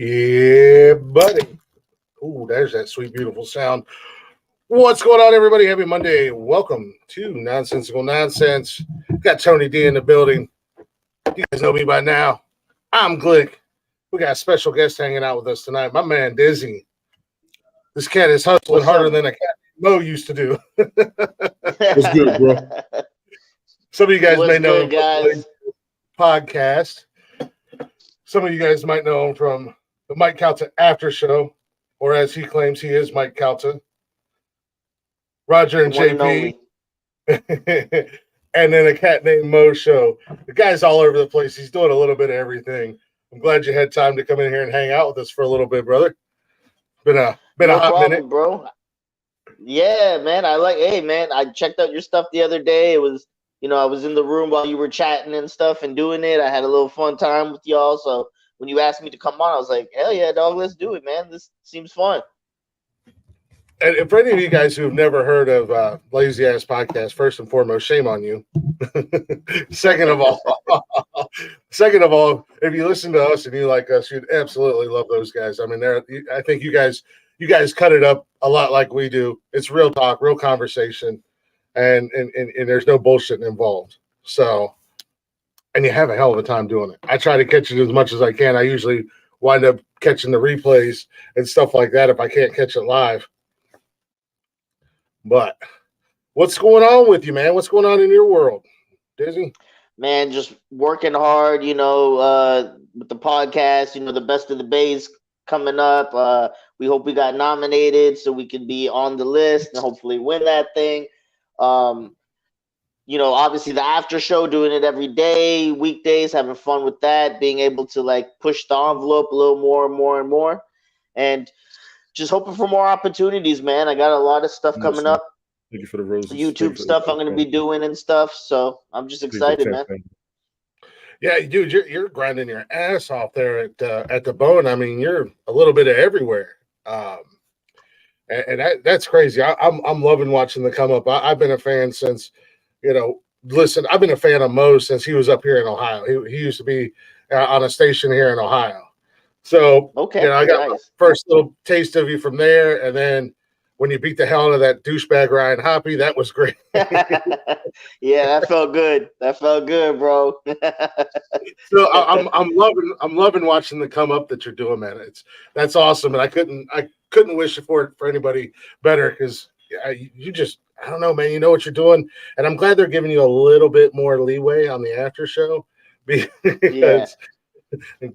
Yeah, buddy. Ooh, there's that sweet, beautiful sound. What's going on, everybody? Happy Monday. Welcome to Nonsensical Nonsense. Got Tony D in the building. You guys know me by now. I'm Glick. We got a special guest hanging out with us tonight. My man, Dizzy. This cat is hustling harder than a cat Mo used to do. What's good, bro? Some of you guys may know him guys? from the podcast. Some of you guys might know him from the Mike Calta After Show, or as he claims he is Mike Calta. Roger and JP. And then a cat named Mo Show. The guy's all over the place. He's doing a little bit of everything. I'm glad you had time to come in here and hang out with us for a little bit, brother. Been a hot minute, bro. Yeah, man. Hey, man, I checked out your stuff the other day. It was, I was in the room while you were chatting and stuff and doing it. I had a little fun time with y'all. So when you asked me to come on, I was like, hell yeah, dog, let's do it, man. This seems fun. And for any of you guys who have never heard of Lazy Ass Podcast, first and foremost, shame on you. Second of all, if you listen to us and you like us, you'd absolutely love those guys. I mean, I think you guys cut it up a lot like we do. It's real talk, real conversation, and there's no bullshit involved. So, and you have a hell of a time doing it. I try to catch it as much as I can. I usually wind up catching the replays and stuff like that if I can't catch it live. But what's going on with you, man? What's going on in your world, Dizzy? Man, just working hard, with the podcast, the Best of the Bays coming up. We hope we got nominated so we can be on the list and hopefully win that thing. Obviously the after show, doing it every day, weekdays, having fun with that, being able to push the envelope a little more and more and more. And just hoping for more opportunities, man. I got a lot of stuff coming up. Thank you for the roses. YouTube stuff I'm going to be doing and stuff. So I'm just excited, man. Yeah, dude, you're grinding your ass off there at the bone. I mean, you're a little bit of everywhere, and that's crazy. I'm loving watching the come up. I've been a fan since, listen. I've been a fan of Mo since he was up here in Ohio. He used to be on a station here in Ohio. So, okay, I got my first little taste of you from there. And then when you beat the hell out of that douchebag Ryan Hoppy, that was great. Yeah, that felt good. That felt good, bro. So I'm loving watching the come up that you're doing, man. That's awesome. And I couldn't wish for it for anybody better because you just, I don't know, man, you know what you're doing. And I'm glad they're giving you a little bit more leeway on the after show because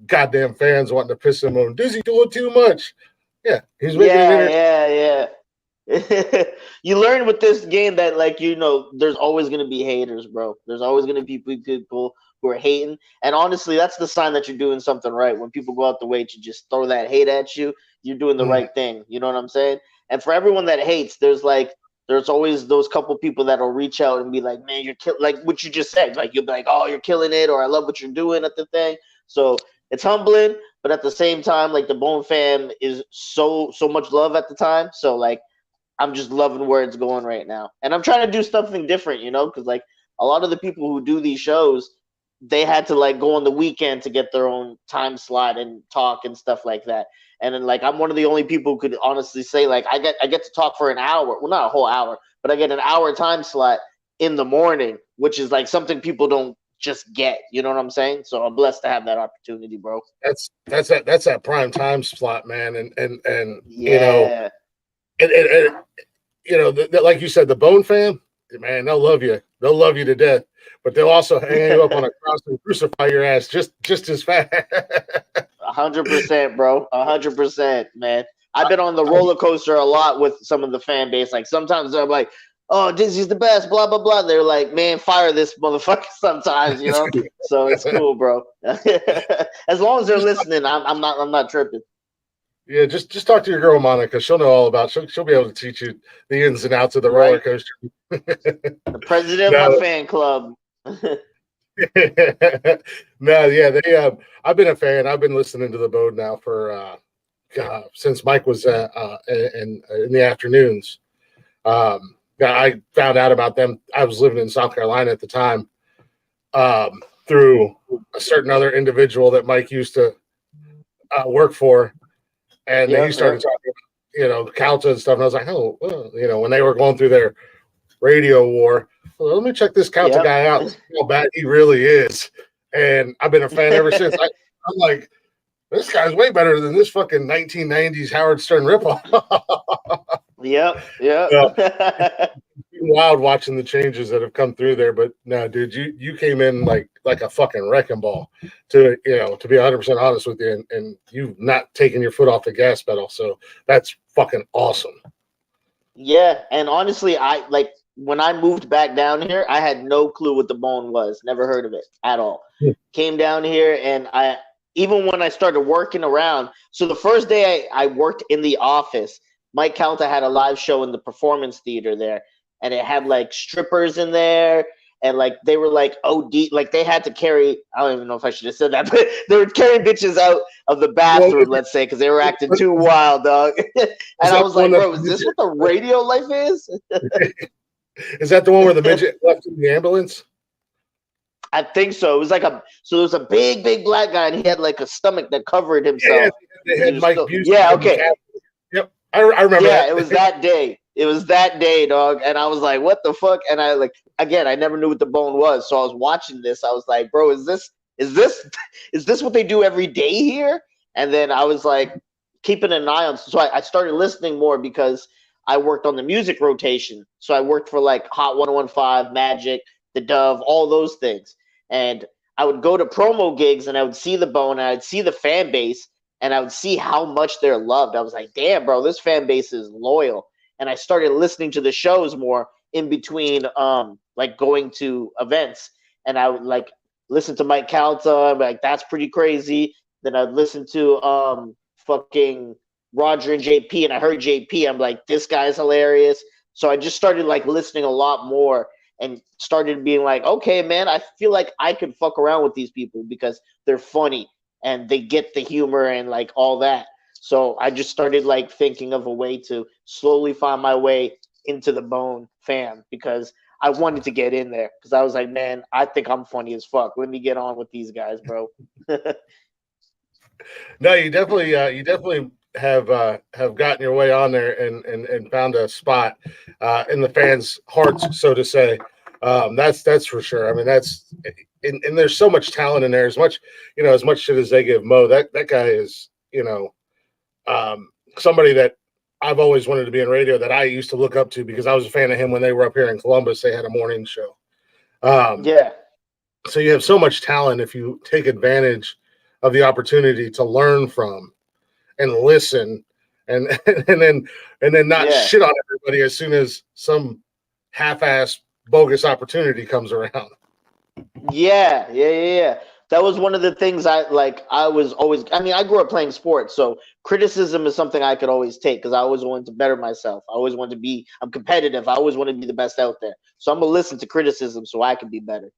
goddamn fans wanting to piss him on. Dizzy doing too much. Yeah, he's making yeah. You learn with this game that there's always going to be haters, bro. There's always going to be people who are hating. And honestly, that's the sign that you're doing something right. When people go out the way to just throw that hate at you, you're doing the right thing. You know what I'm saying? And for everyone that hates, there's always those couple people that'll reach out and be like, man, you're like what you just said. Like, you'll be like, oh, you're killing it, or I love what you're doing at the thing. So it's humbling, but at the same time, the Bone fam is so much love at the time. So I'm just loving where it's going right now. And I'm trying to do something different, because a lot of the people who do these shows, they had to go on the weekend to get their own time slot and talk and stuff like that. And then I'm one of the only people who could honestly say I get to talk for an hour. Well, not a whole hour, but I get an hour time slot in the morning, which is something people don't just get. You know what I'm saying? So I'm blessed to have that opportunity, bro. That's that prime time slot, man. And yeah. Like you said, the Bone fam, man, they'll love you. They'll love you to death, but they'll also hang you up on a cross and crucify your ass just as fast. 100%, bro. 100%, man. I've been on the roller coaster a lot with some of the fan base. Sometimes they're like, oh, Dizzy's the best, blah, blah, blah. They're like, man, fire this motherfucker sometimes, So it's cool, bro. As long as they're listening, I'm not tripping. Yeah, just talk to your girl Monica. She'll know all about. She'll be able to teach you the ins and outs of the roller coaster. The president of my fan club. No, yeah, I've been a fan. I've been listening to the Bone now for since Mike was in the afternoons. I found out about them. I was living in South Carolina at the time through a certain other individual that Mike used to work for, and he Yep, started yep, talking, Calta and stuff. And I was like, oh, well, when they were going through their radio war, well, let me check this Calta yep. guy out, see how bad he really is. And I've been a fan ever since. I'm like, this guy's way better than this fucking 1990s Howard Stern ripoff. Yep, yep. uh, Wild watching the changes that have come through there, but no, dude, you came in like a fucking wrecking ball. To be 100% honest with you, and you've not taken your foot off the gas pedal, so that's fucking awesome. Yeah, and honestly, I like when I moved back down here, I had no clue what the bone was. Never heard of it at all. Yeah. Came down here, and I even when I started working around. So the first day I worked in the office, Mike Calta had a live show in the performance theater there, and it had like strippers in there. And like they were like OD, like they had to carry. I don't even know if I should have said that, but they were carrying bitches out of the Well, bathroom, let's say, because they were acting too wild, dog. And I was like, bro, is this what the radio life is? Is that the one where the midget left in the ambulance? I think so. It was like so it was a big, big black guy, and he had like a stomach that covered himself. They had Mike Busey. Yeah, okay. Yep, I remember that. Yeah, it was that day. It was that day, dog. And I was like, what the fuck? And I again, I never knew what the bone was. So I was watching this. I was like, bro, is this what they do every day here? And then I was like keeping an eye on. So I started listening more because I worked on the music rotation. So I worked for like Hot 101.5, Magic, The Dove, all those things. And I would go to promo gigs and I would see the bone and I'd see the fan base and I would see how much they're loved. I was like, damn, bro, this fan base is loyal. And I started listening to the shows more in between like going to events. And I would like listen to Mike Calta, like that's pretty crazy. Then I'd listen to fucking Roger and JP, and I heard JP, I'm like, this guy's hilarious. So I just started like listening a lot more and started being like, okay, man, I feel like I could fuck around with these people because they're funny and they get the humor and like all that. So I just started like thinking of a way to slowly find my way into the Bone fam because I wanted to get in there because I was like, man, I think I'm funny as fuck. Let me get on with these guys, bro. No, you definitely have gotten your way on there and found a spot in the fans' hearts, so to say. That's for sure. I mean, and there's so much talent in there. As much shit as they give Mo, that guy is somebody that I've always wanted to be in radio, that I used to look up to because I was a fan of him when they were up here in Columbus. They had a morning show. Yeah. So you have so much talent if you take advantage of the opportunity to learn from and listen and then not shit on everybody as soon as some half-ass bogus opportunity comes around. Yeah. That was one of the things I was always, I mean, I grew up playing sports, so criticism is something I could always take because I always wanted to better myself. I always wanted to I'm competitive. I always want to be the best out there. So I'm going to listen to criticism so I can be better.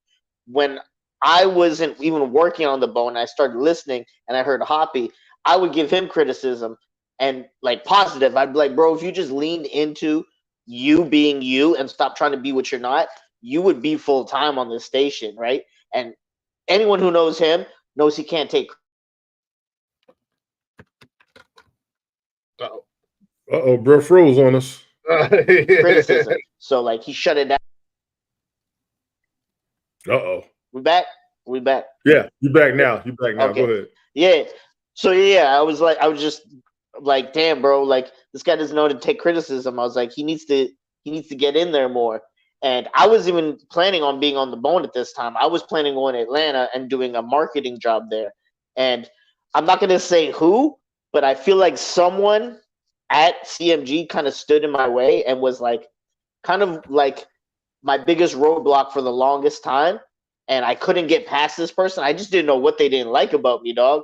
When I wasn't even working on the Bone, I started listening and I heard Hoppy, I would give him criticism and like positive. I'd be like, bro, if you just leaned into you being you and stop trying to be what you're not, you would be full time on this station, right? And anyone who knows him knows he can't take bro froze on us. criticism. So like he shut it down. We back? Yeah, you back now. Okay. Go ahead. Yeah. So I was just like, damn, bro, like this guy doesn't know how to take criticism. I was like, he needs to get in there more. And I was even planning on being on the Bone at this time. I was planning on Atlanta and doing a marketing job there. And I'm not going to say who, but I feel like someone at CMG kind of stood in my way and was like, kind of like my biggest roadblock for the longest time. And I couldn't get past this person. I just didn't know what they didn't like about me, dog.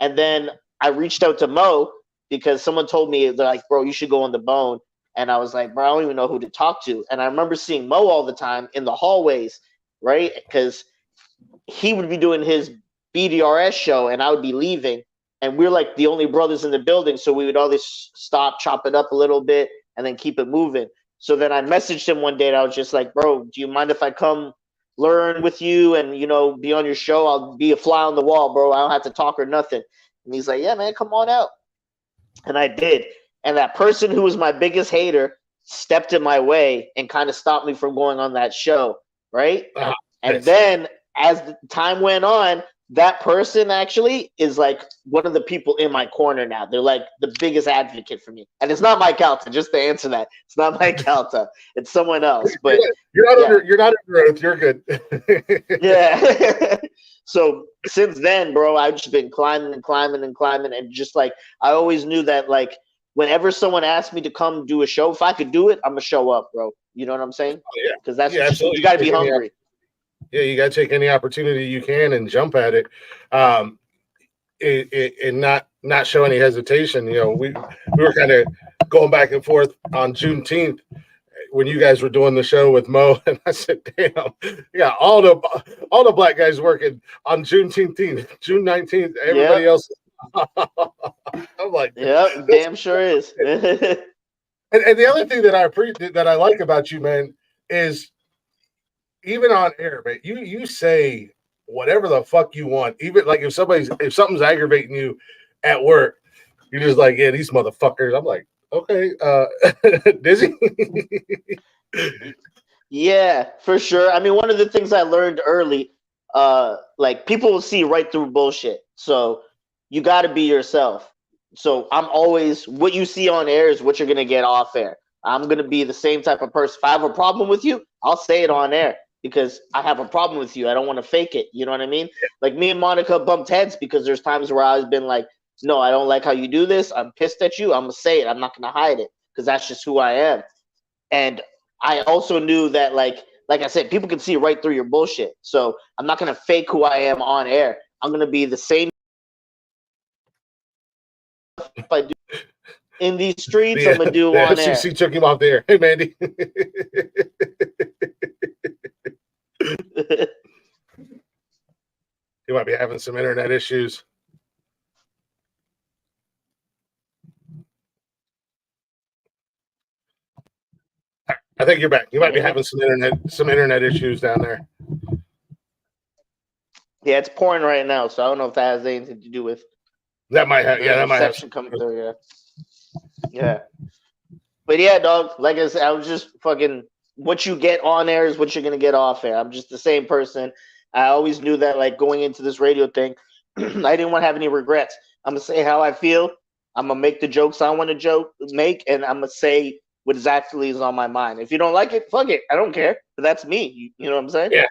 And then I reached out to Mo because someone told me, they're like, bro, you should go on the Bone. And I was like, bro, I don't even know who to talk to. And I remember seeing Mo all the time in the hallways, right? Because he would be doing his BDRS show and I would be leaving. And we're like the only brothers in the building. So we would always stop, chop it up a little bit, and then keep it moving. So then I messaged him one day and I was just like, bro, do you mind if I come learn with you and, be on your show? I'll be a fly on the wall, bro. I don't have to talk or nothing. And he's like, yeah, man, come on out. And I did. And that person who was my biggest hater stepped in my way and kind of stopped me from going on that show, right? And then as the time went on, that person actually is like one of the people in my corner now. They're like the biggest advocate for me. And it's not Mike Alta, just to answer that. It's not Mike Alta. It's someone else. But you're not under oath. You're good. Yeah. So since then, bro, I've just been climbing and climbing and climbing. And just like, I always knew that, like, whenever someone asked me to come do a show, if I could do it, I'm going to show up, bro. You know what I'm saying? Because that's absolutely. You got to be hungry. Yeah, you got to take any opportunity you can and jump at it, and not show any hesitation. You know, we were kind of going back and forth on Juneteenth when you guys were doing the show with Mo, and I said, "Damn, yeah, all the black guys working on June 19th. Everybody else." I'm like, yeah, damn sure is. And the other thing that I appreciate, that I like about you, man, is even on air, man, you say whatever the fuck you want. Even like if something's aggravating you at work, you're just like, yeah, these motherfuckers. I'm like, okay, Dizzy. Yeah, for sure. I mean, one of the things I learned early, like, people will see right through bullshit. So you got to be yourself. So I'm always, what you see on air is what you're gonna get off air. I'm gonna be the same type of person. If I have a problem with you, I'll say it on air because I have a problem with you. I don't want to fake it. You know what I mean? Like, me and Monica bumped heads because there's times where I've been like, no, I don't like how you do this. I'm pissed at you. I'm gonna say it. I'm not gonna hide it because that's just who I am. And I also knew that, like I said, people can see right through your bullshit. So I'm not gonna fake who I am on air. I'm gonna be the same if I do in these streets. I'm gonna do on air. FCC took him off the air. Hey, Mandy. You might be having some internet issues. I think you're back. You might be having some internet issues down there. Yeah, it's pouring right now, so I don't know if that has anything to do with that might have. Yeah, that might have coming through. Yeah. But yeah, dog. Like I said, I was just fucking. What you get on air is what you're gonna get off air. I'm just the same person. I always knew that, like, going into this radio thing, I didn't want to have any regrets. I'm gonna say how I feel. I'm gonna make the jokes I want to make, and I'm gonna say what exactly is on my mind. If you don't like it, fuck it. I don't care. But that's me. You know what I'm saying? Yeah.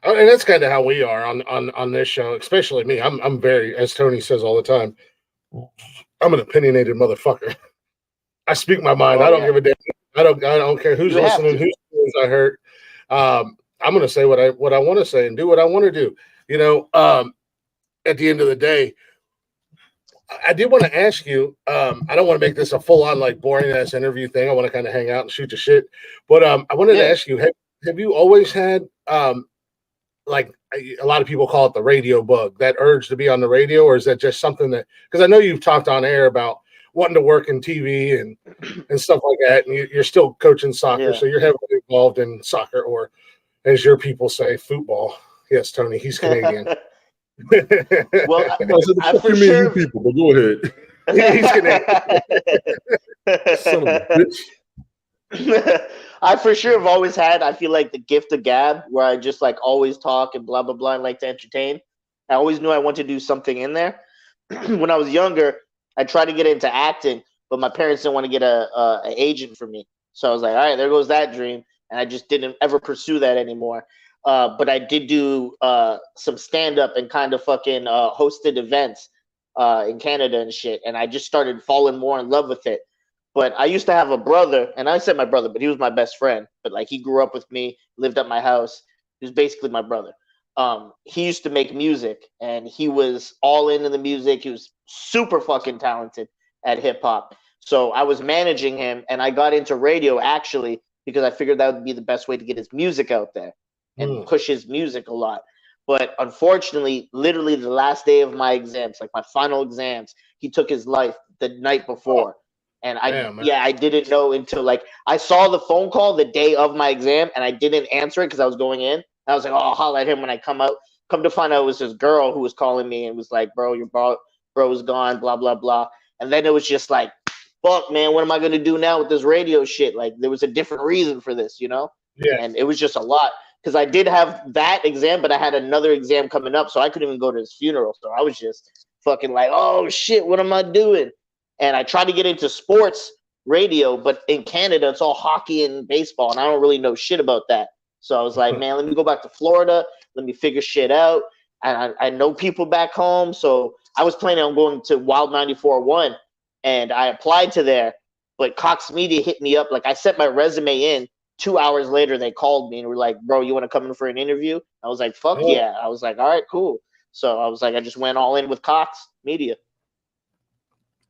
And that's kind of how we are on this show, especially me. I'm very, as Tony says all the time, I'm an opinionated motherfucker. I speak my mind. I don't give a damn. I don't care who's listening, whose feelings I hurt. I'm gonna say what I want to say and do what I want to do. You know, at the end of the day, I did want to ask you. I don't want to make this a full on, like, boring ass interview thing. I want to kind of hang out and shoot the shit. But I wanted to ask you: have you always had like a lot of people call it the radio bug, that urge to be on the radio, or is that just something that, because I know you've talked on air about wanting to work in TV and stuff like that, and you're still coaching soccer, so you're heavily involved in soccer, or as your people say, football. Yes, Tony, he's Canadian. Well, I for sure, you people, but go ahead. He's Canadian. Son of a bitch. I for sure have always had, I feel like, the gift of gab, where I just, like, always talk and blah blah blah and like to entertain. I always knew I wanted to do something in there. When I was younger, I tried to get into acting, but my parents didn't want to get an agent for me. So I was like, all right, there goes that dream, and I just didn't ever pursue that anymore. But I did do some stand up and kind of fucking hosted events in Canada and shit, and I just started falling more in love with it. But I used to have a brother, and I said my brother, but he was my best friend. But, like, he grew up with me, lived at my house. He was basically my brother. He used to make music, and he was all into the music. He was super fucking talented at hip hop. So I was managing him, and I got into radio actually because I figured that would be the best way to get his music out there and push his music a lot. But unfortunately, literally the last day of my exams, like my final exams, he took his life the night before. And I didn't know until, like, I saw the phone call the day of my exam, and I didn't answer it because I was going in. I was like, oh, I'll holler at him when I come out. Come to find out it was this girl who was calling me and was like, bro, bro's gone, blah blah blah. And then it was just like, fuck, man, what am I gonna do now with this radio shit? Like, there was a different reason for this, Yeah. and it was just a lot because I did have that exam, but I had another exam coming up, so I couldn't even go to his funeral. So I was just fucking like, oh shit, what am I doing? And I tried to get into sports radio, but in Canada, it's all hockey and baseball, and I don't really know shit about that. So I was like, man, let me go back to Florida. Let me figure shit out. And I know people back home, so I was planning on going to Wild 94.1, and I applied to there, but Cox Media hit me up. Like, I sent my resume in. 2 hours later, they called me and were like, bro, you want to come in for an interview? I was like, fuck yeah. I was like, all right, cool. So I was like, I just went all in with Cox Media.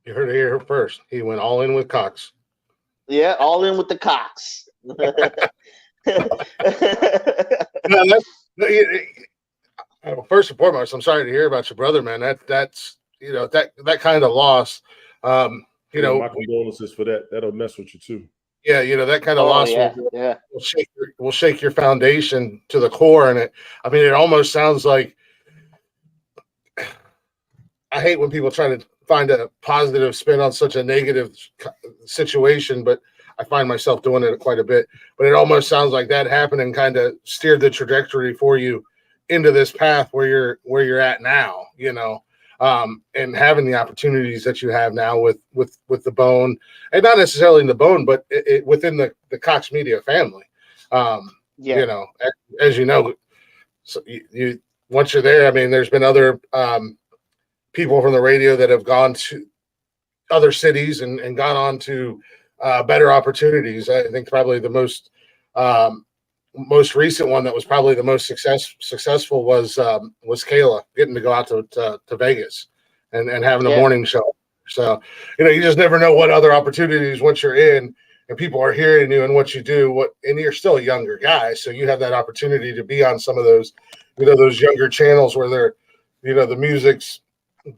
You heard it here first. He went all in with Cox. Yeah, all in with the Cox. First and foremost, I'm sorry to hear about your brother, man. That's that kind of loss. My condolences for that. That'll mess with you too. Yeah, that kind of loss will shake your foundation to the core. And it almost sounds like, I hate when people try to find a positive spin on such a negative situation, but I find myself doing it quite a bit. But it almost sounds like that happened and kind of steered the trajectory for you into this path where you're at now, and having the opportunities that you have now with the Bone, and not necessarily in the Bone, but within the Cox Media family. As you know, so you once you're there, there's been other people from the radio that have gone to other cities and gone on to better opportunities. I think probably the most recent one that was probably the most successful was Kayla getting to go out to Vegas and having a morning show. So, you just never know what other opportunities once you're in and people are hearing you and what you do, and you're still a younger guy. So you have that opportunity to be on some of those, those younger channels where they're, the music's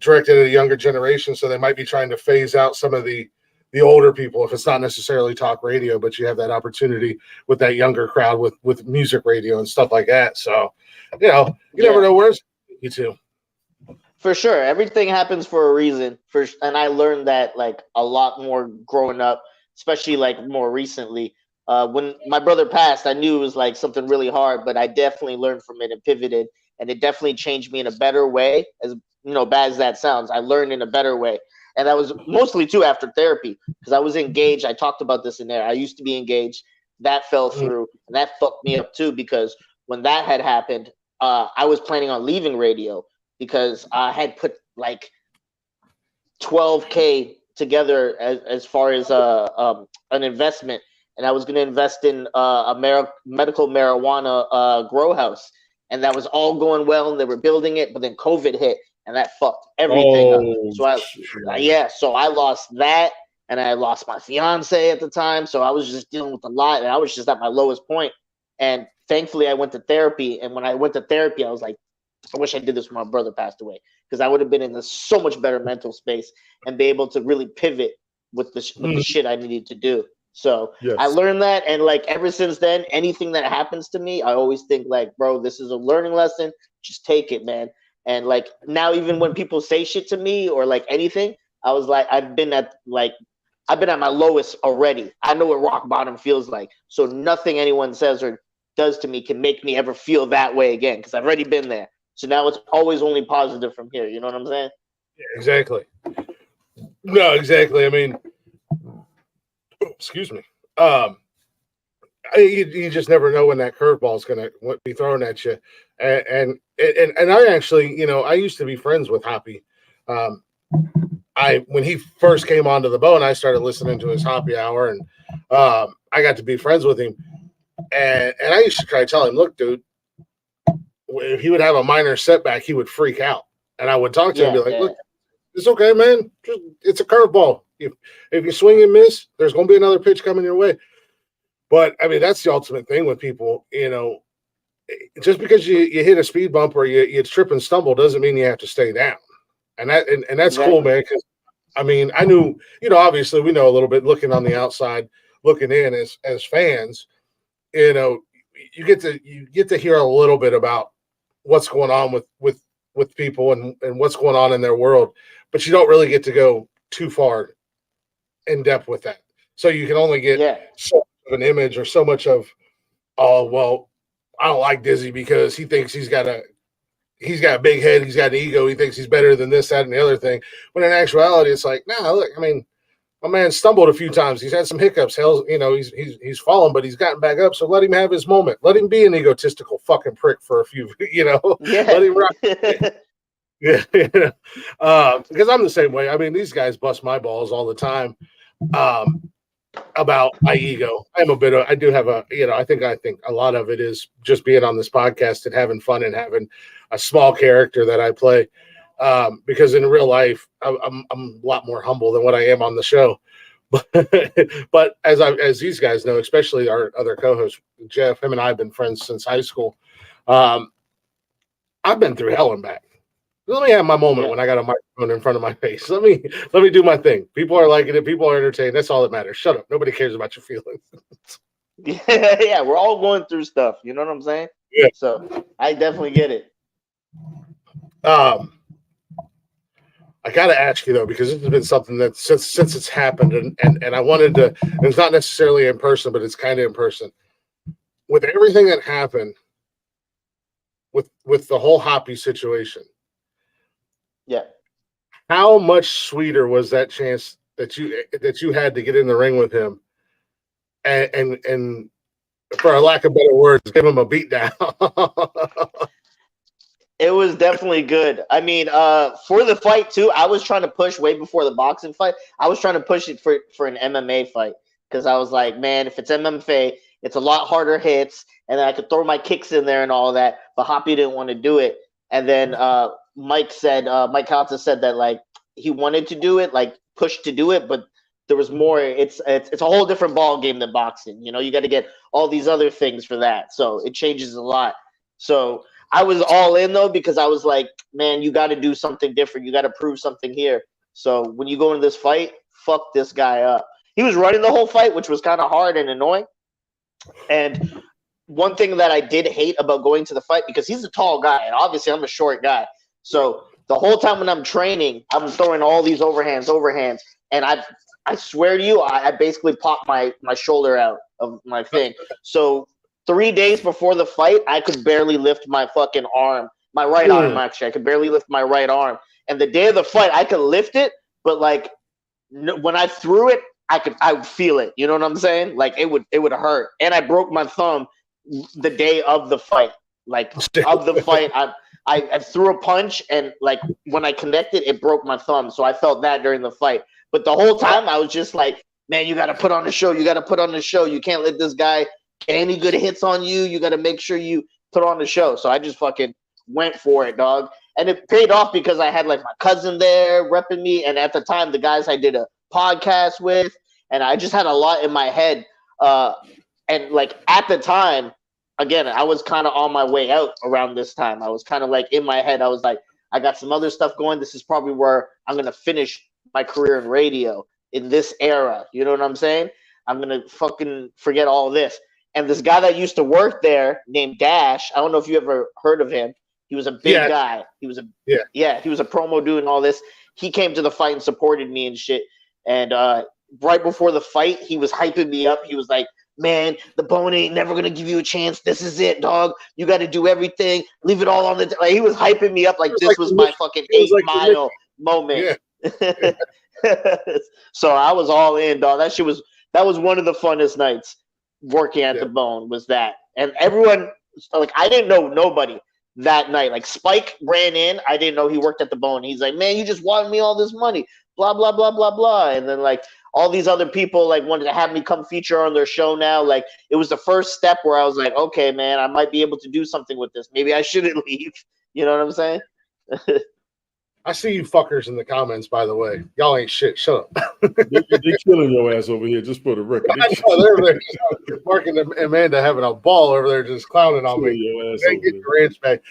directed at a younger generation. So they might be trying to phase out some of the older people, if it's not necessarily talk radio, but you have that opportunity with that younger crowd with music radio and stuff like that. So, you never know where's you two. For sure. Everything happens for a reason. And I learned that like a lot more growing up, especially like more recently. When my brother passed, I knew it was like something really hard, but I definitely learned from it and pivoted, and it definitely changed me in a better way. As bad as that sounds, I learned in a better way. And that was mostly too after therapy, because I was engaged. I talked about this in there. I used to be engaged. That fell through, and that fucked me up too, because when that had happened, I was planning on leaving radio because I had put like $12K together as far as an investment, and I was going to invest in a medical marijuana grow house, and that was all going well, and they were building it, but then COVID hit, and that fucked everything up. So I lost that, and I lost my fiance at the time, so I was just dealing with a lot, and I was just at my lowest point. And thankfully, I went to therapy, and when I went to therapy, I was like, I wish I did this when my brother passed away, because I would have been in a so much better mental space and be able to really pivot with the shit I needed to do. So I learned that, and like ever since then, anything that happens to me, I always think like, bro, this is a learning lesson. Just take it, man. And like now, even when people say shit to me or like anything, I was like, I've been at my lowest already. I know what rock bottom feels like. So nothing anyone says or does to me can make me ever feel that way again, because I've already been there. So now it's always only positive from here. You know what I'm saying? Yeah, exactly. No, exactly. Excuse me. You just never know when that curveball is going to be thrown at you. And I actually, I used to be friends with Hoppy. When he first came onto the Bone, I started listening to his Hoppy Hour, and I got to be friends with him. And I used to try to tell him, look, dude, if he would have a minor setback, he would freak out. And I would talk to him and be like, look, it's okay, man. It's a curveball. If you swing and miss, there's going to be another pitch coming your way. But, that's the ultimate thing with people, just because you hit a speed bump or you trip and stumble doesn't mean you have to stay down. And that's cool, man, because, I knew, obviously we know a little bit looking on the outside, looking in as fans, you get to hear a little bit about what's going on with with people and what's going on in their world, but you don't really get to go too far in depth with that. So you can only get so much of an image or so much of, oh, well, I don't like Dizzy because he thinks he's got a big head, he's got an ego, he thinks he's better than this, that, and the other thing. When in actuality, it's like, nah, look, I mean, my man stumbled a few times. He's had some hiccups. Hell, he's fallen, but he's gotten back up. So let him have his moment. Let him be an egotistical fucking prick for a few, Let him rock. Yeah, because I'm the same way. I mean, these guys bust my balls all the time about my ego. I do have a, I think a lot of it is just being on this podcast and having fun and having a small character that I play. Because in real life, I'm a lot more humble than what I am on the show. But as these guys know, especially our other co-host Jeff, him and I have been friends since high school. I've been through hell and back. Let me have my moment when I got a microphone in front of my face. Let me do my thing. People are liking it. People are entertained. That's all that matters. Shut up. Nobody cares about your feelings. Yeah, we're all going through stuff. You know what I'm saying? Yeah. So I definitely get it. I got to ask you though, because this has been something that since it's happened, and I wanted to. It's not necessarily in person, but it's kind of in person. With everything that happened, with the whole Hoppy situation, how much sweeter was that chance that you had to get in the ring with him, and for a lack of better words, give him a beatdown? It was definitely good. I mean, for the fight too, I was trying to push way before the boxing fight. I was trying to push it for an MMA fight because I was like, man, if it's MMA, it's a lot harder hits, and then I could throw my kicks in there and all that. But Hoppy didn't want to do it, and then Mike Calta said that like he wanted to do it, like push to do it, but there was more. It's a whole different ball game than boxing. You got to get all these other things for that, so it changes a lot. So I was all in though because I was like, man, you got to do something different. You got to prove something here. So when you go into this fight, fuck this guy up. He was running the whole fight, which was kind of hard and annoying. And one thing that I did hate about going to the fight, because he's a tall guy and obviously I'm a short guy. So the whole time when I'm training, I'm throwing all these overhands, and I swear to you, I basically popped my shoulder out of my thing. So 3 days before the fight, I could barely lift my fucking arm. My right arm, actually. I could barely lift my right arm. And the day of the fight, I could lift it, but like when I threw it, I would feel it. You know what I'm saying? Like it would hurt. And I broke my thumb the day of the fight. Like of the fight, I threw a punch, and like when I connected, it broke my thumb. So I felt that during the fight. But the whole time, I was just like, man, you got to put on the show. You got to put on the show. You can't let this guy get any good hits on you. You got to make sure you put on the show. So I just fucking went for it, dog. And it paid off because I had like my cousin there repping me. And at the time, the guys I did a podcast with, and I just had a lot in my head. And like at the time, again, I was kind of on my way out around this time. I was kind of like in my head, I was like, I got some other stuff going. This is probably where I'm going to finish my career in radio in this era. You know what I'm saying? I'm going to fucking forget all of this. And this guy that used to work there named Dash, I don't know if you ever heard of him. He was a big guy. He was he was a promo dude and all this. He came to the fight and supported me and shit. And right before the fight, he was hyping me up. He was like, man, the bone ain't never going to give you a chance. This is it, dog. You got to do everything. Leave it all on the like, he was hyping me up like this was my fucking 8-mile moment. Yeah. So I was all in, dog. That was one of the funnest nights working at the Bone was that. And everyone, like, I didn't know nobody that night. Like, Spike ran in. I didn't know he worked at the Bone. He's like, man, you just wanted me all this money. Blah, blah, blah, blah, blah. And then, like, all these other people, like, wanted to have me come feature on their show now. Like, it was the first step where I was like, okay, man, I might be able to do something with this. Maybe I shouldn't leave. You know what I'm saying? I see you fuckers in the comments, by the way. Y'all ain't shit. Shut up. They're killing your ass over here, just for the record. Mark and Amanda having a ball over there just clowning on me. Your ass They get your ranch back.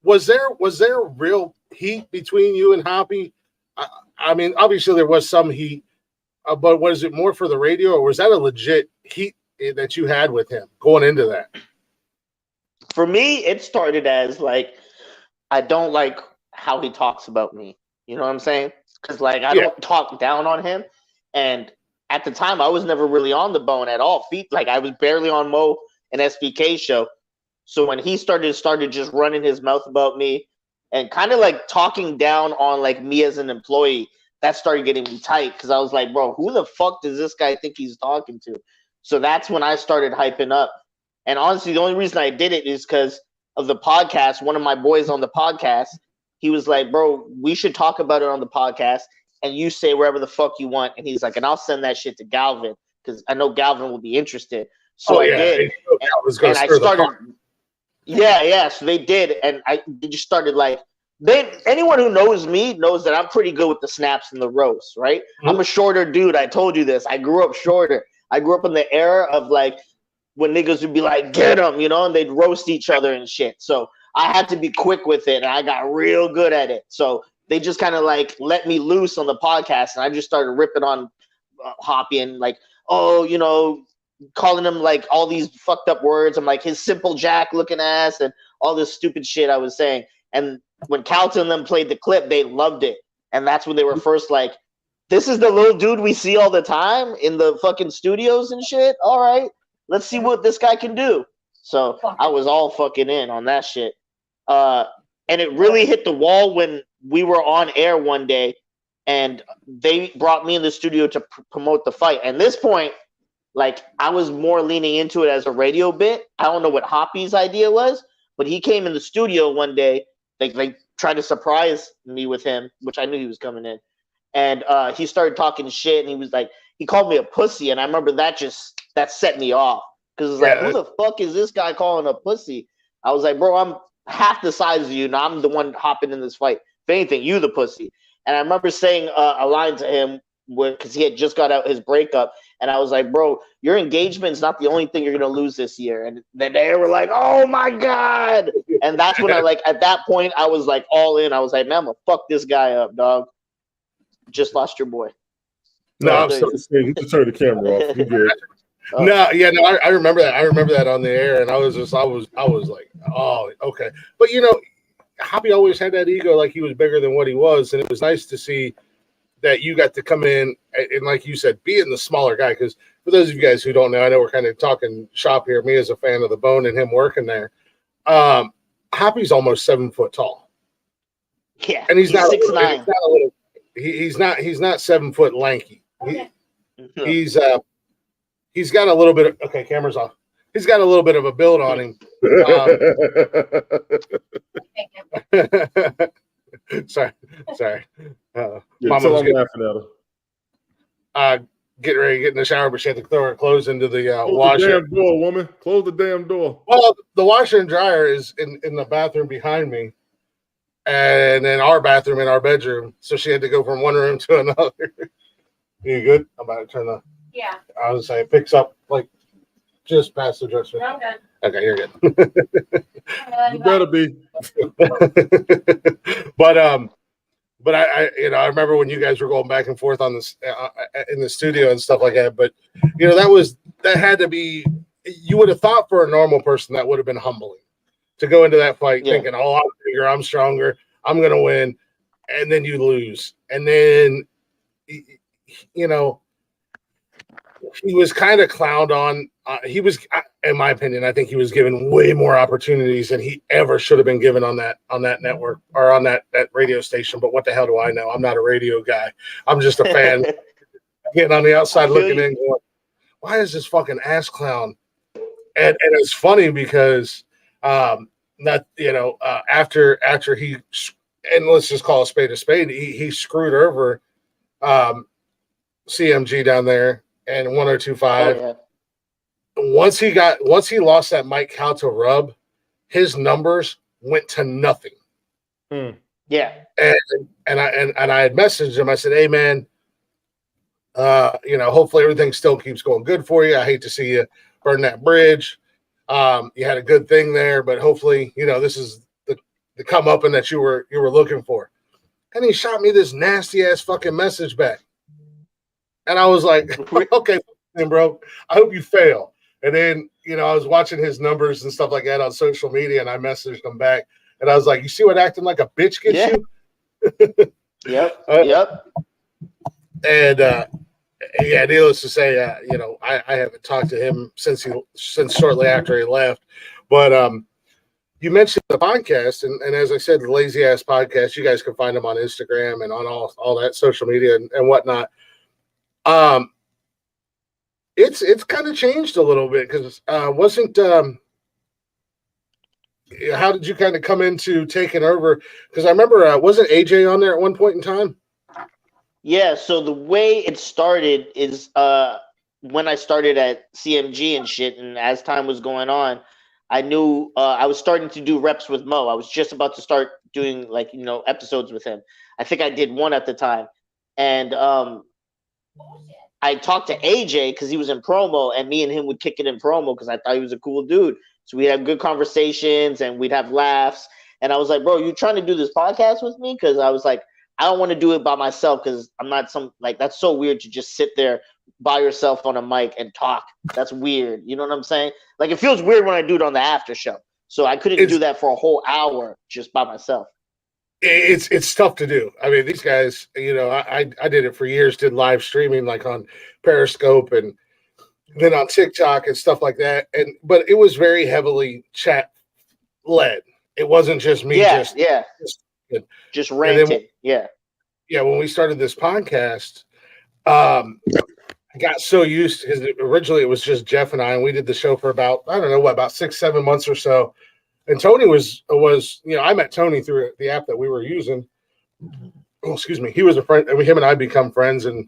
Was there real heat between you and Hoppy? I mean, obviously there was some heat, but was it more for the radio, or was that a legit heat that you had with him going into that? For me, it started as like I don't like how he talks about me. You know what I'm saying? Because like I don't talk down on him, and at the time I was never really on the bone at all. Like I was barely on Mo and SBK show. So when he started just running his mouth about me and kind of like talking down on like me as an employee, that started getting me tight because I was like, bro, who the fuck does this guy think he's talking to? So that's when I started hyping up. And honestly, the only reason I did it is because of the podcast. One of my boys on the podcast, he was like, bro, we should talk about it on the podcast and you say wherever the fuck you want. And he's like, and I'll send that shit to Galvin because I know Galvin will be interested. So I did. And I started. Yeah. So they did. And they just started like, anyone who knows me knows that I'm pretty good with the snaps and the roasts, right? Mm-hmm. I'm a shorter dude. I told you this. I grew up shorter. I grew up in the era of like when niggas would be like, get them, you know, and they'd roast each other and shit. So I had to be quick with it, and I got real good at it. So they just kind of like let me loose on the podcast, and I just started ripping on Hoppy and like, oh, you know, calling him like all these fucked up words. I'm like his simple jack looking ass and all this stupid shit I was saying. And when Calton and them played the clip, they loved it. And that's when they were first like, this is the little dude we see all the time in the fucking studios and shit. All right, let's see what this guy can do. So I was all fucking in on that shit. And it really hit the wall when we were on air one day and they brought me in the studio to promote the fight. And this point, like I was more leaning into it as a radio bit. I don't know what Hoppy's idea was, but he came in the studio one day. They tried to surprise me with him, which I knew he was coming in. And he started talking shit, and he was like, he called me a pussy, and I remember that set me off because it's like, who the fuck is this guy calling a pussy? I was like, bro, I'm half the size of you, and I'm the one hopping in this fight. If anything, you the pussy. And I remember saying a line to him because he had just got out his breakup, and I was like, bro, your engagement's not the only thing you're gonna lose this year. And then they were like, oh my god. And that's when I like at that point I was like all in. I was like, man, I'm gonna fuck this guy up, dog. Just lost your boy. No, I'm so saying you can turn the camera off. You good. I remember that. I remember that on the air, and I was like, oh, okay. But you know, Hoppy always had that ego, like he was bigger than what he was, and it was nice to see that you got to come in and, like you said, being the smaller guy. Because for those of you guys who don't know, I know we're kind of talking shop here. Me as a fan of the Bone and him working there, Hoppy's almost 7 foot tall. Yeah, and he's not 6'9". He's not 7 foot lanky. He's got a little bit of camera's off. He's got a little bit of a build on him. Sorry. Mama's laughing at her. Getting ready to get in the shower, but she had to throw her clothes into the Close washer. The damn door, woman. Close the damn door. Well, the washer and dryer is in the bathroom behind me, and then our bathroom in our bedroom. So she had to go from one room to another. You good? I'm about to turn the. Yeah. I was saying, it picks up like just past the dresser. No, good. Okay, you're good. You better be. But I I remember when you guys were going back and forth on this in the studio and stuff like that. But you know, that had to be. You would have thought for a normal person that would have been humbling to go into that fight thinking, "Oh, I'm bigger, I'm stronger, I'm gonna win," and then you lose, and then you know. He was kind of clowned on. He was, in my opinion, I think he was given way more opportunities than he ever should have been given on that network or on that radio station. But what the hell do I know? I'm not a radio guy. I'm just a fan getting on the outside looking in going, why is this fucking ass clown? And it's funny because after he, and let's just call a spade, he screwed over CMG down there. And 1025. Oh, yeah. Once he lost that Mike Calto rub, his numbers went to nothing. Yeah. And I had messaged him. I said, "Hey man, hopefully everything still keeps going good for you. I hate to see you burn that bridge. You had a good thing there, but hopefully, this is the comeuppance that you were looking for." And he shot me this nasty ass fucking message back. And I was like, okay, bro, I hope you fail. And then I was watching his numbers and stuff like that on social media, and I messaged him back, and I was like, "You see what acting like a bitch gets you?" Yep. And yeah, needless to say, I haven't talked to him since shortly after he left. But you mentioned the podcast, and as I said, the Lazy Ass Podcast. You guys can find them on Instagram and on all that social media and whatnot. It's kind of changed a little bit because wasn't how did you kind of come into taking over? Because I remember wasn't AJ on there at one point in time? Yeah, so the way it started is when I started at CMG and shit, and as time was going on, I knew I was starting to do reps with Mo. I was just about to start doing episodes with him. I think I did one at the time, and I talked to AJ because he was in promo, and me and him would kick it in promo because I thought he was a cool dude. So we had good conversations and we'd have laughs. And I was like, bro, you trying to do this podcast with me? Because I was like, I don't want to do it by myself because I'm not that's so weird to just sit there by yourself on a mic and talk. That's weird. You know what I'm saying? Like it feels weird when I do it on the after show. So I couldn't do that for a whole hour just by myself. It's tough to do. I mean, these guys, I did it for years, did live streaming like on Periscope and then on TikTok and stuff like that. But it was very heavily chat led. It wasn't just me just ranting. Yeah. When we started this podcast, I got so used because originally it was just Jeff and I, and we did the show for about, I don't know, about 6-7 months or so. And Tony was I met Tony through the app that we were using. Oh, excuse me. He was a friend, and him and I become friends, and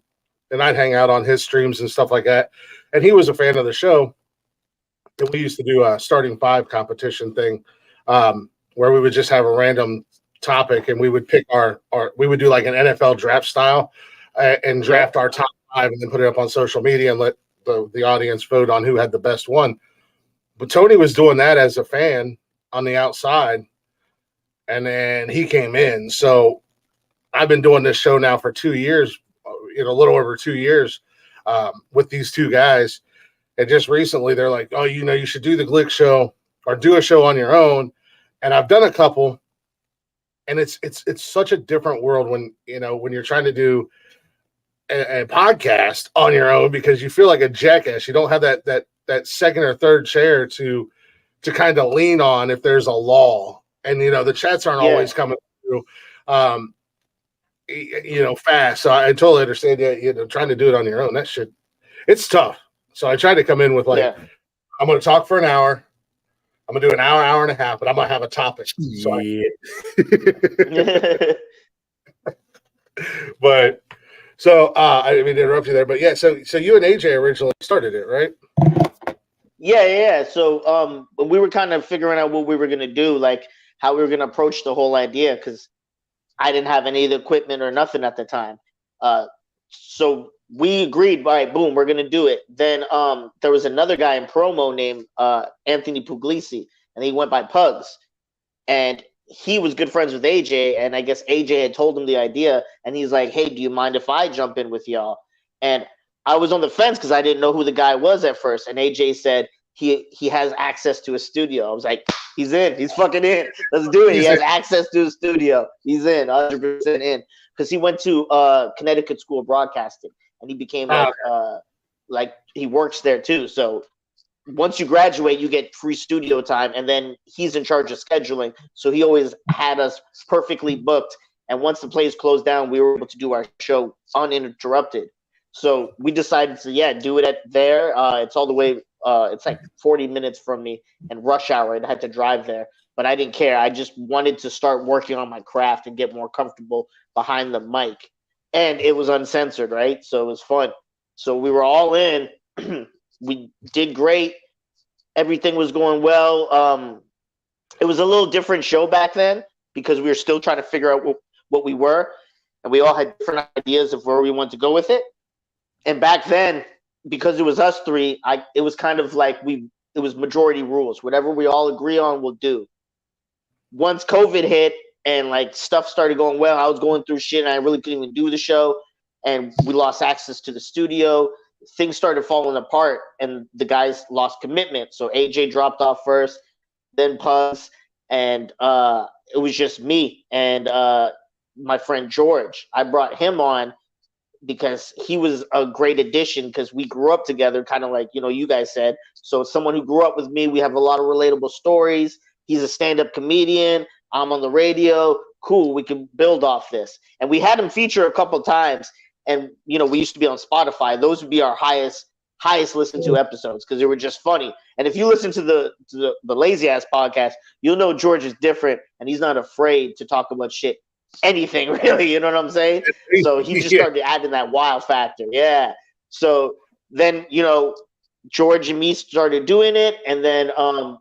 I'd hang out on his streams and stuff like that. And he was a fan of the show. And we used to do a starting five competition thing, where we would just have a random topic, and we would pick we would do like an NFL draft style, and draft our top five, and then put it up on social media and let the audience vote on who had the best one. But Tony was doing that as a fan on the outside, and then he came in. So I've been doing this show now for 2 years, a little over 2 years, with these two guys. And just recently they're like, oh, you should do the Glick show or do a show on your own. And I've done a couple, and it's such a different world when you're trying to do a podcast on your own, because you feel like a jackass. You don't have that second or third chair to kind of lean on if there's a lull, and the chats aren't always coming through fast. So I totally understand that. Trying to do it on your own, it's tough. So I try to come in with I'm going to talk for an hour, I'm gonna do an hour and a half, but I'm gonna have a topic. So but so I didn't mean to interrupt you there, but yeah, so you and AJ originally started it, right? Yeah. So we were kind of figuring out what we were gonna do, like how we were gonna approach the whole idea, because I didn't have any of the equipment or nothing at the time. So we agreed, all right, boom, we're gonna do it. Then there was another guy in promo named Anthony Puglisi, and he went by Pugs, and he was good friends with AJ, and I guess AJ had told him the idea, and he's like, hey, do you mind if I jump in with y'all? And I was on the fence because I didn't know who the guy was at first, and AJ said he has access to a studio. I was like, he's in, he's fucking in, let's do it. He has access to a studio, he's in, 100% in, because he went to Connecticut School of Broadcasting, and he became like he works there too. So once you graduate, you get free studio time, and then he's in charge of scheduling. So he always had us perfectly booked. And once the place closed down, we were able to do our show uninterrupted. So we decided to do it there. It's all the way. It's like 40 minutes from me, and rush hour, and I had to drive there. But I didn't care. I just wanted to start working on my craft and get more comfortable behind the mic. And it was uncensored, right? So it was fun. So we were all in. We did great. Everything was going well. It was a little different show back then because we were still trying to figure out what we were. And we all had different ideas of where we wanted to go with it. And back then, because it was us three, it was kind of like it was majority rules. Whatever we all agree on, we'll do. Once COVID hit and like stuff started going well, I was going through shit and I really couldn't even do the show. And we lost access to the studio. things started falling apart, and the guys lost commitment. So AJ dropped off first, then Pugs, and it was just me and my friend George. I brought him on because he was a great addition because we grew up together, kind of like, you guys said. So it's someone who grew up with me. We have a lot of relatable stories. He's a stand-up comedian. I'm on the radio. Cool, we can build off this. And we had him feature a couple times, and we used to be on Spotify. Those would be our highest listened to episodes because they were just funny. And if you listen to the Lazy Ass podcast, you'll know George is different, and he's not afraid to talk about shit, anything really. You know what I'm saying? So he just started adding that wow factor. Yeah. So then George and me started doing it, and then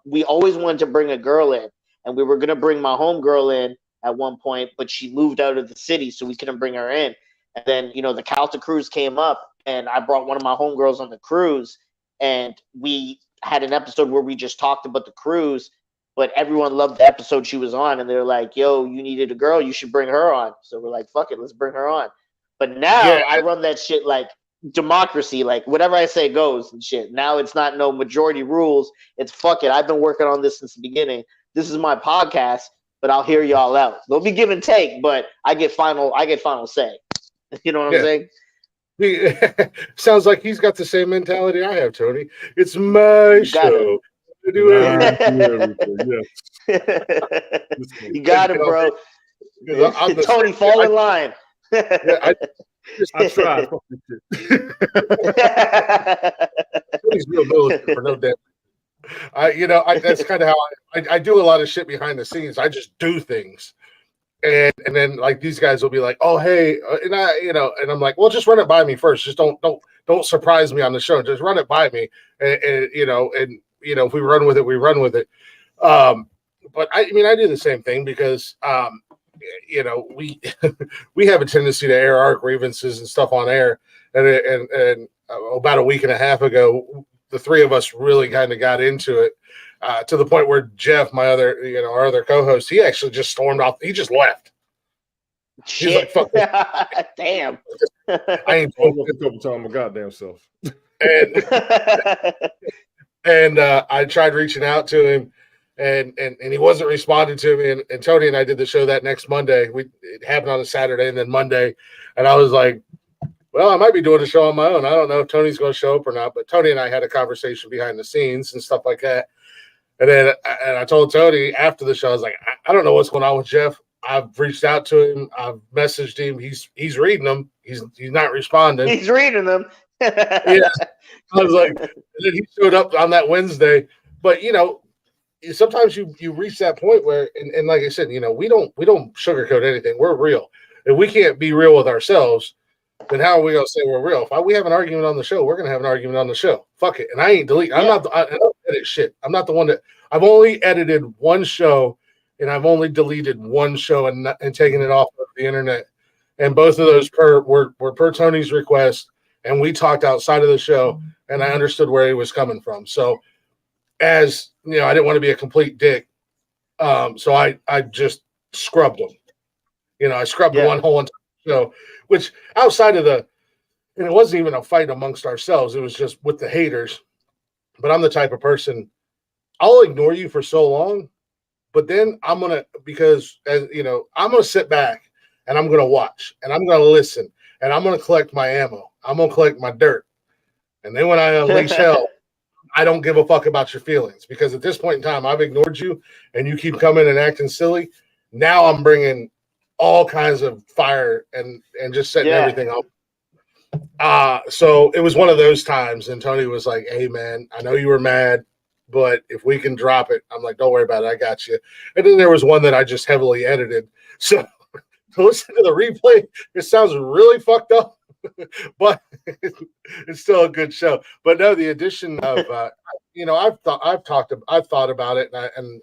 we always wanted to bring a girl in, and we were gonna bring my homegirl in at one point, but she moved out of the city, so we couldn't bring her in. And then the Calta cruise came up, and I brought one of my homegirls on the cruise, and we had an episode where we just talked about the cruise, but everyone loved the episode she was on, and they're like, yo, you needed a girl, you should bring her on. So we're like, fuck it, let's bring her on. But now I run that shit like democracy, like whatever I say goes and shit. Now it's not no majority rules. It's fuck it. I've been working on this since the beginning. This is my podcast, but I'll hear y'all out. There'll be give and take, but I get final say. You know what I'm saying? Sounds like he's got the same mentality I have, Tony. It's my show. You got it, bro. Tony, fall in line. I tried. Tony's real militant for no damn. That's kind of how I do a lot of shit behind the scenes. I just do things. And then like these guys will be like, oh hey, and and I'm like, well, just run it by me first. Just don't surprise me on the show. Just run it by me, and if we run with it, we run with it. But I do the same thing because we we have a tendency to air our grievances and stuff on air, and about a week and a half ago, the three of us really kind of got into it. To the point where Jeff, my other, our other co-host, he actually just stormed off. He just left. Shit. He's like, fuck damn. I ain't told a couple times my goddamn self. And I tried reaching out to him, and he wasn't responding to me. And Tony and I did the show that next Monday. It happened on a Saturday and then Monday. And I was like, well, I might be doing a show on my own. I don't know if Tony's going to show up or not. But Tony and I had a conversation behind the scenes and stuff like that. And then I told Tony after the show, I was like, I don't know what's going on with Jeff. I've reached out to him. I've messaged him. He's reading them. He's not responding. He's reading them. Yeah. I was like, and then he showed up on that Wednesday. But sometimes you reach that point where, and like I said, we don't sugarcoat anything. We're real. If we can't be real with ourselves, then how are we gonna say we're real? If we have an argument on the show, we're gonna have an argument on the show. Fuck it. And I ain't delete. I don't edit shit. I'm not the one that. I've only edited one show, and I've only deleted one show and taken it off of the internet. And both of those were per Tony's request, and we talked outside of the show, and I understood where he was coming from. So, as I didn't want to be a complete dick, so I just scrubbed them. I scrubbed one whole entire show. Which outside of and it wasn't even a fight amongst ourselves. It was just with the haters. But I'm the type of person, I'll ignore you for so long, but then I'm going to sit back and I'm going to watch and I'm going to listen and I'm going to collect my ammo. I'm going to collect my dirt. And then when I unleash hell, I don't give a fuck about your feelings because at this point in time, I've ignored you and you keep coming and acting silly. Now I'm bringing all kinds of fire and just setting everything up. So it was one of those times, and Tony was like, hey man, I know you were mad, but if we can drop it, I'm like, don't worry about it, I got you. And then there was one that I just heavily edited. So to listen to the replay, it sounds really fucked up, but it's still a good show. But no, the addition of I've thought about it, and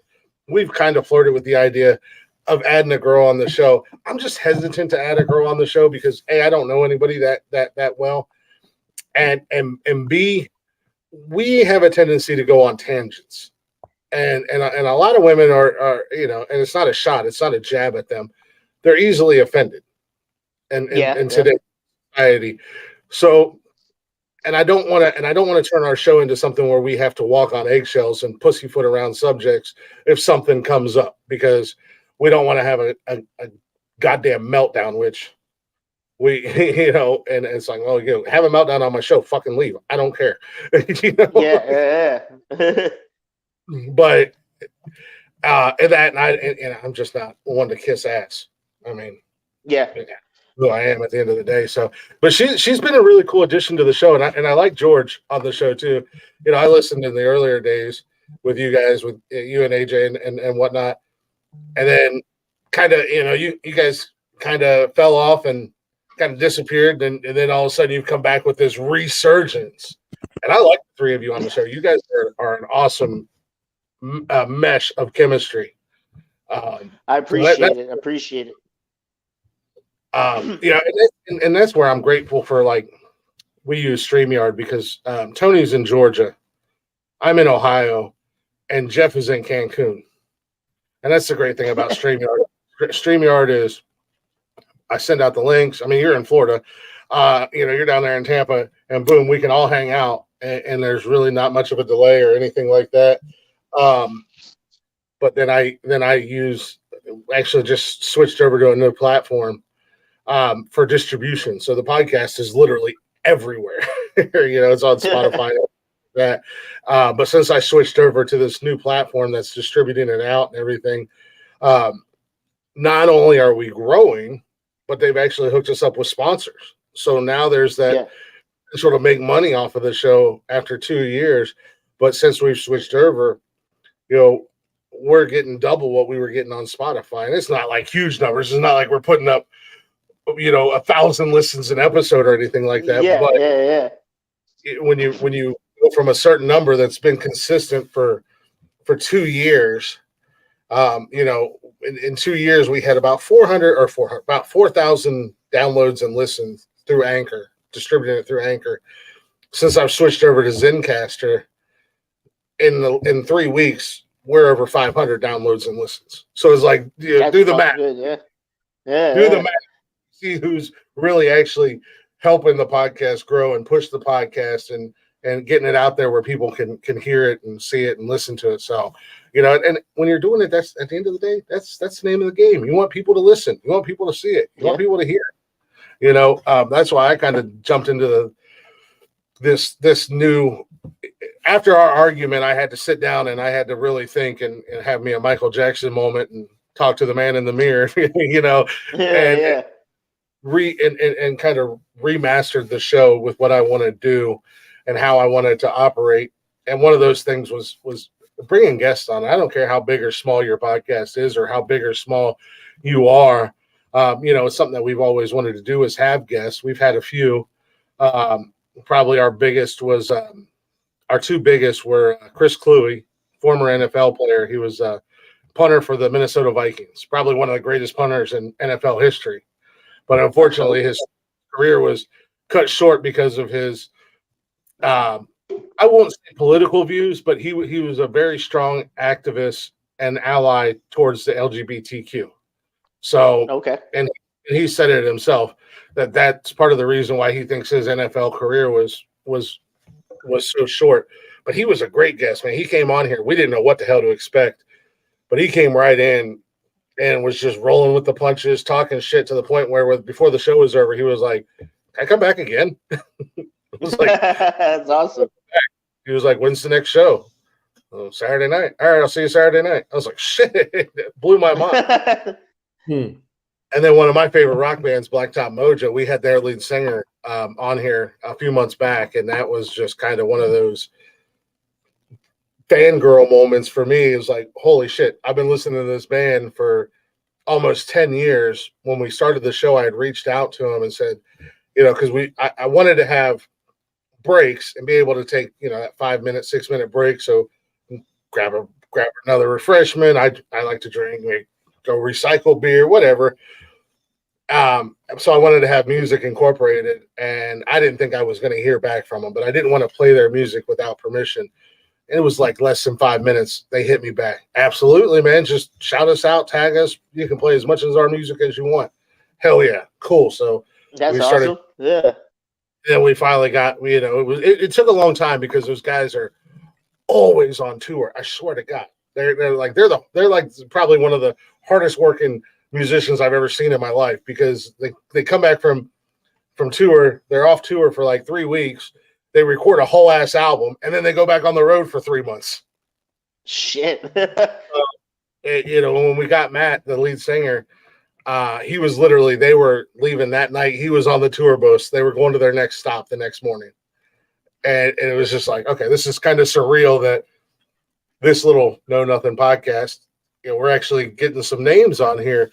we've kind of flirted with the idea of adding a girl on the show. I'm just hesitant to add a girl on the show because A, I don't know anybody that well, and B, we have a tendency to go on tangents, and a lot of women are and it's not a shot, it's not a jab at them. They're easily offended, and in today's society. So and I don't want to turn our show into something where we have to walk on eggshells and pussyfoot around subjects if something comes up, because we don't want to have a goddamn meltdown, which we, and it's like, oh, have a meltdown on my show, fucking leave. I don't care. Yeah. But and I'm just not one to kiss ass. I mean, yeah. Who I am at the end of the day. So, but she's been a really cool addition to the show, and I like George on the show too. I listened in the earlier days with you guys, with you and AJ and whatnot, and then kind of you guys kind of fell off and kind of disappeared, and then all of a sudden you've come back with this resurgence. And I like the three of you on the show. You guys are an awesome mesh of chemistry. I appreciate it. Appreciate it. And that's where I'm grateful for, like, we use StreamYard because Tony's in Georgia, I'm in Ohio, and Jeff is in Cancun. And that's the great thing about StreamYard. StreamYard is, I send out the links. I mean, you're in Florida, you're down there in Tampa, and boom, we can all hang out, and there's really not much of a delay or anything like that. But then I actually just switched over to a new platform for distribution. So the podcast is literally everywhere. It's on Spotify. But since I switched over to this new platform that's distributing it out and everything, not only are we growing, but they've actually hooked us up with sponsors. So now there's that sort of make money off of the show after 2 years. But since we've switched over, we're getting double what we were getting on Spotify. And it's not like huge numbers. It's not like we're putting up 1,000 listens an episode or anything like that. When you go from a certain number that's been consistent for 2 years, in 2 years we had about 4,000 downloads and listens through Anchor, distributing it through Anchor. Since I've switched over to Zencaster, in 3 weeks we're over 500 downloads and listens. So it's like, do the math. Good, do the math. See who's really actually helping the podcast grow and push the podcast and getting it out there where people can hear it and see it and listen to it. So, and when you're doing it, that's at the end of the day, that's the name of the game. You want people to listen. You want people to see it. You want people to hear it. That's why I kind of jumped into this new. After our argument, I had to sit down and I had to really think and have me a Michael Jackson moment and talk to the man in the mirror, and kind of remastered the show with what I want to do and how I wanted to operate. And one of those things was bringing guests on. I don't care how big or small your podcast is or how big or small you are. It's something that we've always wanted to do is have guests. We've had a few. Probably our biggest was our two biggest were Chris Cluey, former NFL player. He was a punter for the Minnesota Vikings, probably one of the greatest punters in NFL history. But unfortunately, his career was cut short because of his, I won't say political views, but he was a very strong activist and ally towards the LGBTQ. So, and he said it himself that's part of the reason why he thinks his NFL career was so short. But he was a great guest, man. He came on here. We didn't know what the hell to expect, but he came right in and was just rolling with the punches, talking shit to the point where before the show was over, he was like, "Can I come back again?" It was like, that's awesome. He was like, "When's the next show?" "Oh, Saturday night." "All right, I'll see you Saturday night." I was like, "Shit!" It blew my mind. And then one of my favorite rock bands, Blacktop Mojo, we had their lead singer on here a few months back, and that was just kind of one of those fangirl moments for me. It was like, holy shit, I've been listening to this band for almost 10 years. When we started the show, I had reached out to him and said, because I wanted to have breaks and be able to take, that 5-minute, 6-minute break. So grab another refreshment. I like to drink, go recycle beer, whatever. So I wanted to have music incorporated, and I didn't think I was going to hear back from them, but I didn't want to play their music without permission. And it was like less than 5 minutes. They hit me back. "Absolutely, man. Just shout us out, tag us. You can play as much of our music as you want." Hell yeah. Cool. So that's awesome. Yeah. then we finally got, it took a long time because those guys are always on tour. I swear to God, they're like probably one of the hardest working musicians I've ever seen in my life, because they come back from tour, they're off tour for like 3 weeks, they record a whole ass album, and then they go back on the road for 3 months. Shit. When we got Matt, the lead singer, he was literally, they were leaving that night. He was on the tour bus. They were going to their next stop the next morning. And it was just like, okay, this is kind of surreal that this little Know Nothing podcast, we're actually getting some names on here.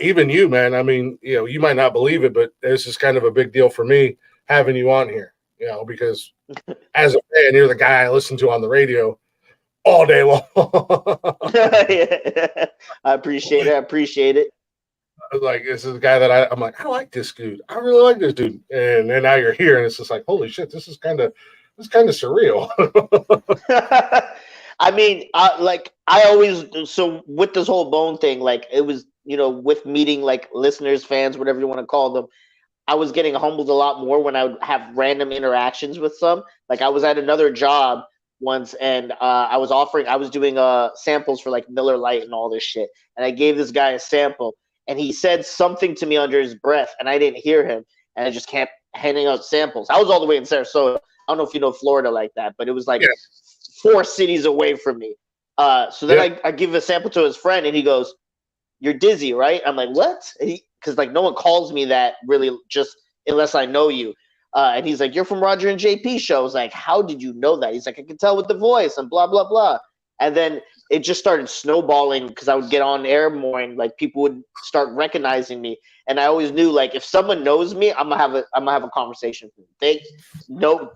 Even you, man. I mean, you might not believe it, but this is kind of a big deal for me having you on here, because as a fan, you're the guy I listen to on the radio all day long. I appreciate it. Like, this is a guy that I'm like, I like this dude. I really like this dude. And then now you're here, and it's just like, holy shit, this is kind of surreal. I mean, so with this whole Bone thing, like, it was, with meeting like listeners, fans, whatever you want to call them, I was getting humbled a lot more when I would have random interactions with some. Like, I was at another job once, and I was doing samples for like Miller Lite and all this shit, and I gave this guy a sample, and he said something to me under his breath, and I didn't hear him, and I just kept handing out samples. I was all the way in Sarasota. I don't know if you know Florida like that, but it was like 4 cities away from me. So then I give a sample to his friend, and he goes, "You're Dizzy, right?" I'm like, "What?" Because like no one calls me that really, just unless I know you. And he's like, "You're from Roger and JP show." I was like, "How did you know that?" He's like, "I can tell with the voice and blah blah blah." And then it just started snowballing because I would get on air more, and like people would start recognizing me. And I always knew, like, if someone knows me, I'm gonna have a conversation with them. They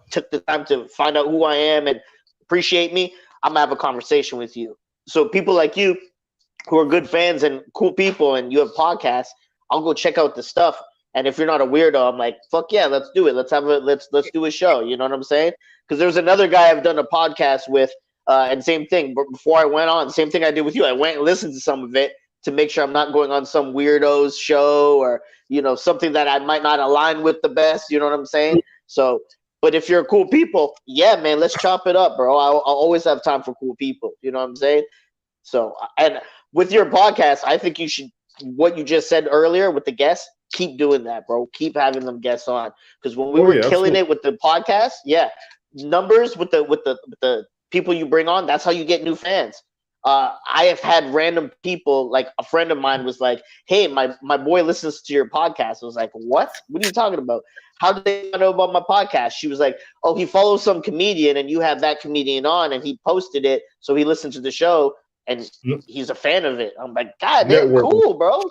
took the time to find out who I am and appreciate me, I'm gonna have a conversation with you. So people like you who are good fans and cool people, and you have podcasts, I'll go check out the stuff. And if you're not a weirdo, I'm like, fuck yeah, let's do it. Let's do a show. You know what I'm saying? Because there's another guy I've done a podcast with, and same thing. But before I went on, same thing I did with you. I went and listened to some of it to make sure I'm not going on some weirdo's show or something that I might not align with the best. You know what I'm saying? So, but if you're cool people, yeah, man, let's chop it up, bro. I'll always have time for cool people. You know what I'm saying? So, and with your podcast, I think you should, what you just said earlier with the guests, keep doing that, bro. Keep having them guests on, because when we were killing it with the podcast, numbers with the people you bring on, that's how you get new fans. I have had random people, like a friend of mine was like, "Hey, my boy listens to your podcast." I was like, "What? What are you talking about? How did they know about my podcast?" She was like, "Oh, he follows some comedian, and you have that comedian on, and he posted it, so he listened to the show, and he's a fan of it." I'm like, "God damn, cool, bro."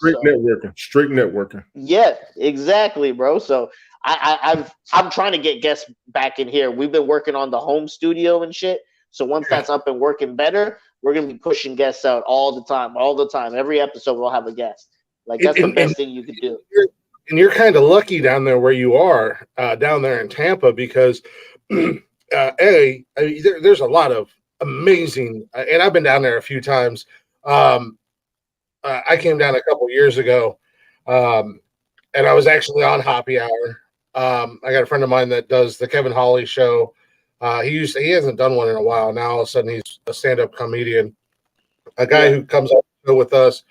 Straight networking. Yeah, exactly, bro. So I'm trying to get guests back in here. We've been working on the home studio and shit. So once that's up and working better, we're gonna be pushing guests out all the time. Every episode we'll have a guest. Like, that's the best thing you could do. And you're kind of lucky down there where you are, down there in Tampa, because there's a lot of amazing, and I've been down there a few times. I came down a couple years ago, and I was actually on Happy Hour. I got a friend of mine that does the Kevin Hawley show. He hasn't done one in a while. Now all of a sudden he's a stand-up comedian. A guy who comes up with us,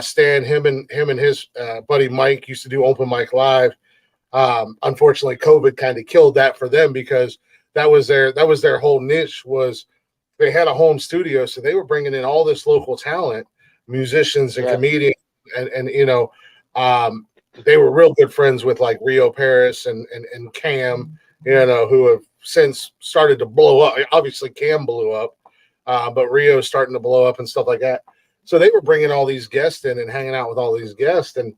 Stan, him and his buddy Mike used to do Open Mic Live. Unfortunately, COVID kind of killed that for them, because that was their whole niche, was they had a home studio, so they were bringing in all this local talent, musicians and comedians, and they were real good friends with like Rio Paris and Cam, who have since started to blow up. Obviously, Cam blew up, but Rio's starting to blow up and stuff like that. So they were bringing all these guests in and hanging out with all these guests, and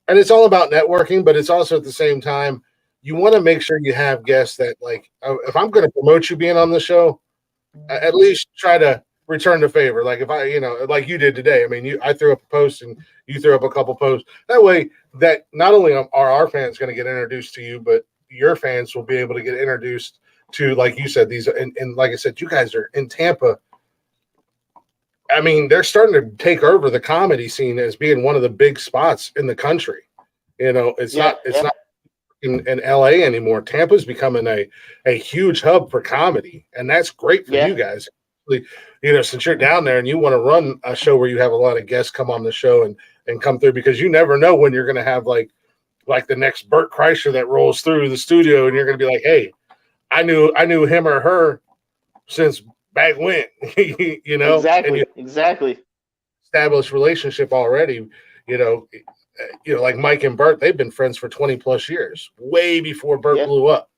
it's all about networking, but it's also at the same time, you want to make sure you have guests that, like, if I'm going to promote you being on the show, at least try to return the favor. Like if I, like you did today. I mean, I threw up a post and you threw up a couple posts. That way, that not only are our fans going to get introduced to you, but your fans will be able to get introduced to, like you said, these. And like I said, you guys are in Tampa. I mean, they're starting to take over the comedy scene as being one of the big spots in the country. It's not in LA anymore. Tampa's becoming a huge hub for comedy, and that's great for you guys. Since you're down there and you want to run a show where you have a lot of guests come on the show and come through, because you never know when you're going to have like the next Bert Kreischer that rolls through the studio, and you're going to be like, hey, I knew him or her since back when, Exactly. Established relationship already, like Mike and Bert, they've been friends for 20 plus years, way before Bert blew up.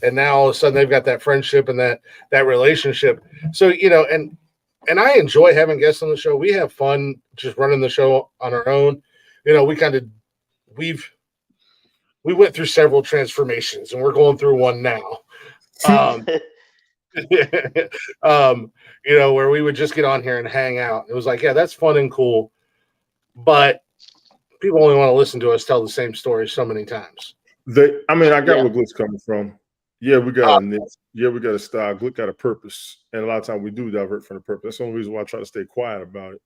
And now all of a sudden they've got that friendship and that relationship. So, and I enjoy having guests on the show. We have fun just running the show on our own. We went through several transformations, and we're going through one now. Where we would just get on here and hang out. It was like, yeah, that's fun and cool, but people only want to listen to us tell the same story so many times. I got where Glick's coming from. Yeah, we got a niche. Yeah, we got a style. Glick got a purpose, and a lot of times we do divert from the purpose. That's the only reason why I try to stay quiet about it,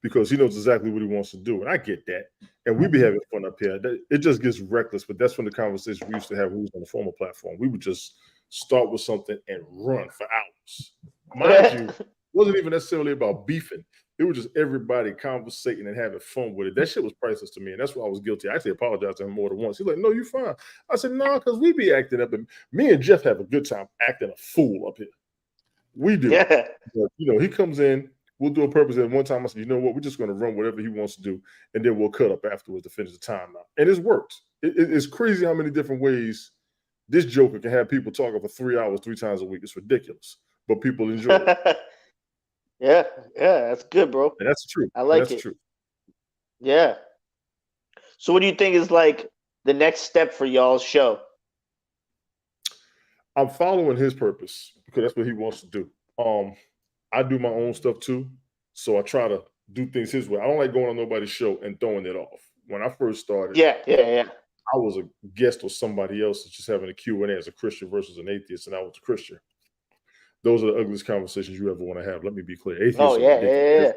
because he knows exactly what he wants to do, and I get that. And we be having fun up here. It just gets reckless, but that's when the conversation we used to have when we was on the former platform. We would just start with something and run for hours. Mind you, it wasn't even necessarily about beefing. It was just everybody conversating and having fun with it. That shit was priceless to me, and that's why I was guilty. I actually apologized to him more than once. He's like, no, you're fine. I said, no, because we be acting up, and me and Jeff have a good time acting a fool up here. We do. Yeah. But, he comes in, we'll do a purpose, and one time I said, you know what, we're just going to run whatever he wants to do, and then we'll cut up afterwards to finish the timeout. And it's worked. It's crazy how many different ways this joker can have people talking for 3 hours 3 times a week. It's ridiculous, but people enjoy it. Yeah, that's good, bro. And that's true. I like it. That's true. Yeah. So what do you think is like the next step for y'all's show? I'm following his purpose because that's what he wants to do. I do my own stuff too, so I try to do things his way. I don't like going on nobody's show and throwing it off. When I first started, I was a guest or somebody else just having a Q&A as a Christian versus an atheist, and I was a Christian. Those are the ugliest conversations you ever want to have. Let me be clear. Atheists are ridiculous.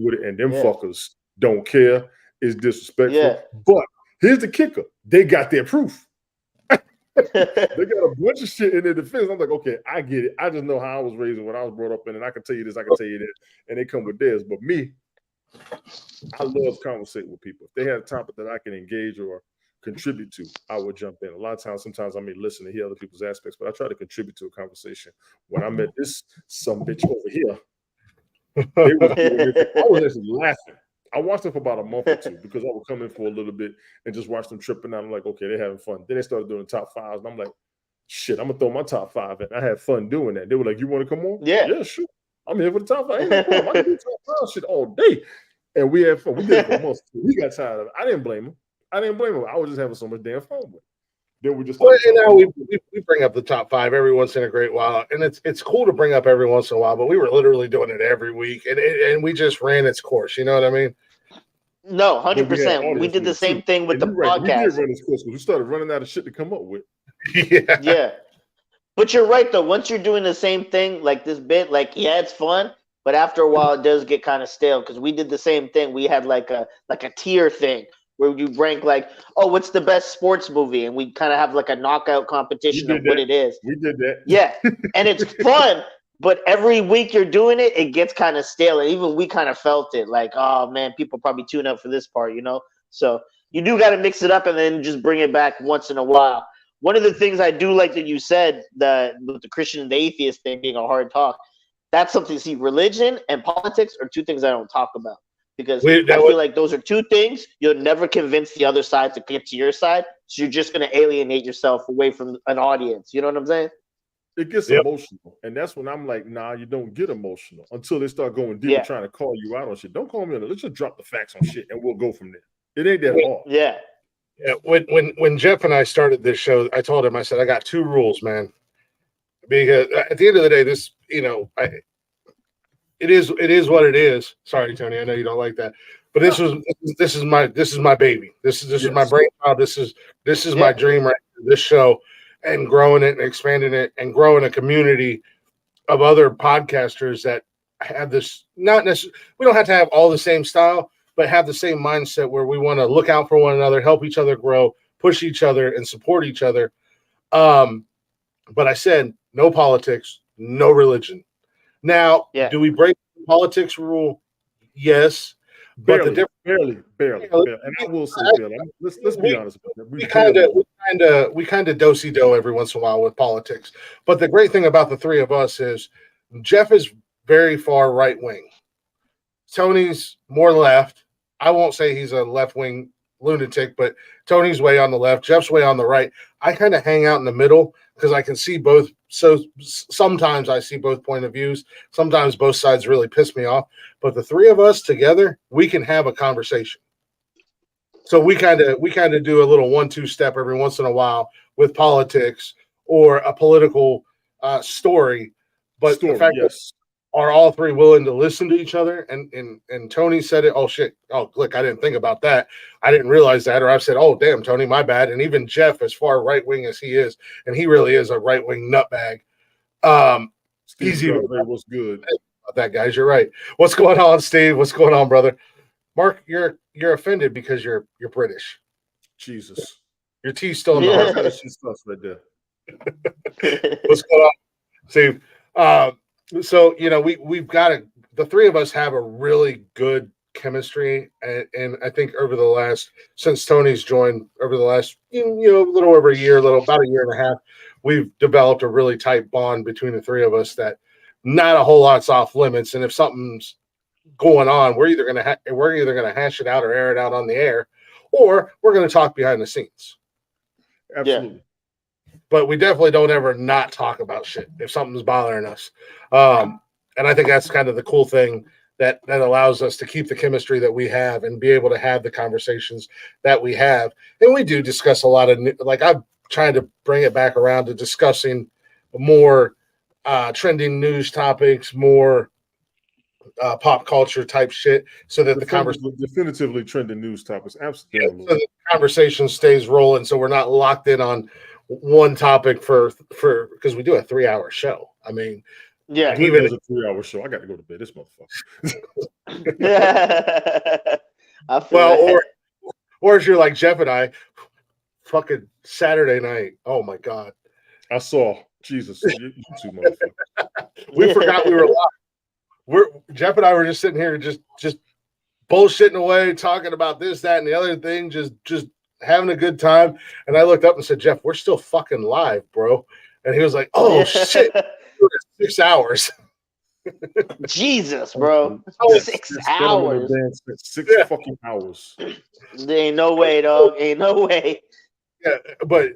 With it, and them fuckers don't care. It's disrespectful. Yeah. But here's the kicker. They got their proof. They got a bunch of shit in their defense. I'm like, okay, I get it. I just know how I was raised and what I was brought up in, and I can tell you this, I can tell you that. And they come with theirs. But me, I love conversating with people. If they have a topic that I can engage or contribute to, I would jump in. A lot of times, sometimes I may listen to hear other people's aspects, but I try to contribute to a conversation. When I met this some bitch over here, I was actually laughing. I watched them for about a month or two because I would come in for a little bit and just watch them tripping out. I'm like, okay, they're having fun. Then they started doing the top fives, and I'm like, shit, I'm gonna throw my top five in. I had fun doing that. They were like, you want to come on? Yeah, sure. I'm here for the top five. Ain't no problem. I can do top five shit all day. And we had fun. We did it for months. He got tired of it. I didn't blame him. I was just having so much damn fun with it. Then we just we bring up the top five every once in a great while, and it's cool to bring up every once in a while. But we were literally doing it every week, and we just ran its course. You know what I mean? No, 100%. We did the same thing with the podcast. We did run its course because we started running out of shit to come up with. Yeah. But you're right though. Once you're doing the same thing like this bit, it's fun. But after a while, it does get kind of stale because we did the same thing. We had like a tier thing where you rank what's the best sports movie, and we kind of have like a knockout competition of what it is. We did that. Yeah, and it's fun. But every week you're doing it, it gets kind of stale, and even we kind of felt it. Like, oh man, people probably tune up for this part, So you do got to mix it up and then just bring it back once in a while. One of the things I do like that you said, that with the Christian and the atheist thing being a hard talk, that's something. See, religion and politics are two things I don't talk about because I feel like those are two things you'll never convince the other side to get to your side. So you're just going to alienate yourself away from an audience. You know what I'm saying? It gets emotional, and that's when I'm like, nah, you don't get emotional until they start going deep trying to call you out on shit. Don't call me on it. Let's just drop the facts on shit, and we'll go from there. It ain't that hard. Yeah. When Jeff and I started this show, I told him, I said, I got two rules, man. Because at the end of the day, this, it is what it is. Sorry, Tony, I know you don't like that, but this is my baby. This is my brainchild. This is my dream right here, this show, and growing it and expanding it and growing a community of other podcasters that have this, not necessarily, we don't have to have all the same style, but have the same mindset where we want to look out for one another, help each other grow, push each other and support each other. But I said no politics, no religion. Now, Yeah. do we break the politics rule? Yes, but the Barely, difference. barely. And I will say barely. Let's be We, honest about that. we kind of do every once in a while with politics. But the great thing about the three of us is Jeff is very far right wing. Tony's more left. I won't say he's a left wing lunatic, but Tony's way on the left, Jeff's way on the right. I kind of hang out in the middle because I can see both. So sometimes I see both point of views. Sometimes both sides really piss me off. But the three of us together, we can have a conversation. So we kind of do a little 1-2 step every once in a while with politics or a political story. But the fact that are all three willing to listen to each other? And Tony said it. Oh shit! Oh look, I didn't think about that. I didn't realize that. Or I said, oh damn, Tony, my bad. And even Jeff, as far right wing as he is, and he really is a right wing nutbag. He's even what's good about that, guys. You're right. What's going on, Steve? What's going on, brother? Mark, you're offended because you're British. Jesus, your tea's still in the heart. Stuff right there. What's going on, Steve? So we've got the three of us have a really good chemistry, and I think since Tony's joined over the last a little over a year, about a year and a half, we've developed a really tight bond between the three of us that not a whole lot's off limits. And if something's going on, we're either gonna hash it out or air it out on the air, or we're gonna talk behind the scenes. Absolutely. Yeah. But we definitely don't ever not talk about shit if something's bothering us. And I think that's kind of the cool thing that allows us to keep the chemistry that we have and be able to have the conversations that we have. And we do discuss a lot of, I'm trying to bring it back around to discussing more trending news topics, more pop culture type shit, so that the conversation definitively trending news topics. Absolutely. So the conversation stays rolling, so we're not locked in on one topic for because we do a 3-hour show. I mean, yeah, even as a 3-hour show, I got to go to bed. This motherfucker. or if you're like Jeff and I, fucking Saturday night. Oh my god, I saw Jesus. You two motherfuckers. We forgot we were live. Jeff and I were just sitting here, just bullshitting away, talking about this, that, and the other thing, just having a good time. And I looked up and said, Jeff, we're still fucking live, bro. And he was like, oh shit, 6 hours. Jesus, bro. 6 hours. Six fucking hours. There ain't no way, dog. Ain't no way. Yeah, but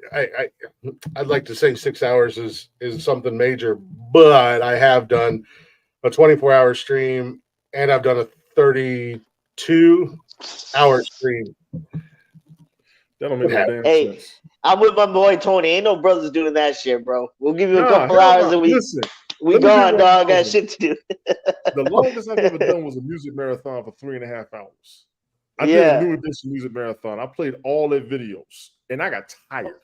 I'd like to say 6 hours is something major, but I have done a 24-hour stream and I've done a 32-hour stream. That don't make no damn sense. I'm with my boy Tony. Ain't no brothers doing that shit, bro. We'll give you a couple hours and we gone, dog. Got shit to do. The longest I've ever done was a music marathon for 3.5 hours. I did a new edition music marathon. I played all their videos and I got tired.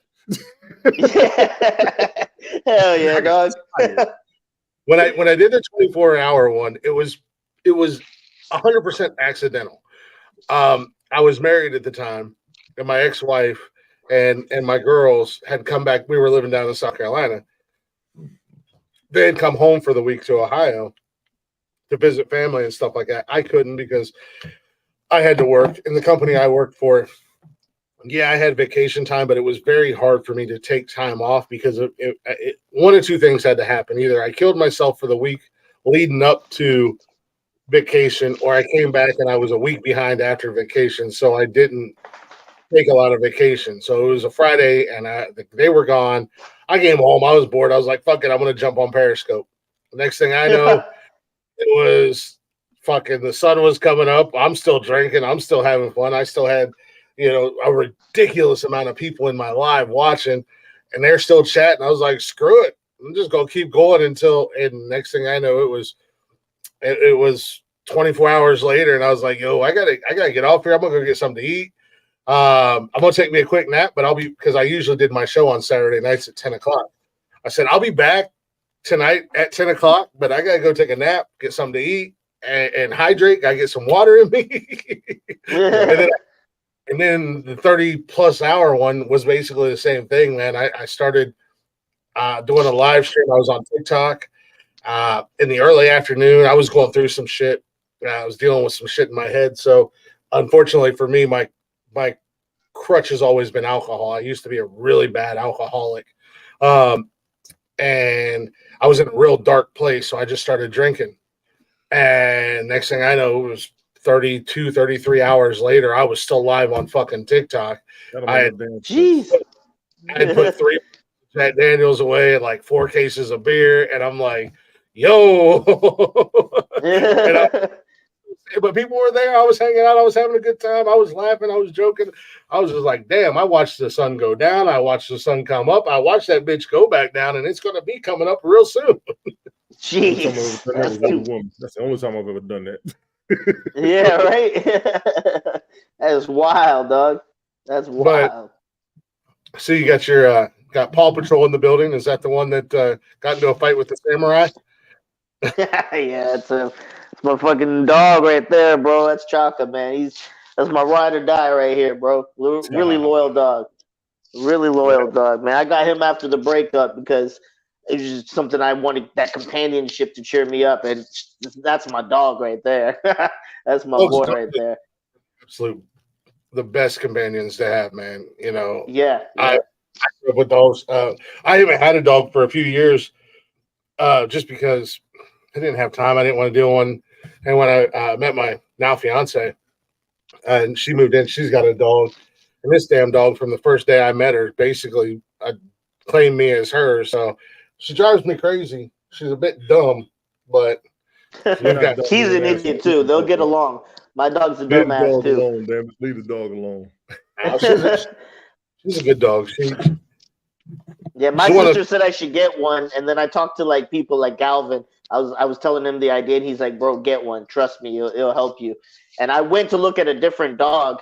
Hell yeah, dog. When I did the 24-hour one, it was 100% accidental. I was married at the time, and my ex-wife and my girls had come back. We were living down in South Carolina. They had come home for the week to Ohio to visit family and stuff like that. I couldn't because I had to work in the company I worked for. Yeah, I had vacation time, but it was very hard for me to take time off because one or two things had to happen. Either I killed myself for the week leading up to vacation, or I came back and I was a week behind after vacation, so I didn't take a lot of vacation. So it was a Friday, and they were gone. I came home. I was bored. I was like, fuck it, I'm going to jump on Periscope. The next thing I know, it was fucking the sun was coming up. I'm still drinking. I'm still having fun. I still had a ridiculous amount of people in my live watching, and they're still chatting. I was like, screw it. I'm just going to keep going and next thing I know, it was 24 hours later, and I was like, yo, I gotta get off here. I'm gonna go get something to eat. I'm gonna take me a quick nap, but because I usually did my show on Saturday nights at 10 o'clock. I said, I'll be back tonight at 10 o'clock, but I gotta go take a nap, get something to eat, and hydrate. Gotta get some water in me. And then the 30+ hour one was basically the same thing, man. I started doing a live stream. I was on TikTok in the early afternoon. I was going through some shit. I was dealing with some shit in my head. So unfortunately for me, my crutch has always been alcohol. I used to be a really bad alcoholic. And I was in a real dark place. So I just started drinking. And next thing I know, it was 32, 33 hours later, I was still live on fucking TikTok. I had put 3 Jack Daniels away and like 4 cases of beer. And I'm like, yo. But people were there. I was hanging out. I was having a good time. I was laughing. I was joking. I was just like, damn, I watched the sun go down. I watched the sun come up. I watched that bitch go back down, and it's going to be coming up real soon. Jeez. That's the only time I've ever done that. Yeah, right? That is wild, dog. That's wild. So you got your got Paw Patrol in the building. Is that the one that got into a fight with the samurai? Yeah, it's my fucking dog right there, bro. That's Chaka, man. That's my ride or die right here, bro. Really loyal dog. Really loyal dog, man. I got him after the breakup because it was just something I wanted, that companionship to cheer me up, and that's my dog right there. That's my boy right there. Absolute, the best companions to have, man. You know. Yeah. I grew up with dogs. I even had a dog for a few years, just because I didn't have time. I didn't want to deal with one. And when I met my now fiance, and she moved in, she's got a dog. And this damn dog, from the first day I met her, basically claimed me as hers. So she drives me crazy. She's a bit dumb, but he's an idiot too. They'll get along. My dog's a dumbass too. Alone, damn it. Leave the dog alone. She's a good dog. Yeah, my sister said I should get one, and then I talked to like people like Galvin. I was telling him the idea, and he's like, "Bro, get one. Trust me, it'll help you." And I went to look at a different dog,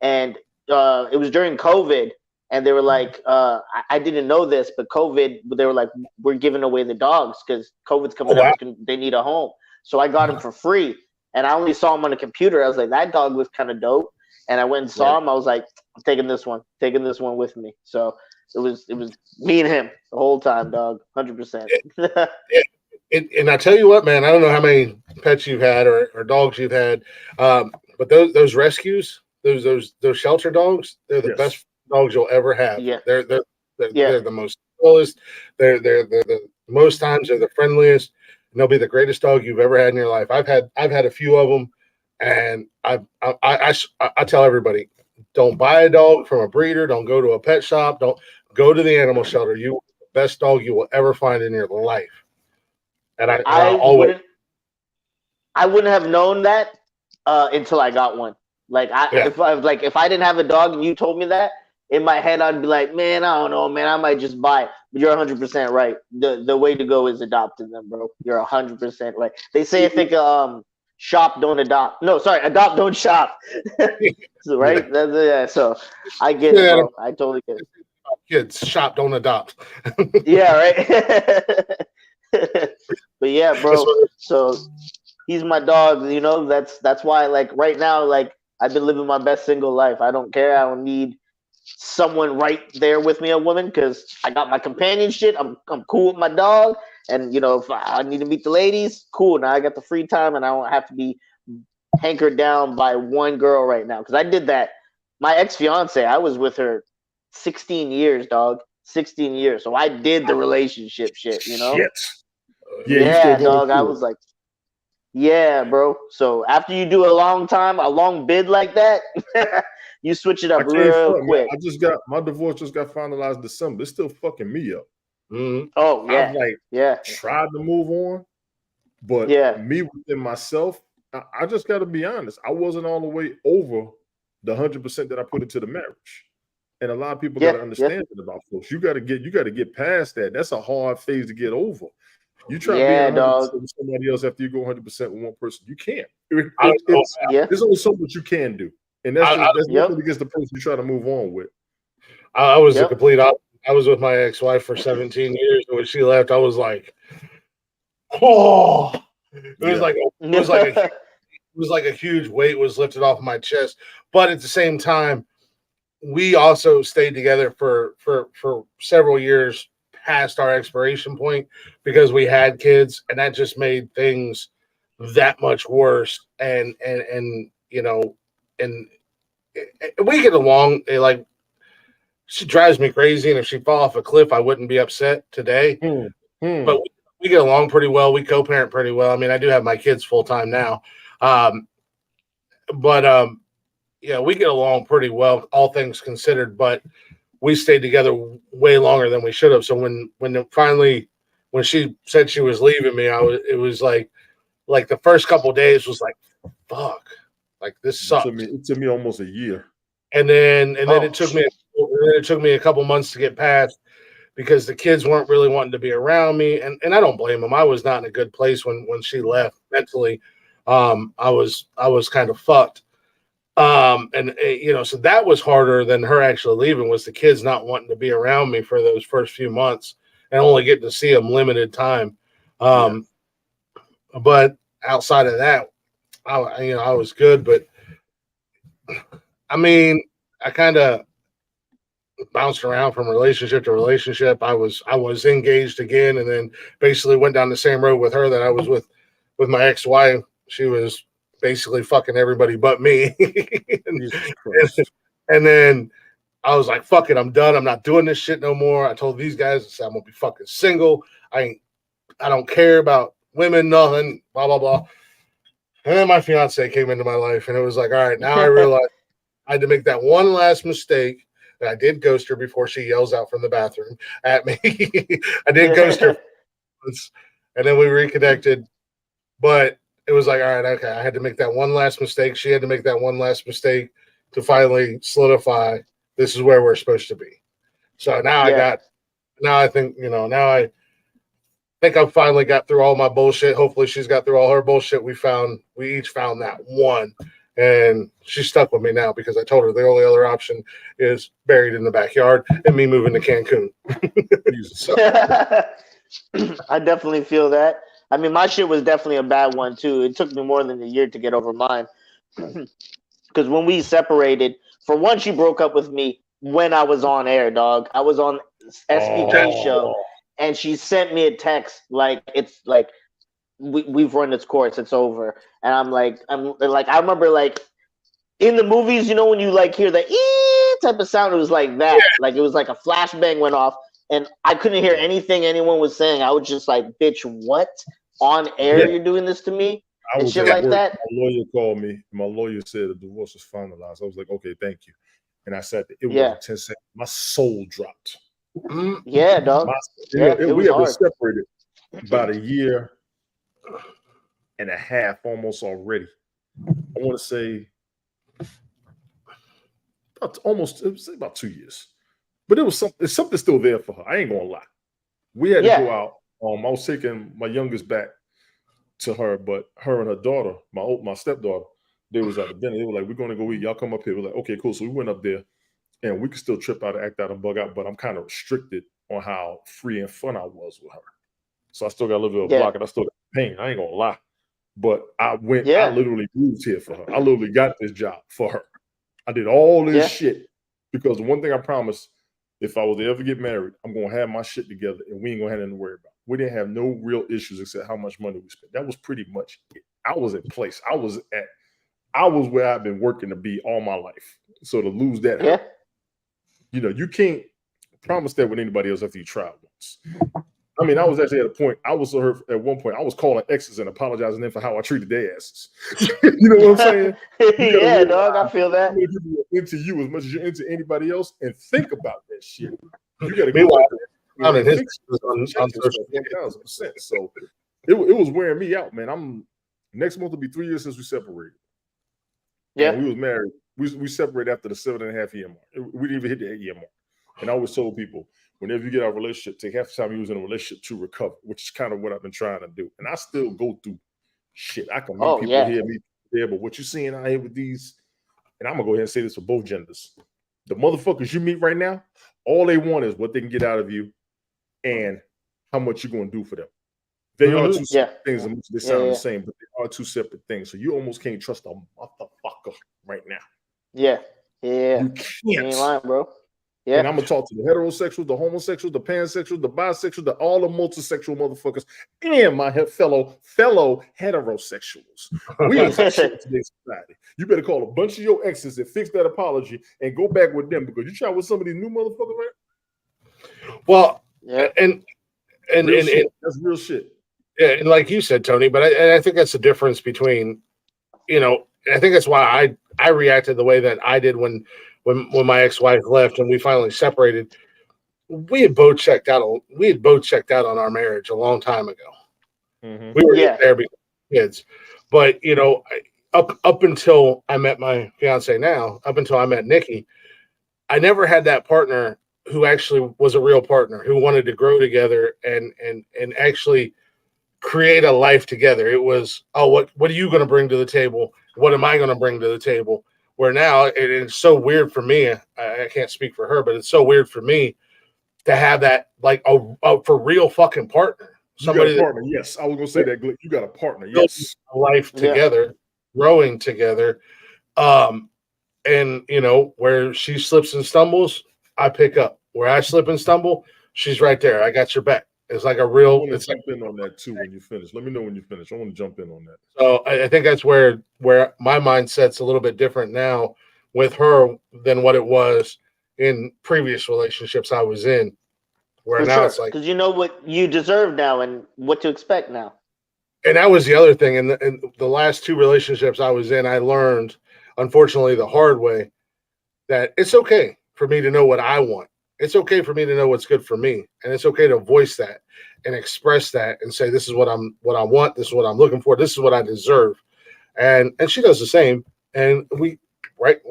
and it was during COVID, and they were like, I didn't know this, but COVID, they were like, we're giving away the dogs because COVID's coming up. They need a home. So I got him for free, and I only saw him on a computer. I was like, that dog was kind of dope. And I went and saw him. I was like, I'm taking this one with me. So it was me and him the whole time, dog, 100%. And I tell you what, man, I don't know how many pets you've had or dogs you've had, but those rescues, those shelter dogs, they're the best dogs you'll ever have. Yeah. They're the most coolest. They're the most times they're the friendliest. And they'll be the greatest dog you've ever had in your life. I've had a few of them, and I tell everybody, don't buy a dog from a breeder. Don't go to a pet shop. Don't go to the animal shelter. You the best dog you will ever find in your life. And I wouldn't have known that until I got one. Like if I didn't have a dog and you told me that, in my head I'd be like, man, I don't know, man, I might just buy it. But you're 100% right. The way to go is adopting them, bro. You're 100% right. They say, I think, shop don't adopt. No, sorry, adopt don't shop. So, right? Yeah. So I get it, bro. I totally get it. Kids, shop don't adopt. Yeah, right. But yeah, bro. So he's my dog. You know, that's why, like, right now, like, I've been living my best single life. I don't care. I don't need someone right there with me, a woman, because I got my companionship. I'm cool with my dog, and you know, if I need to meet the ladies, cool. Now I got the free time, and I don't have to be hankered down by one girl right now. Because I did that. My ex-fiance, I was with her 16 years, dog. 16 years. So I did the relationship shit, you know? Yeah, dog. I was like, yeah, bro. So after you do a long bid like that, you switch it up real quick. Man. My divorce just got finalized in December. It's still fucking me up. Mm-hmm. Oh, yeah. I've tried to move on, but me within myself, I just got to be honest. I wasn't all the way over the 100% that I put into the marriage. And a lot of people got to understand it about folks. You got to get past that. That's a hard phase to get over. You try to be 100% with somebody else after you go 100% with one person. You can't. There's only so much you can do. And that's nothing against the person you try to move on with. I was a complete opposite. I was with my ex-wife for 17 years. And when she left, I was like, oh. It was like was like a huge weight was lifted off my chest. But at the same time, we also stayed together for several years past our expiration point because we had kids, and that just made things that much worse. And and we get along. Like, she drives me crazy, and if she fall off a cliff, I wouldn't be upset today. But we get along pretty well. We co-parent pretty well. I mean, I do have my kids full time now, but yeah, we get along pretty well, all things considered. But we stayed together way longer than we should have. So when she said she was leaving me, it was like the first couple of days was like, fuck, like this sucks. It took me almost a year, and then it took me a couple months to get past because the kids weren't really wanting to be around me, and I don't blame them. I was not in a good place when she left mentally. I was kind of fucked. So that was harder than her actually leaving, was the kids not wanting to be around me for those first few months and only getting to see them limited time. But outside of that, I was good. But I mean, I kind of bounced around from relationship to relationship. I was engaged again, and then basically went down the same road with her that I was with my ex-wife. She was basically fucking everybody but me. and then I was like, fuck it, I'm done. I'm not doing this shit no more. I told these guys, I said, I'm gonna be fucking single. I don't care about women, nothing, blah, blah, blah. And then my fiance came into my life, and it was like, all right, now I realized I had to make that one last mistake. And I did ghost her before she yells out from the bathroom at me. I did ghost her once, and then we reconnected. But it was like, all right, okay, I had to make that one last mistake. She had to make that one last mistake to finally solidify this is where we're supposed to be. So now I think I've finally got through all my bullshit. Hopefully she's got through all her bullshit. We each found that one, and she's stuck with me now because I told her the only other option is buried in the backyard and me moving to Cancun. I definitely feel that. I mean, my shit was definitely a bad one too. It took me more than a year to get over mine. Because when we separated, for one, she broke up with me when I was on air, dog. I was on SBK show, and she sent me a text like it's like we've run its course, it's over. And I'm like, I remember like in the movies, when you like hear the ee type of sound, it was like that. Yeah. Like it was like a flashbang went off, and I couldn't hear anything anyone was saying. I was just like, bitch, what? On air, you're doing this to me? And shit like that. My lawyer called me. My lawyer said the divorce was finalized. I was like, okay, thank you. And I said, it was 10 seconds. My soul dropped. Yeah, dog. We have been separated about a year and a half almost already. I want to say about 2 years. But it was something still there for her. I ain't gonna lie. We had to go out. I was taking my youngest back to her, but her and her daughter, my stepdaughter, they was at the dinner. They were like, we're gonna go eat. Y'all come up here. We're like, okay, cool. So we went up there, and we could still trip out, act out, and bug out, but I'm kind of restricted on how free and fun I was with her. So I still got a little bit of block, and I still got pain. I ain't gonna lie. But I literally moved here for her. I literally got this job for her. I did all this shit because the one thing I promised, if I was to ever get married, I'm gonna have my shit together, and we ain't gonna have nothing to worry about. We didn't have no real issues except how much money we spent. That was pretty much it. I was in place. I was where I've been working to be all my life. So to lose that, you can't promise that with anybody else after you try once. I mean, I was actually at a point. I was so hurt at one point. I was calling exes and apologizing them for how I treated their asses. You know what I'm saying? Yeah, dog. I feel that. People are into you as much as you're into anybody else, and think about that shit. You got to go. On social media. 1,000%. So it was wearing me out, man. Next month will be 3 years since we separated. Yeah, and we was married. We separated after the 7.5 year mark. We didn't even hit the 8 year mark. And I always told people, whenever you get out of a relationship, take half the time you was in a relationship to recover, which is kind of what I've been trying to do. And I still go through shit. I can meet people here, meet there, but what you're seeing out here with these, and I'm gonna go ahead and say this for both genders. The motherfuckers you meet right now, all they want is what they can get out of you and how much you're going to do for them. They are two separate Yeah. things. They sound Yeah. the same, but they are two separate things. So you almost can't trust a motherfucker right now. Yeah. You You ain't can't. lying, bro. And Yeah. I'm gonna talk to the heterosexuals, the homosexuals, the pansexuals, the bisexuals, all the multisexual motherfuckers, and my fellow heterosexuals. We ain't got shit in today's society. You better call a bunch of your exes and fix that apology and go back with them because you try with some of these new motherfuckers, right? Well, Yeah. and that's real shit. Yeah, and like you said, Tony, but I think that's the difference between, I think that's why I reacted the way that I did when my ex-wife left and we finally separated. We had both checked out. We had both checked out on our marriage a long time ago. Mm-hmm. We were there because of kids, but up until I met my fiance now, up until I met Nikki, I never had that partner who actually was a real partner who wanted to grow together and actually create a life together. It was, oh, what are you going to bring to the table? What am I going to bring to the table? Where now it's so weird for me. I can't speak for her, but it's so weird for me to have that like a for real fucking partner. Somebody you got a partner, yes. I was gonna say that. You got a partner, yes. Life together, growing together. And where she slips and stumbles, I pick up. Where I slip and stumble, she's right there. I got your back. It's like a real. It's jump in on that too when you finish. Let me know when you finish. I want to jump in on that. So I think that's where my mindset's a little bit different now with her than what it was in previous relationships I was in. Where now it's like, because you know what you deserve now and what to expect now. And that was the other thing. In the last two relationships I was in, I learned, unfortunately, the hard way, that it's okay for me to know what I want. It's okay for me to know what's good for me, and it's okay to voice that and express that and say, this is what I want, this is what I'm looking for, this is what I deserve. And she does the same. And we right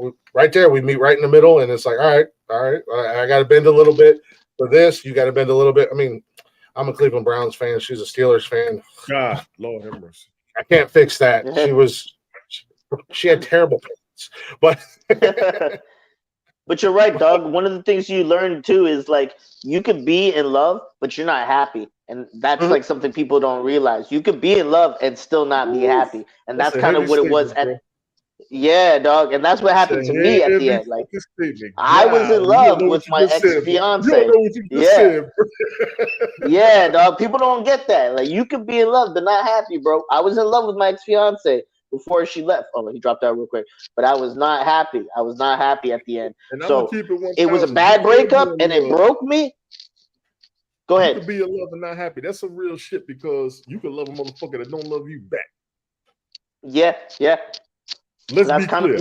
there, we meet right in the middle, and it's like, all right, I got to bend a little bit for this. You got to bend a little bit. I mean, I'm a Cleveland Browns fan. She's a Steelers fan. God, Lord have mercy. I can't fix that. She had terrible parents, but. But you're right, dog. One of the things you learn too is like you could be in love, but you're not happy, and that's like something people don't realize. You could be in love and still not be happy, and that's kind of what it was at. Yeah, dog, and that's what happened to me at the end. Like I was in love with my ex-fiance. Yeah, dog. People don't get that. Like you could be in love but not happy, bro. I was in love with my ex-fiance before she left. Oh, he dropped out real quick. But I was not happy. I was not happy at the end. So it was a bad breakup and it broke me. Go ahead. You could be in love and not happy. That's some real shit because you could love a motherfucker that don't love you back. Yeah. That's kind of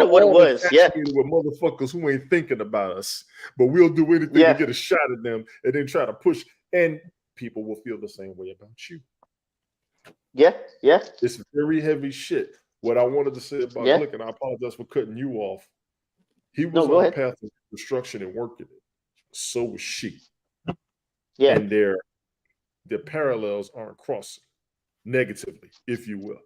what it was. Yeah. With motherfuckers who ain't thinking about us, but we'll do anything to get a shot at them and then try to push. And people will feel the same way about you. Yeah. It's very heavy shit. What I wanted to say about Glick, and I apologize for cutting you off. He was on a path of destruction and working it. So was she. Yeah. And their parallels aren't crossing negatively, if you will.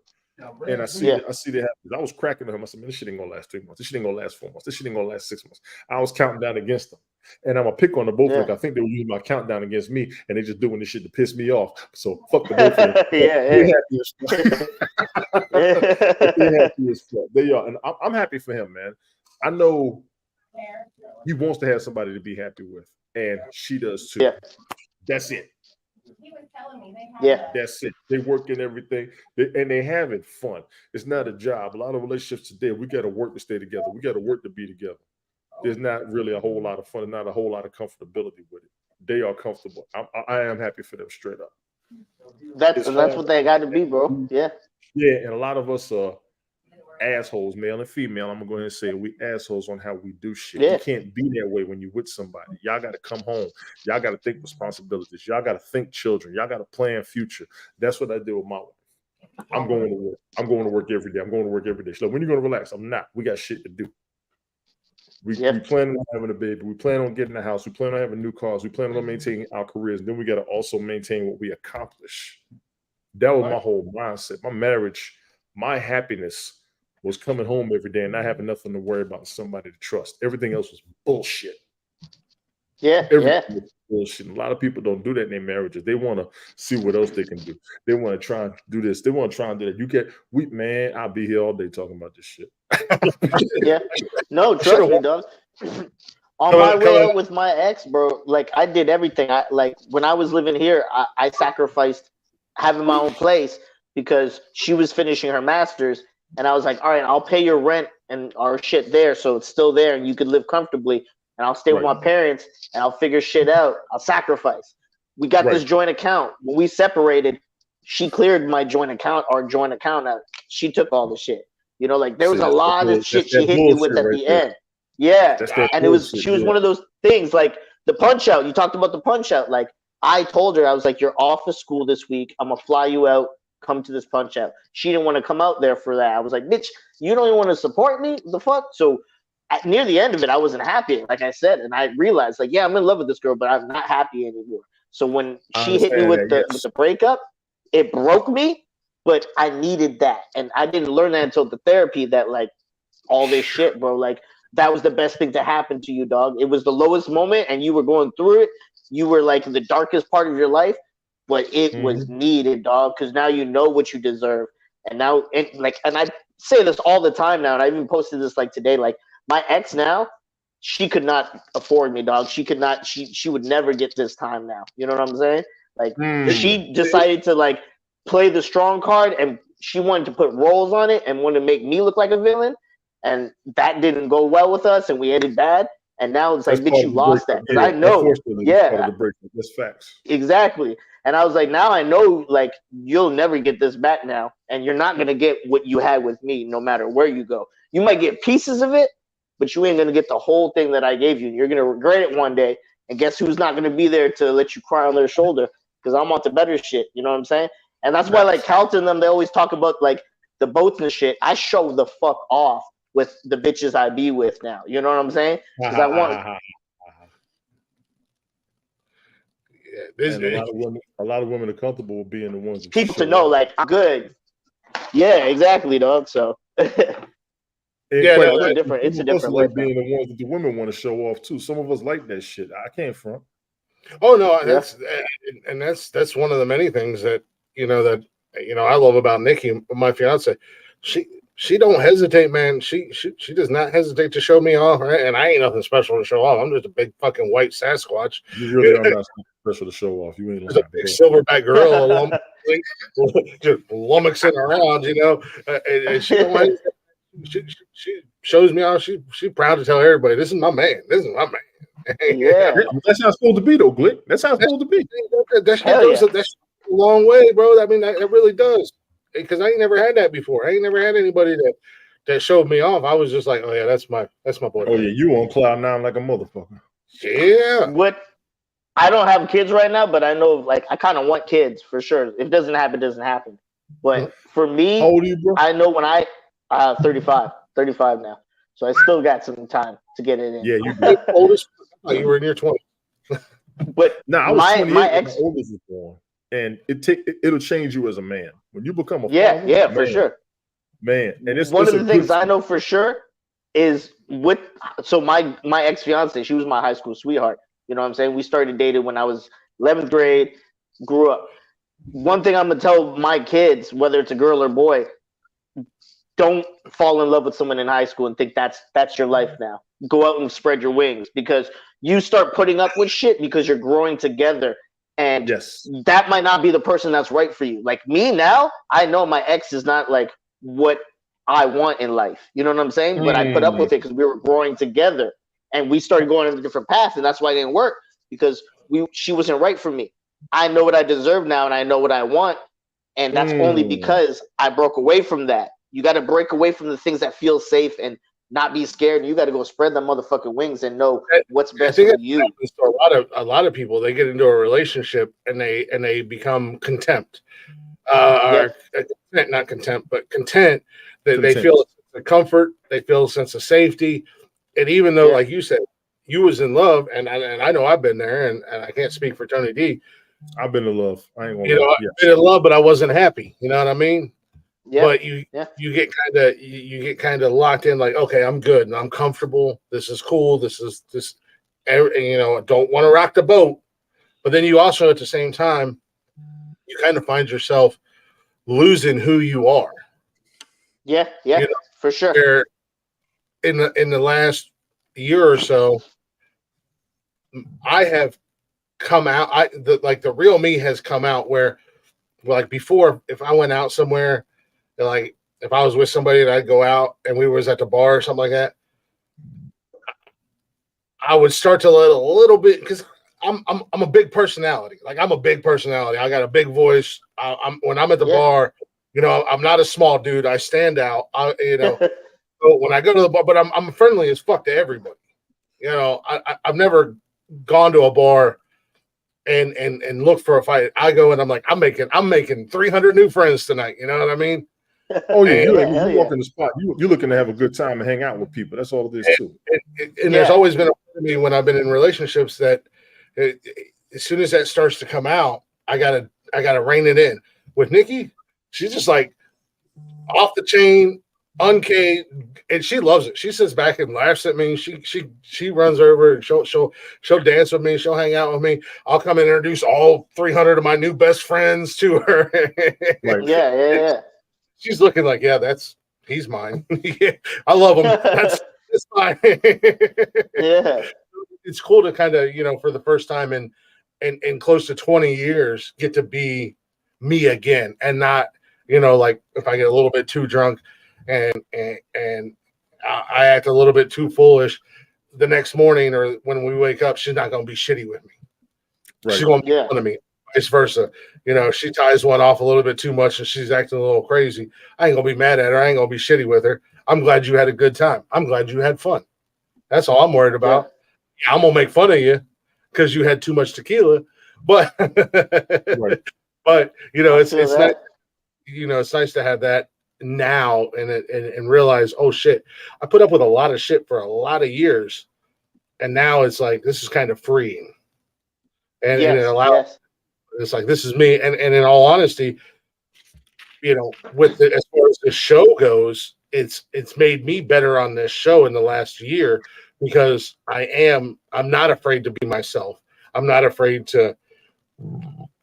And I see that happen. I was cracking to him. I said, man, this shit ain't gonna last 3 months. This shit ain't gonna last 4 months. This shit ain't gonna last 6 months. I was counting down against them. And I'm gonna pick on the both of them. I think they were using my countdown against me, and they just doing this shit to piss me off. So fuck the both of them. They're happy as fuck. They are, and I'm happy for him, man. I know he wants to have somebody to be happy with, and she does too. Yeah. That's it. He was telling me that's it. They work in everything, and they having fun. It's not a job. A lot of relationships today, we got to work to stay together. We got to work to be together. There's not really a whole lot of fun, not a whole lot of comfortability with it. They are comfortable. I am happy for them straight up. That's what they got to be, bro. Yeah. Yeah, and a lot of us are assholes, male and female. I'm gonna go ahead and say we assholes on how we do shit. You can't be that way when you're with somebody. Y'all got to come home. Y'all got to think responsibilities. Y'all got to think children. Y'all got to plan future. That's what I do with my wife. I'm going to work. I'm going to work every day. I'm going to work every day. She's like, when are you going to relax? I'm not. We got shit to do. We plan on having a baby. We plan on getting a house. We plan on having new cars. We plan on maintaining our careers. And then we got to also maintain what we accomplish. That was my whole mindset. My marriage, my happiness was coming home every day and not having nothing to worry about, somebody to trust. Everything else was bullshit. Yeah, yeah. Bullshit. A lot of people don't do that in their marriages. They want to see what else they can do. They want to try and do this. They want to try and do that. Man, I'll be here all day talking about this shit. Yeah. No, trust me, dog. On my way out with my ex, bro, like I did everything. I like when I was living here, I sacrificed having my own place because she was finishing her master's, and I was like, all right, I'll pay your rent and our shit there, so it's still there, and you could live comfortably, and I'll stay with my parents, and I'll figure shit out. I'll sacrifice. We got this joint account. When we separated, she cleared my joint account, our joint account out. She took all the shit. You know, like there was a lot of shit she hit me with at the end. Yeah, and she was one of those things like the punch out. You talked about the punch out. Like I told her, I was like, "You're off of school this week. I'm gonna fly you out. Come to this punch out." She didn't want to come out there for that. I was like, "Bitch, you don't even want to support me? The fuck?" So near the end of it, I wasn't happy, like I said, and I realized, like, yeah, I'm in love with this girl, but I'm not happy anymore. So when she hit me with the breakup, it broke me, but I needed that, and I didn't learn that until the therapy. That like all this shit, bro, like. That was the best thing to happen to you, dog. It was the lowest moment, and you were going through it. You were like in the darkest part of your life, but it was needed, dog. Because now you know what you deserve, and now, and I say this all the time now, and I even posted this like today. Like my ex now, she could not afford me, dog. She could not. She would never get this time now. You know what I'm saying? Like she decided to like play the strong card, and she wanted to put roles on it, and wanted to make me look like a villain. And that didn't go well with us, and we ended bad. And now it's like, bitch, you lost that. Because I know, that's facts. Exactly. And I was like, now I know, like, you'll never get this back now, and you're not gonna get what you had with me, no matter where you go. You might get pieces of it, but you ain't gonna get the whole thing that I gave you. You're gonna regret it one day. And guess who's not gonna be there to let you cry on their shoulder? Because I'm on to better shit. You know what I'm saying? And that's why, like, Carlton and them, they always talk about like the boats and shit. I show the fuck off with the bitches I be with now. You know what I'm saying? Because I want a lot of women are comfortable with being the ones that people to know, like, I'm good. Yeah, exactly, dog. So it's a different like being the ones that the women want to show off too. Some of us like that shit. I can't front. Oh no, that's one of the many things that I love about Nikki, my fiance. She don't hesitate, man. She does not hesitate to show me off, right? And I ain't nothing special to show off. I'm just a big fucking white Sasquatch. You really are not special to show off. You ain't just a big silverback gorilla, just lummoxing around, and she don't hesitate. She shows me off. She proud to tell everybody, this is my man. This is my man. Yeah, that's how it's supposed to be, though, Glick. That's how it's supposed to be. That goes a long way, bro. I mean, it really does. Because I ain't never had that before. I ain't never had anybody that showed me off. I was just like, oh yeah, that's my boy. Oh yeah, you on cloud nine like a motherfucker. Yeah. What? I don't have kids right now, but I know, like, I kind of want kids for sure. If it doesn't happen, it doesn't happen. But for me, how old are you, bro? I know when 35 now, so I still got some time to get it in. Yeah, you oldest. You were in your 20s. But I was 28 my ex oldest was born. And it'll change you as a man when you become a father. Yeah, for sure, man. And it's one of the things I know for sure is my ex fiance. She was my high school sweetheart. You know what I'm saying? We started dating when I was 11th grade. Grew up. One thing I'm gonna tell my kids, whether it's a girl or boy, don't fall in love with someone in high school and think that's your life now. Go out and spread your wings, because you start putting up with shit because you're growing together. And that might not be the person that's right for you. Like me now, I know my ex is not like what I want in life. You know what I'm saying? But I put up with it because we were growing together, and we started going in a different path, and that's why it didn't work, because she wasn't right for me. I know what I deserve now, and I know what I want, and that's only because I broke away from that. You got to break away from the things that feel safe and not be scared. You got to go spread them motherfucking wings and know what's best for you. So a lot of people, they get into a relationship and they become contempt, not contempt, but content. They feel a sense of comfort, they feel a sense of safety, and even though, like you said, you was in love, and I know I've been there, and I can't speak for Tony D. I've been in love. I ain't gonna I've been in love, but I wasn't happy. You know what I mean? Yeah. But you get kind of locked in, like, okay, I'm good and I'm comfortable. This is cool. This, don't want to rock the boat, but then you also at the same time, you kind of find yourself losing who you are. Yeah, for sure. Where in the last year or so, I have come out. The real me has come out. Where like before, if I went out somewhere, like if I was with somebody and I'd go out and we was at the bar or something like that, I would start to let a little bit because I'm a big personality. Like I'm a big personality. I got a big voice. When I'm at the bar, I'm not a small dude. I stand out. So when I go to the bar, but I'm friendly as fuck to everybody. I've never gone to a bar and look for a fight. I go and I'm like, I'm making 300 new friends tonight. You know what I mean? Oh yeah, you walk in the spot. You're looking to have a good time and hang out with people. That's all it is too. And there's always been a part of me when I've been in relationships that as soon as that starts to come out, I gotta rein it in. With Nikki, she's just like off the chain, uncaged, and she loves it. She sits back and laughs at me. She runs over and she'll dance with me. She'll hang out with me. I'll come and introduce all 300 of my new best friends to her. Right. Yeah. She's looking like, he's mine. Yeah, I love him. That's fine. Yeah. It's cool to kind of, for the first time in close to 20 years, get to be me again and not, like if I get a little bit too drunk and I act a little bit too foolish the next morning or when we wake up, she's not going to be shitty with me. Right. She's going to be fun of me. Vice versa. She ties one off a little bit too much and she's acting a little crazy. I ain't gonna be mad at her. I ain't gonna be shitty with her. I'm glad you had a good time. I'm glad you had fun. That's all I'm worried about. Yeah, I'm gonna make fun of you because you had too much tequila. But right. But it's nice. It's nice to have that now and realize, oh shit, I put up with a lot of shit for a lot of years, and now it's like this is kind of freeing. And it allows. It's like this is me, and in all honesty, as far as the show goes, it's made me better on this show in the last year because I'm not afraid to be myself. I'm not afraid to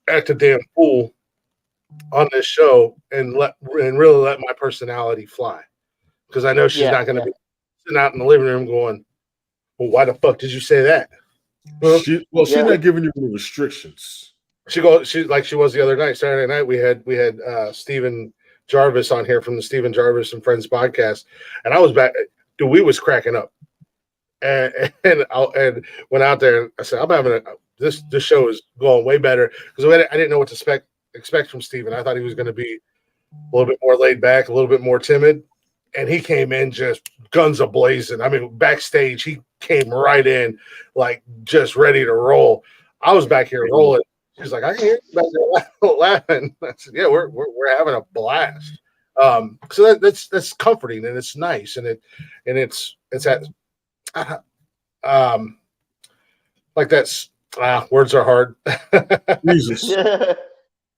act a damn fool on this show and really let my personality fly because I know she's not going to be sitting out in the living room going, "Well, why the fuck did you say that?" She's not giving you any restrictions. She was the other night, Saturday night. We had Stephen Jarvis on here from the Stephen Jarvis and Friends podcast, and I was back. Dude, we was cracking up, and went out there. And I said, "I'm having this show is going way better because I didn't know what to expect from Stephen. I thought he was going to be a little bit more laid back, a little bit more timid, and he came in just guns a blazing. I mean, backstage he came right in like just ready to roll. I was back here rolling." She's like, I can hear you back there laughing. I said, yeah, we're having a blast. So that's comforting and it's nice and it's that like that's words are hard. Jesus.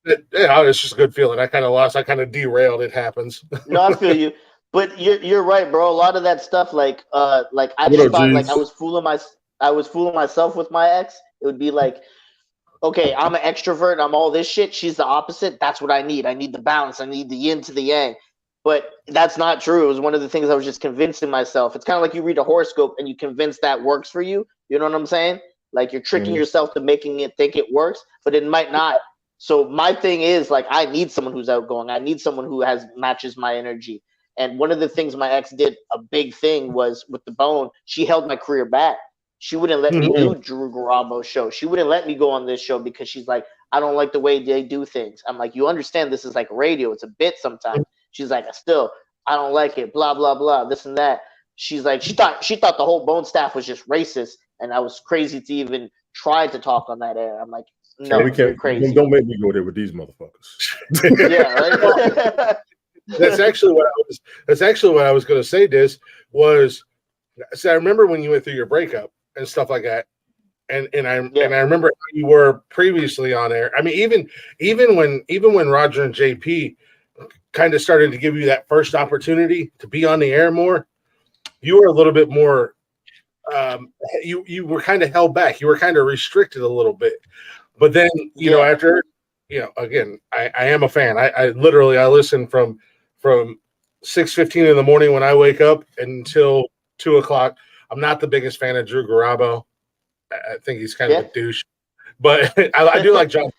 It's just a good feeling. I kind of derailed. It happens. No, I feel you, but you're right, bro. A lot of that stuff, like I just thought, like I was fooling myself with my ex. It would be like, okay, I'm an extrovert. I'm all this shit. She's the opposite. That's what I need. I need the balance. I need the yin to the yang. But that's not true. It was one of the things I was just convincing myself. It's kind of like you read a horoscope and you convince that works for you. You know what I'm saying? Like you're tricking yourself to making it think it works, but it might not. So my thing is like I need someone who's outgoing. I need someone who matches my energy. And one of the things my ex did, a big thing, was with the bone. She held my career back. She wouldn't let me do Drew Garabo's show. She wouldn't let me go on this show because she's like, I don't like the way they do things. I'm like, you understand this is like radio. It's a bit sometimes. She's like, I don't like it. Blah, blah, blah, this and that. She's like, she thought the whole Bone staff was just racist. And I was crazy to even try to talk on that air. I'm like, no, you're crazy. Don't make me go there with these motherfuckers. Yeah, right? That's actually what I was going to say, Diz, was, so I remember when you went through your breakup and stuff like that. And I remember how you were previously on air. I mean, even when Roger and JP kind of started to give you that first opportunity to be on the air more, you were a little bit more you were kind of held back. You were kind of restricted a little bit. But then, you know, after, you know, again, I am a fan. I literally, I listen from 6:15 in the morning when I wake up until 2 o'clock. I'm not the biggest fan of Drew Garabo. I think he's kind of a douche, but I do like John.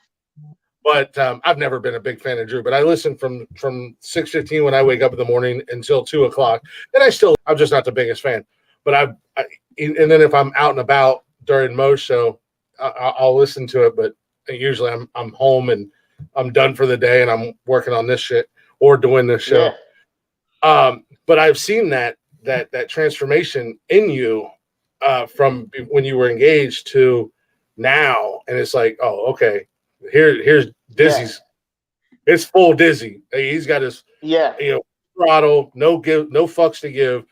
But I've never been a big fan of Drew. But I listen from 6:15 when I wake up in the morning until 2 o'clock, and I'm just not the biggest fan. But and then if I'm out and about during Mo's show, I'll listen to it. But usually I'm home and I'm done for the day, and I'm working on this shit or doing this show. But I've seen that transformation in you from when you were engaged to now, and it's like, oh, okay, here's Dizzy's. It's full Dizzy. He's got his throttle, no fucks to give,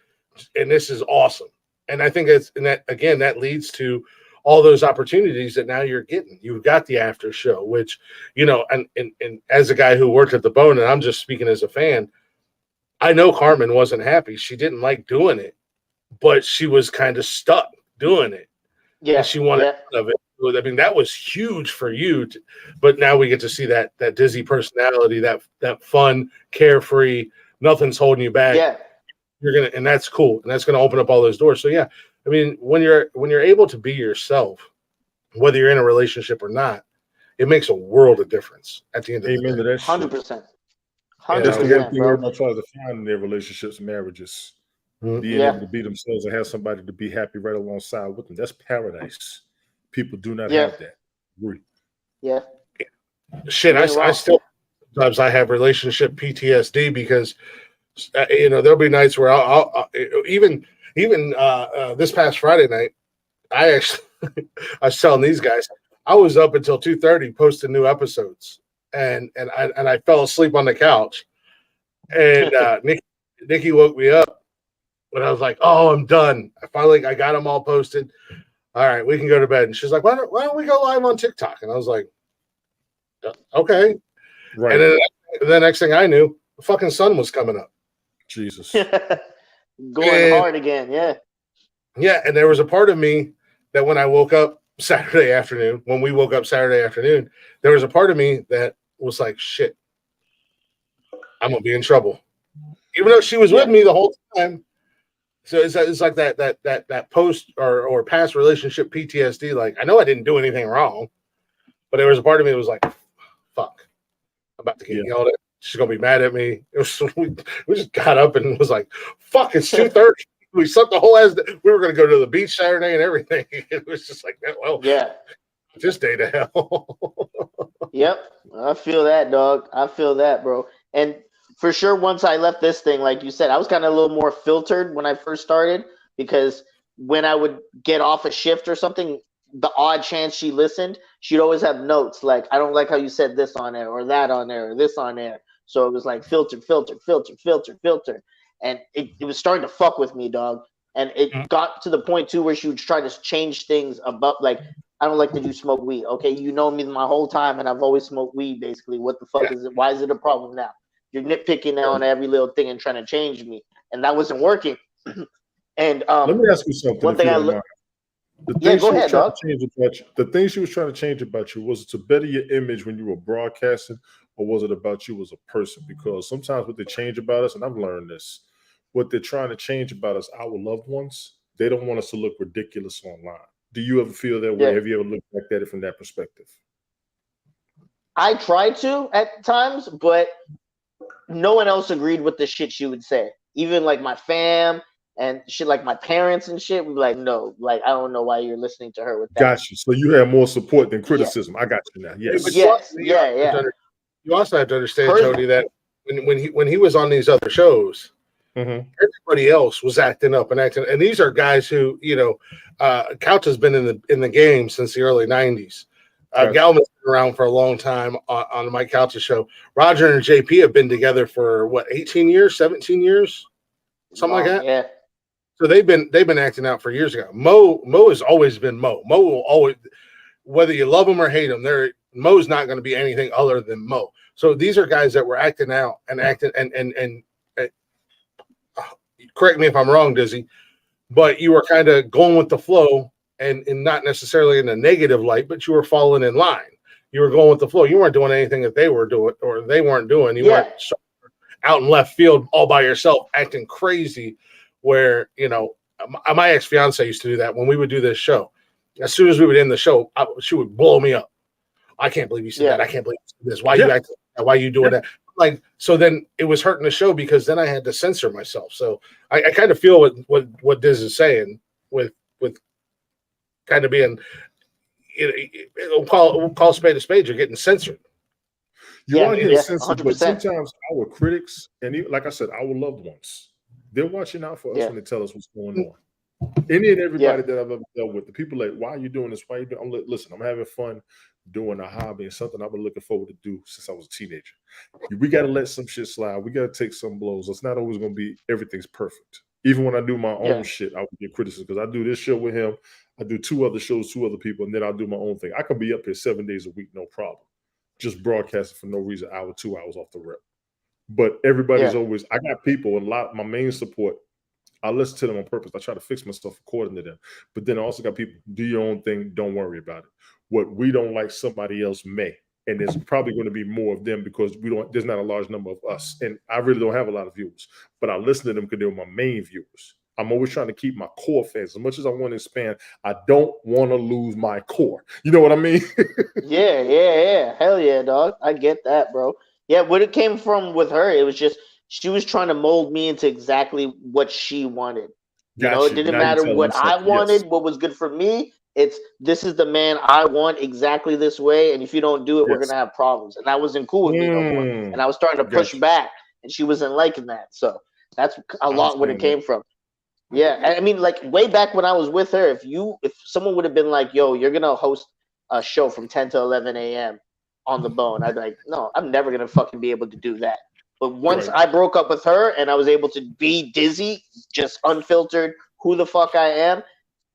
and this is awesome. And I think that leads to all those opportunities that now you're getting. You've got the after show, which, you know, and as a guy who worked at the Bone, and I'm just speaking as a fan, I know Carmen wasn't happy. She didn't like doing it, but she was kind of stuck doing it. Yeah, and she wanted out of it. I mean, that was huge for you. But now we get to see that Dizzy personality, that fun, carefree, nothing's holding you back. Yeah, and that's cool, and that's gonna open up all those doors. So yeah, I mean, when you're able to be yourself, whether you're in a relationship or not, it makes a world of difference at the end of the day. 100%. That's the one thing everybody tries to find in their relationships, marriages. Being able to be themselves and have somebody to be happy right alongside with them. That's paradise. People do not have that. Yeah. Shit, I still sometimes I have relationship PTSD because you know, there'll be nights where I'll even this past Friday night, I was telling these guys I was up until 2:30 posting new episodes, and I fell asleep on the couch, and Nikki woke me up, but I was like, oh, I'm done. I got them all posted. All right, we can go to bed. And she's like, why don't we go live on TikTok? And I was like, okay. Right. And then the next thing I knew, the fucking sun was coming up. Jesus. Going hard again, yeah. Yeah, and there was a part of me that when I woke up Saturday afternoon, there was a part of me that was like, shit, I'm going to be in trouble. Even though she was with me the whole time. So it's like that post or past relationship PTSD. Like, I know I didn't do anything wrong, but there was a part of me that was like, fuck, I'm about to get yelled at. She's gonna be mad at me. We just got up and was like, fuck, it's 2:30. We slept the whole ass day. We were gonna go to the beach Saturday and everything. It was just like, well, just day to hell. Yep, I feel that, dog. I feel that, bro. And for sure, once I left this thing, like you said, I was kind of a little more filtered when I first started, because when I would get off a shift or something, the odd chance she listened, she'd always have notes like, I don't like how you said this on there or that on there or this on there. So it was like filter. And it was starting to fuck with me, dog. And it got to the point too where she would try to change things about, like, I don't like that you smoke weed. Okay, you know me my whole time and I've always smoked weed, basically. What the fuck is it? Why is it a problem now? You're nitpicking now on every little thing and trying to change me. And that wasn't working. And let me ask you something. One thing go ahead, dog. The thing she was trying to change about you, was it to better your image when you were broadcasting, or was it about you as a person? Because sometimes what they change about us, and I've learned this, what they're trying to change about us, our loved ones, they don't want us to look ridiculous online. Do you ever feel that way? Have you ever looked back at it from that perspective? I tried to at times, but no one else agreed with the shit she would say. Even like my fam and shit, like my parents and shit, would be like, no, like, I don't know why you're listening to her with that. Got you. So you have more support than criticism. I got you now. Yes. You also have to understand, Tony, that when he was on these other shows, everybody else was acting up and acting. And these are guys who, you know, Couch has been in the game since the early 90s. Galvin's been around for a long time on the Mike Couch's show. Roger and JP have been together for 18 years, 17 years, something like that. Yeah. So they've been acting out for years ago. Mo has always been Mo. Mo will always, whether you love him or hate him, Mo's not going to be anything other than Mo. So these are guys that were acting out and acting and correct me if I'm wrong, Dizzy. but you were kind of going with the flow and not necessarily in a negative light, but you were falling in line. You were going with the flow. You weren't doing anything that they were doing or they weren't doing. You weren't out in left field all by yourself acting crazy where, my ex-fiance used to do that when we would do this show. As soon as we would end the show, she would blow me up. I can't believe you said that. I can't believe you said this. Why you acting? Why you doing that? Like, so then it was hurting the show because then I had to censor myself. So I kind of feel what Diz is saying with kind of being, we'll call spade a spade. You're getting censored. You are getting censored, 100%. but sometimes our critics and like I said, our loved ones, they're watching out for us when they tell us what's going on. Any and everybody that I've ever dealt with, the people like, why are you doing this? Why are you doing? Listen, I'm having fun doing a hobby and something I've been looking forward to do since I was a teenager. We got to let some shit slide. We got to take some blows. It's not always going to be everything's perfect. Even when I do my own shit, I would get criticism because I do this show with him. I do 2 other shows, 2 other people, and then I'll do my own thing. I could be up here 7 days a week, no problem. Just broadcasting for no reason, hour, 2 hours off the rip. But everybody's always, I got people, my main support, I listen to them on purpose. I try to fix myself according to them. But then I also got people, do your own thing, don't worry about it. What we don't like, somebody else may. And there's probably going to be more of them because there's not a large number of us. And I really don't have a lot of viewers. But I listen to them because they're my main viewers. I'm always trying to keep my core fans. As much as I want to expand, I don't want to lose my core. You know what I mean? Yeah. Hell yeah, dog. I get that, bro. Yeah, what it came from with her, it was just she was trying to mold me into exactly what she wanted. It didn't matter what I wanted, what was good for me. This is the man I want exactly this way, and if you don't do it, we're gonna have problems. And that wasn't cool with me no more. And I was starting to push back, and she wasn't liking that. So that's a lot what it came from. Yeah, I mean, like way back when I was with her, if someone would have been like, "Yo, you're gonna host a show from 10 to 11 a.m. on the Bone," I'd be like, "No, I'm never gonna fucking be able to do that." But once I broke up with her and I was able to be Dizzy, just unfiltered, who the fuck I am,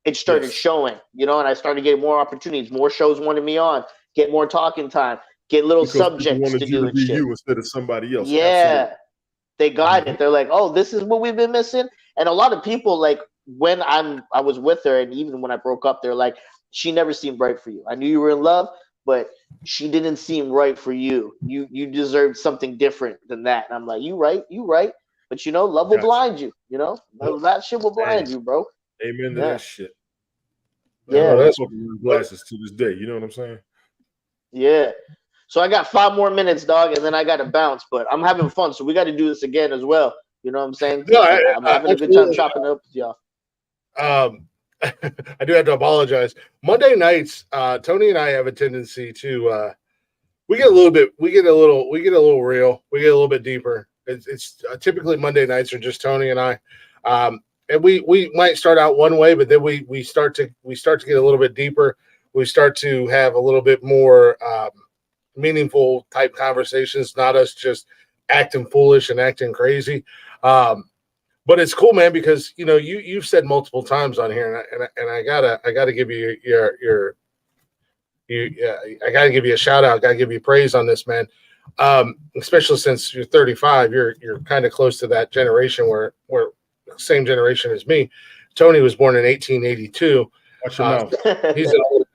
it started showing, and I started getting more opportunities. More shows wanted me on, get more talking time, get little subjects to do and shit. You instead of somebody else. Yeah, absolutely. They got it. They're like, "Oh, this is what we've been missing." And a lot of people, like when I was with her, and even when I broke up, they're like, "She never seemed right for you. I knew you were in love, but she didn't seem right for you. You deserved something different than that." And I'm like, "You right. But love will blind you. That shit will blind you, bro." Amen to that shit. Yeah, that's glasses to this day. You know what I'm saying? Yeah. So I got 5 more minutes, dog, and then I got to bounce. But I'm having fun, so we got to do this again as well. You know what I'm saying? No, I'm having a good time chopping it up with y'all. I do have to apologize. Monday nights, Tony and I have a tendency to we get a little real, we get a little bit deeper. It's typically Monday nights are just Tony and I, and we might start out one way, but then we start to get a little bit deeper. We start to have a little bit more meaningful type conversations, not us just acting foolish and acting crazy. But it's cool, man, because you've said multiple times on here, and I gotta give you I gotta give you a shout out, gotta give you praise on this, man. Especially since you're 35, you're kind of close to that generation where same generation as me. Tony was born in 1882. Watch your mouth. He's an old.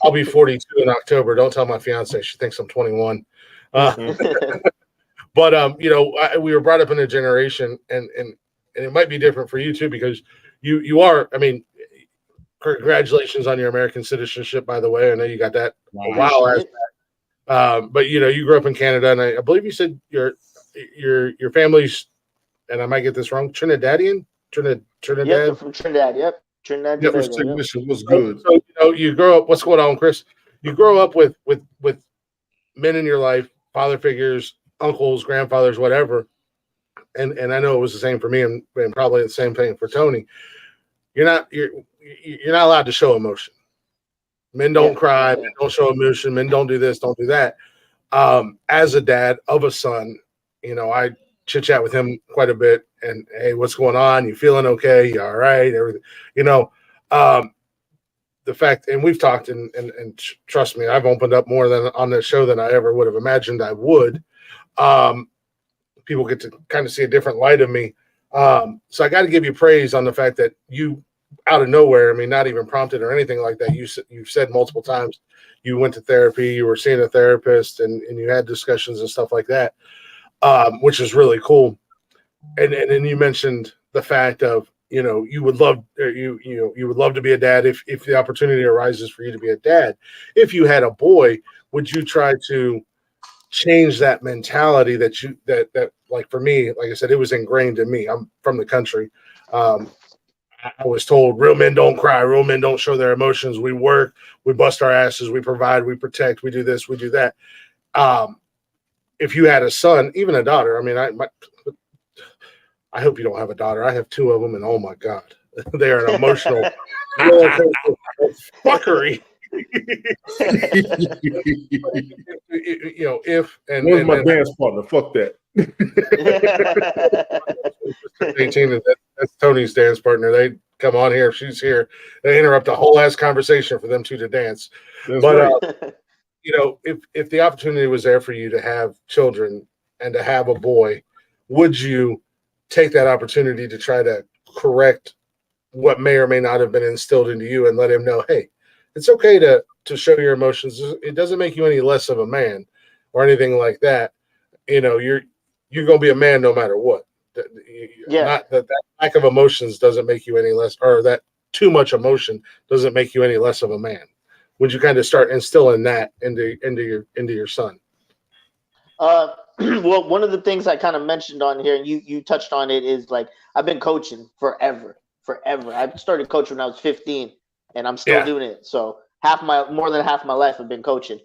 I'll be 42 in October. Don't tell my fiance; she thinks I'm 21. But we were brought up in a generation, and it might be different for you too, because you are. I mean, congratulations on your American citizenship, by the way. I know you got that a while back. But you grew up in Canada, and I believe you said your family's, and I might get this wrong, Trinidadian. Trinidad. Yep, from Trinidad. Yep, Trinidad. Yep, technician was good. So you grow up. What's going on, Chris? You grow up with men in your life, father figures, uncles, grandfathers, whatever. And I know it was the same for me, and probably the same thing for Tony. You're not allowed to show emotion. Men don't cry, men don't show emotion, men don't do this, don't do that. As a dad of a son, I chit chat with him quite a bit, and hey, what's going on? You feeling okay? You all right? Everything, the fact, and we've talked, and trust me, I've opened up more than on this show than I ever would have imagined I would. People get to kind of see a different light of me. So I got to give you praise on the fact that you, out of nowhere, I mean, not even prompted or anything like that. You've said multiple times you went to therapy, you were seeing a therapist, and you had discussions and stuff like that, which is really cool. And then you mentioned the fact of, you would love, or you would love to be a dad if the opportunity arises for you to be a dad. If you had a boy, would you try to change that mentality that like for me, like I said, it was ingrained in me. I'm from the country. Um, I was told real men don't cry, real men don't show their emotions. We work, we bust our asses, we provide, we protect, we do this, we do that. Um, if you had a son, even a daughter, I mean, I hope you don't have a daughter. I have two of them, and oh my god, they are an emotional roller coaster of fuckery. If Where's my dance partner? Fuck that. 18, that's Tony's dance partner. They come on here. If she's here, they interrupt a whole ass conversation for them two to dance. That's But right. if the opportunity was there for you to have children and to have a boy, would you take that opportunity to try to correct what may or may not have been instilled into you and let him know, hey, it's okay to show your emotions. It doesn't make you any less of a man or anything like that. You're gonna be a man no matter what. Yeah. Not that lack of emotions doesn't make you any less, or that too much emotion doesn't make you any less of a man. Would you kind of start instilling that into your son? Well, one of the things I kind of mentioned on here, and you touched on it, is like I've been coaching forever. I started coaching when I was 15, and I'm still doing it. So more than half my life I've been coaching.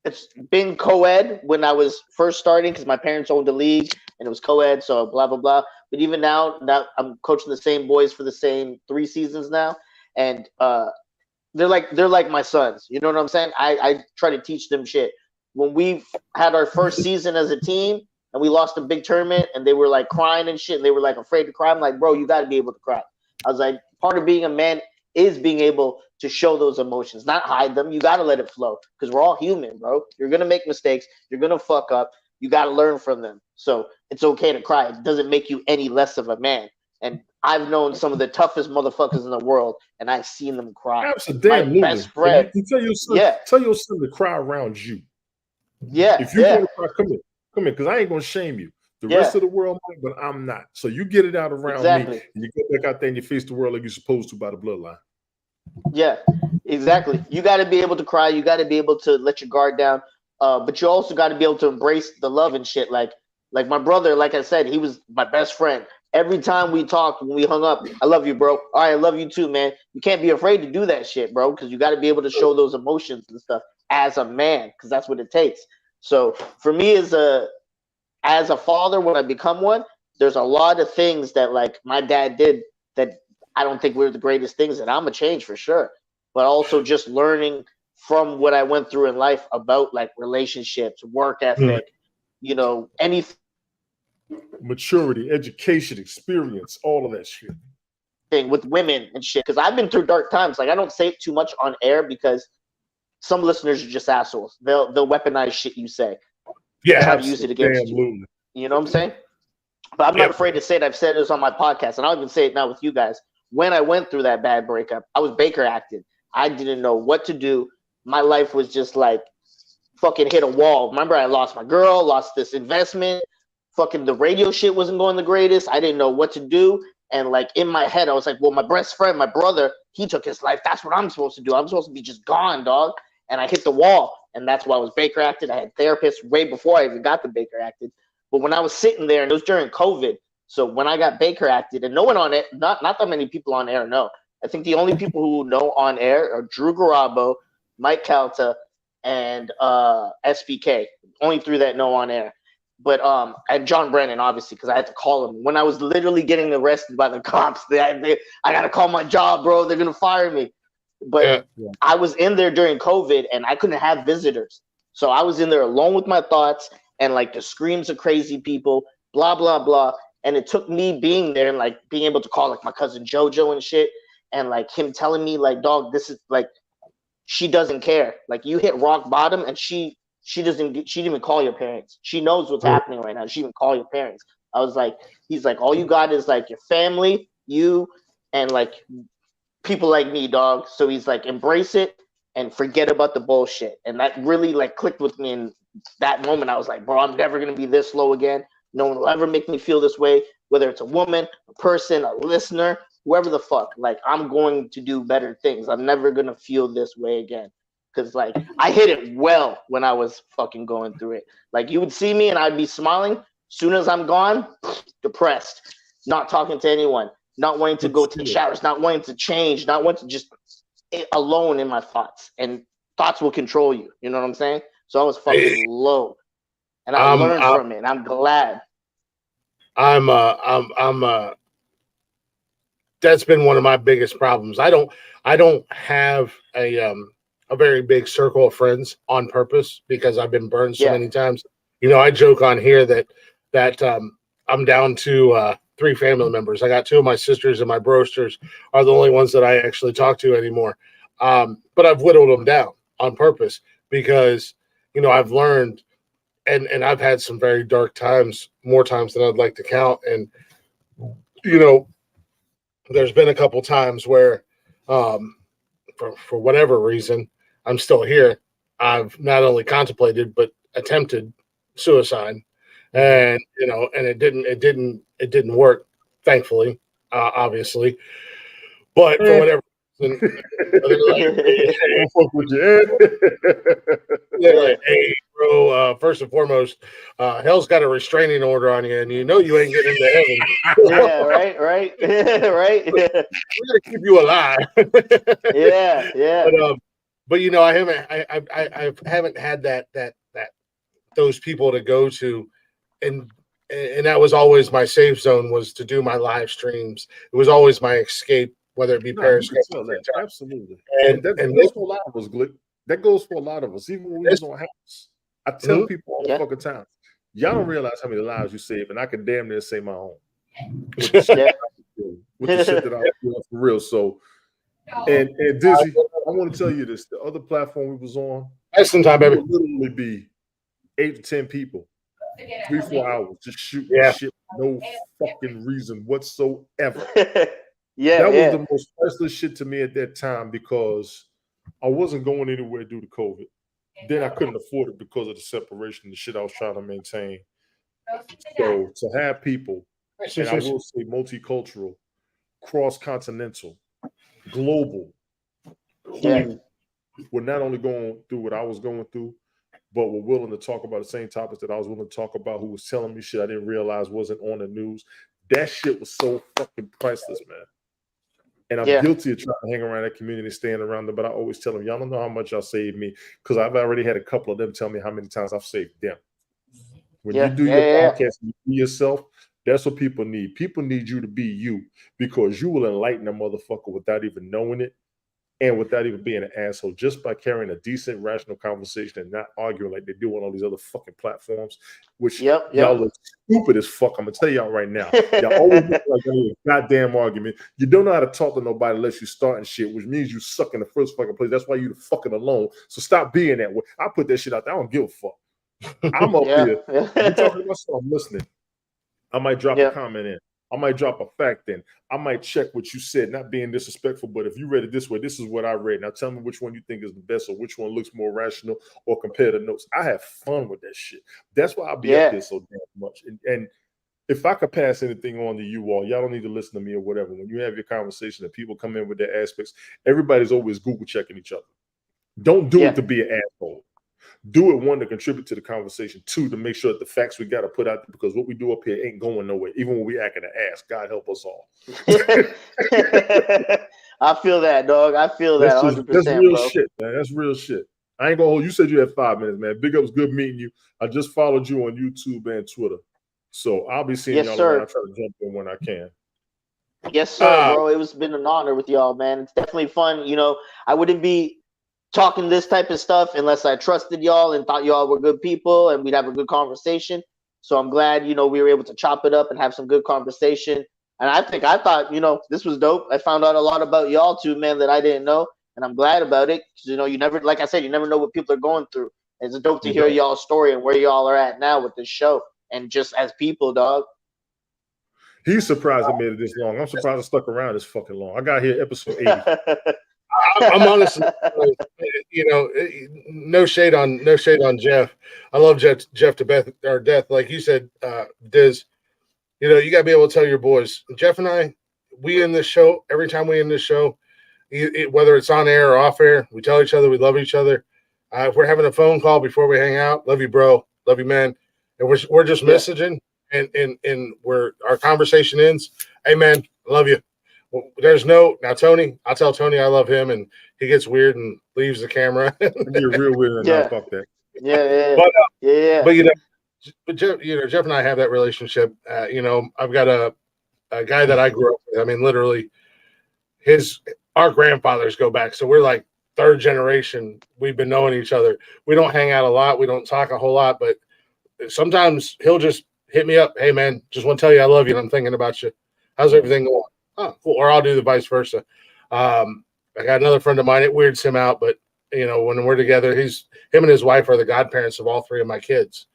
It's been co-ed when I was first starting because my parents owned the league and it was co-ed, so blah blah blah. But even now I'm coaching the same boys for the same 3 seasons now, and they're like my sons. You know what I'm saying? I try to teach them shit. When we had our first season as a team and we lost a big tournament and they were like crying and shit and they were like afraid to cry, I'm like, bro, you got to be able to cry. I was like, part of being a man is being able to show those emotions, not hide them. You got to let it flow because we're all human, bro. You're going to make mistakes. You're going to fuck up. You got to learn from them. So it's okay to cry. It doesn't make you any less of a man. And I've known some of the toughest motherfuckers in the world, and I've seen them cry. Absolutely. My best friend. You tell your son to cry around you. Yeah. If you're going to cry, come here, because I ain't going to shame you. The rest of the world might, but I'm not. So you get it out around me, and you go back out there and you face the world like you're supposed to by the bloodline. Yeah, exactly. You got to be able to cry. You got to be able to let your guard down. But you also got to be able to embrace the love and shit. Like my brother, like I said, he was my best friend. Every time we talked, when we hung up, I love you, bro. All right, I love you too, man. You can't be afraid to do that shit, bro, because you got to be able to show those emotions and stuff as a man, because that's what it takes. So for me, as a father, when I become one, there's a lot of things that like my dad did that I don't think were the greatest things, and I'm a change for sure. But also just learning from what I went through in life about like relationships, work ethic, anything Maturity, education, experience, all of that shit. with women and shit. Because I've been through dark times. Like I don't say it too much on air because some listeners are just assholes. They'll weaponize shit you say. Yeah, try to use it against you. You know what I'm saying? But I'm not afraid to say it. I've said this on my podcast, and I'll even say it now with you guys. When I went through that bad breakup, I was Baker acted. I didn't know what to do. My life was just like fucking hit a wall. Remember, I lost my girl, lost this investment. Fucking the radio shit wasn't going the greatest. I didn't know what to do. And like in my head, I was like, well, my best friend, my brother, he took his life. That's what I'm supposed to do. I'm supposed to be just gone, dog. And I hit the wall. And that's why I was Baker acted. I had therapists way before I even got the Baker acted. But when I was sitting there, and it was during COVID, so when I got Baker acted, and no one on it, not that many people on air know. I think the only people who know on air are Drew Garabo, Mike Calta, and SBK. Only three that know on air. But and John Brennan, obviously, because I had to call him when I was literally getting arrested by the cops. I got to call my job, bro. They're gonna fire me. But I was in there during COVID, and I couldn't have visitors, so I was in there alone with my thoughts and like the screams of crazy people, blah blah blah. And it took me being there and like being able to call like my cousin JoJo and shit, and like him telling me like, dog, this is like, she doesn't care. Like you hit rock bottom, and she didn't even call your parents. She knows what's happening right now. She didn't call your parents. I was like, he's like, all you got is like your family, you, and like people like me, dog. So he's like, embrace it and forget about the bullshit. And that really like clicked with me in that moment. I was like, bro, I'm never gonna be this low again. No one will ever make me feel this way, whether it's a woman, a person, a listener, whoever the fuck. Like, I'm going to do better things. I'm never gonna feel this way again. Cause like I hit it well when I was fucking going through it. Like you would see me and I'd be smiling. Soon as I'm gone, depressed, not talking to anyone, not wanting to go to the showers, not wanting to change, not wanting to just alone in my thoughts. And thoughts will control you. You know what I'm saying? So I was fucking low, and I learned from it, and I'm glad. I'm that's been one of my biggest problems. I don't have a very big circle of friends on purpose because I've been burned so many times. You know, I joke on here that I'm down to 3 family members. I got 2 of my sisters and my brosters are the only ones that I actually talk to anymore. But I've whittled them down on purpose because, you know, I've learned and I've had some very dark times, more times than I'd like to count. And, you know, there's been a couple times where, for whatever reason, I'm still here. I've not only contemplated but attempted suicide, and you know, and it didn't work, thankfully, obviously. But for whatever reason, they're like, Don't fuck with you. like, hey, bro, first and foremost, hell's got a restraining order on you, and you know you ain't getting into heaven. Yeah, right, right. We're gonna keep you alive. Yeah. But you know, I haven't had that those people to go to, and that was always my safe zone, was to do my live streams. It was always my escape, whether it be Periscope. Absolutely. And that goes for a lot of us, Glick. That goes for a lot of us. Even when we was on house, I tell people all the fucking time, y'all don't realize how many lives you save, and I can damn near say my own. With the shit that I do for real. So, and Dizzy, I want to tell you this: the other platform we was on, baby, would literally be 8 to 10 people, 3-4 hours, just shooting shit, no fucking reason whatsoever. That was the most priceless shit to me at that time because I wasn't going anywhere due to COVID. Then I couldn't afford it because of the separation, the shit I was trying to maintain. So to have people, and I will say multicultural, cross-continental, global, who were not only going through what I was going through, but were willing to talk about the same topics that I was willing to talk about, who was telling me shit I didn't realize wasn't on the news. That shit was so fucking priceless, man. And I'm guilty of trying to hang around that community, staying around them, but I always tell them, y'all don't know how much y'all saved me, because I've already had a couple of them tell me how many times I've saved them. When you do your podcast and you be yourself, that's what people need. People need you to be you, because you will enlighten a motherfucker without even knowing it and without even being an asshole, just by carrying a decent, rational conversation and not arguing like they do on all these other fucking platforms, which y'all look stupid as fuck. I'm gonna tell y'all right now. Y'all always look like a goddamn argument. You don't know how to talk to nobody unless you starting shit, which means you suck in the first fucking place. That's why you the fucking alone. So stop being that way. I put that shit out there. I don't give a fuck. I'm up here. You talking to myself, I'm listening. I might drop a comment in. I might drop a fact in. I might check what you said, not being disrespectful, but if you read it this way, this is what I read. Now tell me which one you think is the best, or which one looks more rational, or compare the notes. I have fun with that shit. That's why I'll be up here so damn much. And if I could pass anything on to you all, y'all don't need to listen to me or whatever. When you have your conversation and people come in with their aspects, everybody's always Google checking each other. Don't do it to be an asshole. Do it, 1, to contribute to the conversation, 2, to make sure that the facts we got to put out there, because what we do up here ain't going nowhere, even when we acting an ass. God help us all. I feel that, dog. I feel that 100%. That's real bro. shit, man. That's real shit. I ain't gonna hold you. Said you had 5 minutes, man. Big ups, good meeting you. I just followed you on YouTube and Twitter, so I'll be seeing y'all around. I try to jump in when I can. Yes, sir, bro. It's been an honor with y'all, man. It's definitely fun. You know, I wouldn't be talking this type of stuff unless I trusted y'all and thought y'all were good people and we'd have a good conversation. So I'm glad, you know, we were able to chop it up and have some good conversation. And I thought, you know, this was dope. I found out a lot about y'all too, man, that I didn't know. And I'm glad about it. Because, you know, you never, like I said, you never know what people are going through. And it's dope to hear y'all's story and where y'all are at now with this show. And just as people, dog. He's surprised I made it this long. I'm surprised I stuck around this fucking long. I got here episode 80. I'm honestly, no shade on Jeff. I love Jeff to death. Like you said, Diz. You got to be able to tell your boys. Jeff and I, we in this show. Every time we in this show, whether it's on air or off air, we tell each other we love each other. If we're having a phone call before we hang out, love you, bro, love you, man, and we're just messaging, and our conversation ends. Hey, man, love you. Well, now Tony. I'll tell Tony I love him, and he gets weird and leaves the camera. You're real weird. Yeah. Fuck that. Yeah. But Jeff and I have that relationship. I've got a guy that I grew up with. I mean, literally, our grandfathers go back, so we're like third generation. We've been knowing each other. We don't hang out a lot. We don't talk a whole lot, but sometimes he'll just hit me up. Hey, man, just want to tell you I love you, and I'm thinking about you. How's everything going? Oh, cool. Or I'll do the vice versa. I got another friend of mine. It weirds him out, but when we're together, him and his wife are the godparents of all three of my kids.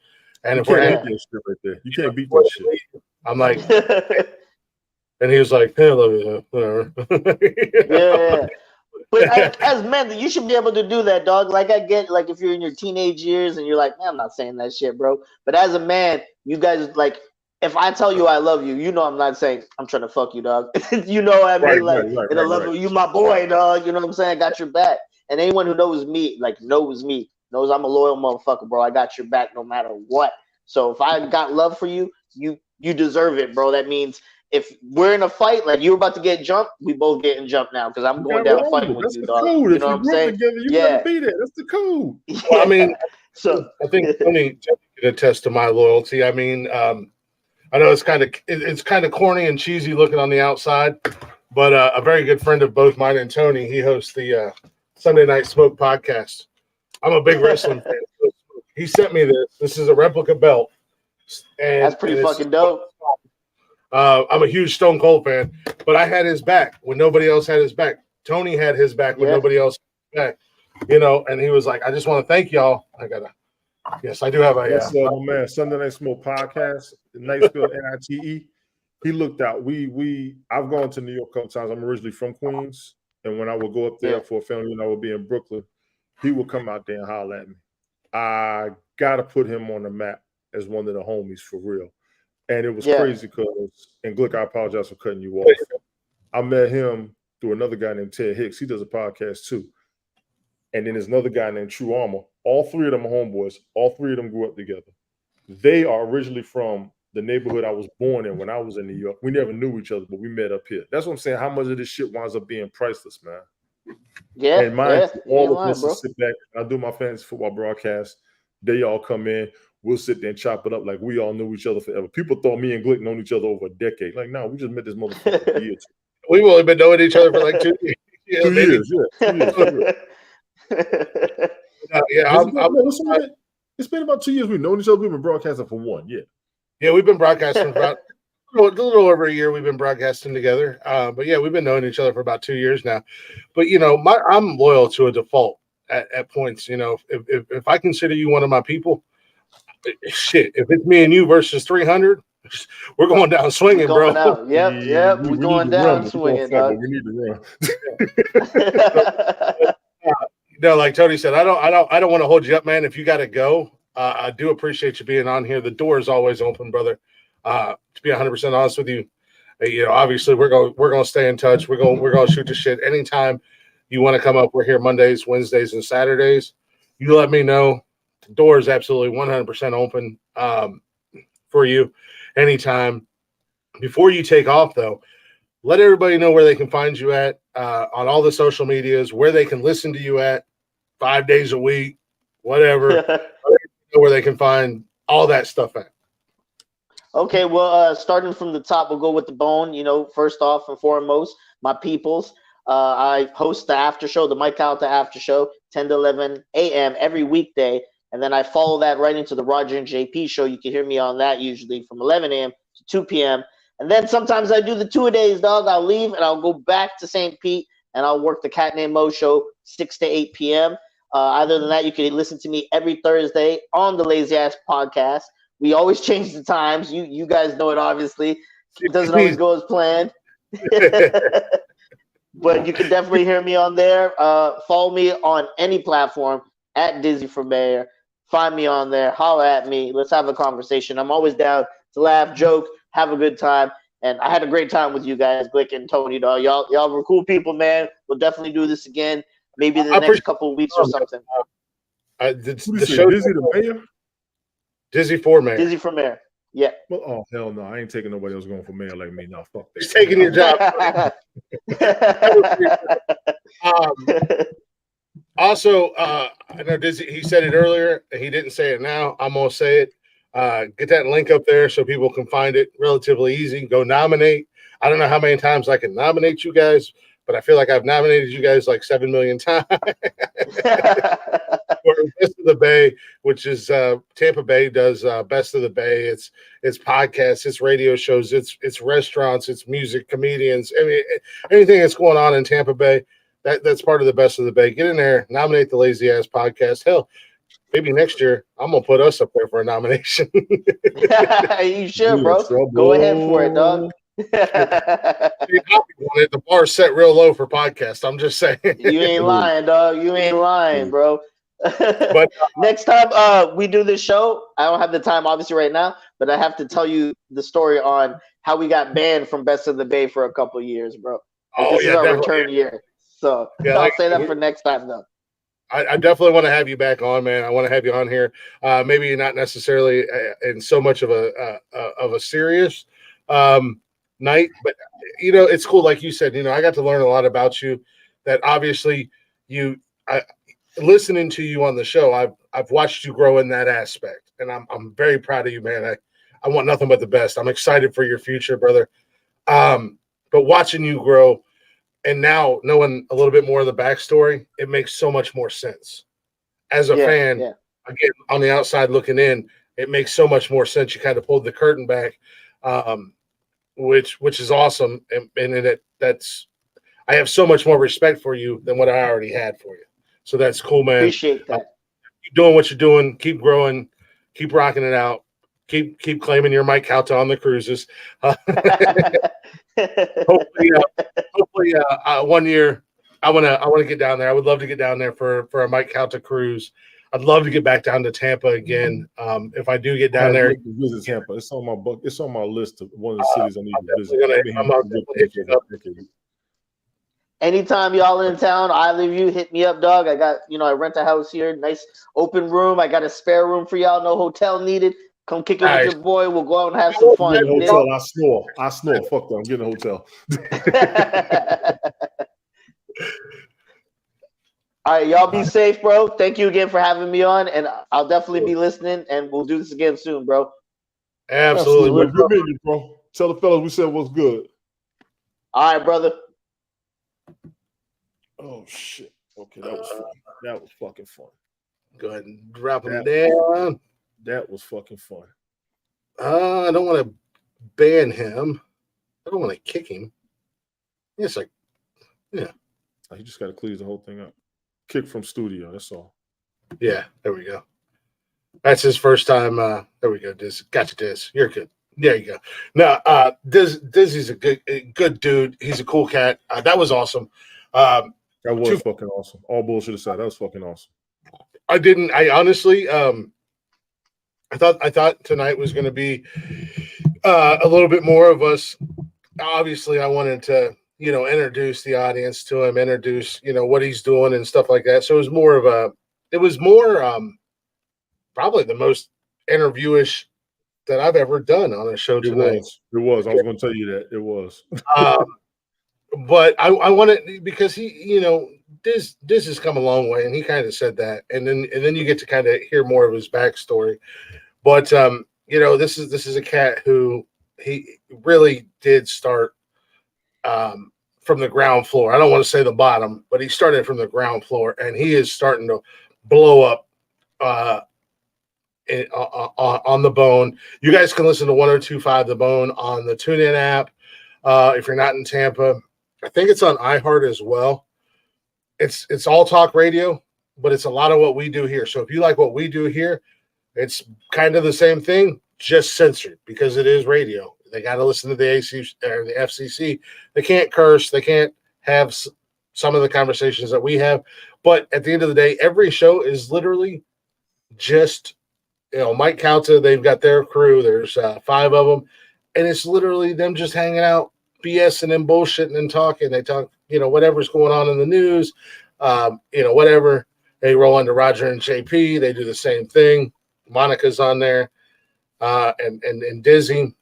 And if we're hanging, you can't beat that shit. I'm like, and he was like, hey, I love you, whatever. Yeah. But as men, you should be able to do that, dog. Like I get, like if you're in your teenage years and you're like, man, I'm not saying that shit, bro. But as a man, you guys like, if I tell you I love you, I'm not saying I'm trying to fuck you, dog. You know what I mean? Right. You my boy, dog. You know what I'm saying? I got your back. And anyone who knows me, knows I'm a loyal motherfucker, bro. I got your back no matter what. So if I got love for you, you deserve it, bro. That means if we're in a fight, like you're about to get jumped, we both getting jumped now because I'm going down fighting with you, dog. Code. You know what I'm saying? Together, you gotta be there. That's the code. Well, I mean, I think Tony can attest to my loyalty. I mean, I know it's kind of corny and cheesy looking on the outside, but a very good friend of both mine and Tony, he hosts the Sunday Night Smoke podcast. I'm a big wrestling fan. He sent me this. This is a replica belt. And that's pretty fucking dope. I'm a huge Stone Cold fan, but I had his back when nobody else had his back. Tony had his back when nobody else had his back. And he was like, I just want to thank y'all. Yes, I do have a my man, Sunday Night Smoke podcast, Night spelled NITE. He looked out. I've gone to New York a couple times. I'm originally from Queens, and when I would go up there for a family and I would be in Brooklyn, he would come out there and holler at me. I gotta put him on the map as one of the homies for real. And it was crazy because, and Glick, I apologize for cutting you off. I met him through another guy named Ted Hicks. He does a podcast too. And then there's another guy named True Armor. All three of them are homeboys. All three of them grew up together. They are originally from the neighborhood I was born in when I was in New York. We never knew each other, but we met up here. That's what I'm saying. How much of this shit winds up being priceless, man? Yeah. And all of us sit back. I do my fantasy football broadcast. They all come in. We'll sit there and chop it up like we all knew each other forever. People thought me and Glick known each other over a decade. Like, no, we just met this motherfucker for years. We've only been knowing each other for like 2 years. 2 years, it's been about 2 years. We've known each other. We've been broadcasting for 1 year. Yeah, we've been broadcasting for about a little over a year. We've been broadcasting together. But yeah, we've been knowing each other for about 2 years now. But I'm loyal to a default at points. If I consider you one of my people, shit. If it's me and you versus 300, we're going down swinging, bro. Yep. We're going down swinging, dog. We need to run. Like Tony said, I don't want to hold you up, man. If you got to go, I do appreciate you being on here. The door is always open, brother. To be 100% honest with you, obviously we're going to stay in touch. We're going to shoot the shit anytime you want to come up. We're here Mondays, Wednesdays, and Saturdays. You let me know. The door is absolutely 100% open for you anytime. Before you take off, though, let everybody know where they can find you at on all the social medias, where they can listen to you at 5 days a week, whatever, where they can find all that stuff at. Okay, well, starting from the top, we'll go with the bone. First off and foremost, my peoples. I host the after show, the Mike Calta after show, 10 to 11 a.m. every weekday. And then I follow that right into the Roger and JP show. You can hear me on that usually from 11 a.m. to 2 p.m. And then sometimes I do the 2-a-days, dog. I'll leave and I'll go back to St. Pete and I'll work the Cat Named Mo show 6 to 8 p.m. Other than that, you can listen to me every Thursday on the Lazy Ass podcast. We always change the times. You guys know it, obviously. It doesn't always go as planned. But you can definitely hear me on there. Follow me on any platform at Dizzy for Mayor. Find me on there. Holler at me. Let's have a conversation. I'm always down to laugh, joke, have a good time. And I had a great time with you guys, Glick and Tony. Dog, y'all were cool people, man. We'll definitely do this again. Maybe in the next couple of weeks or something. The show Dizzy the mayor? Dizzy for Mayor. Dizzy for Mayor. Yeah. Well, oh hell no! I ain't taking nobody else going for mayor like me. No, fuck that. He's taking your job. Also, I know Dizzy. He said it earlier, and he didn't say it now. I'm gonna say it. Get that link up there so people can find it relatively easy. Go nominate. I don't know how many times I can nominate you guys, but I feel like I've nominated you guys like 7 million times. For Best of the Bay, which is Tampa Bay does Best of the Bay. It's podcasts, it's radio shows, it's restaurants, it's music, comedians. I mean, anything that's going on in Tampa Bay, that's part of the Best of the Bay. Get in there, nominate the Lazy Ass Podcast. Hell, maybe next year I'm gonna put us up there for a nomination. You should, bro. Go ahead for it, dog. The bar's set real low for podcast. I'm just saying. You ain't lying, dog. You ain't lying, bro. But next time we do this show, I don't have the time obviously right now, but I have to tell you the story on how we got banned from Best of the Bay for a couple years, bro. This is our return year. So I'll say that for next time though. I definitely want to have you back on, man. I want to have you on here. Maybe not necessarily in so much of a serious night, but it's cool. Like you said, I got to learn a lot about you. That obviously listening to you on the show, I've watched you grow in that aspect, and I'm very proud of you, man. I want nothing but the best. I'm excited for your future, brother. But watching you grow, and now knowing a little bit more of the backstory, it makes so much more sense. As a fan, again, on the outside looking in, it makes so much more sense. You kind of pulled the curtain back, which is awesome, and that's I have so much more respect for you than what I already had for you. So that's cool, man. Appreciate that. Keep doing what you're doing. Keep growing. Keep rocking it out. Keep claiming your Mike Calta on the cruises. Hopefully, 1 year I want to get down there. I would love to get down there for a Mike Calta cruise. I'd love to get back down to Tampa again. If I do get down there, visit Tampa. It's on my book. It's on my list of one of the cities I need to visit. Anytime y'all in town, I live you, hit me up, dog. I got, I rent a house here, nice open room. I got a spare room for y'all, no hotel needed. Come kick it with your boy. We'll go out and have some fun. I snore. Fuck that. I'm getting a hotel. All right, y'all be safe, bro. Thank you again for having me on, and I'll definitely be listening, and we'll do this again soon, bro. Absolutely. Good meeting, bro. Tell the fellas we said what's good. All right, brother. Oh shit. Okay, that was fun. That was fucking fun. Go ahead and drop him down. That was fucking fun. I don't want to ban him. I don't want to kick him. It's like, yeah. You just got to clear the whole thing up. Kick from studio. That's all. Yeah, there we go. That's his first time. There we go, Diz. Gotcha, Diz. You're good. There you go. No, Dizzy's a good dude. He's a cool cat. That was awesome. That was fucking awesome. All bullshit aside, that was fucking awesome. I honestly, I thought tonight was going to be a little bit more of us. Obviously, I wanted to, introduce the audience to him, introduce, what he's doing and stuff like that. So it was more probably the most interviewish that I've ever done on a show tonight. It was. I was going to tell you that it was. But I wanted, because he, this has come a long way, and he kind of said that, and then you get to kind of hear more of his backstory. But this is a cat who he really did start from the ground floor. I don't want to say the bottom, but he started from the ground floor, and he is starting to blow up on the Bone. You guys can listen to 102.5 The Bone on the TuneIn app. If you're not in Tampa, I think it's on iHeart as well. It's all talk radio, but it's a lot of what we do here. So if you like what we do here, it's kind of the same thing, just censored, because it is radio. They got to listen to the AC or the FCC. They can't curse. They can't have some of the conversations that we have. But at the end of the day, every show is literally just, Mike Calta. They've got their crew. There's 5 of them, and it's literally them just hanging out, BSing and bullshitting and talking. They talk, whatever's going on in the news, whatever. They roll into Roger and JP. They do the same thing. Monica's on there, and Dizzy.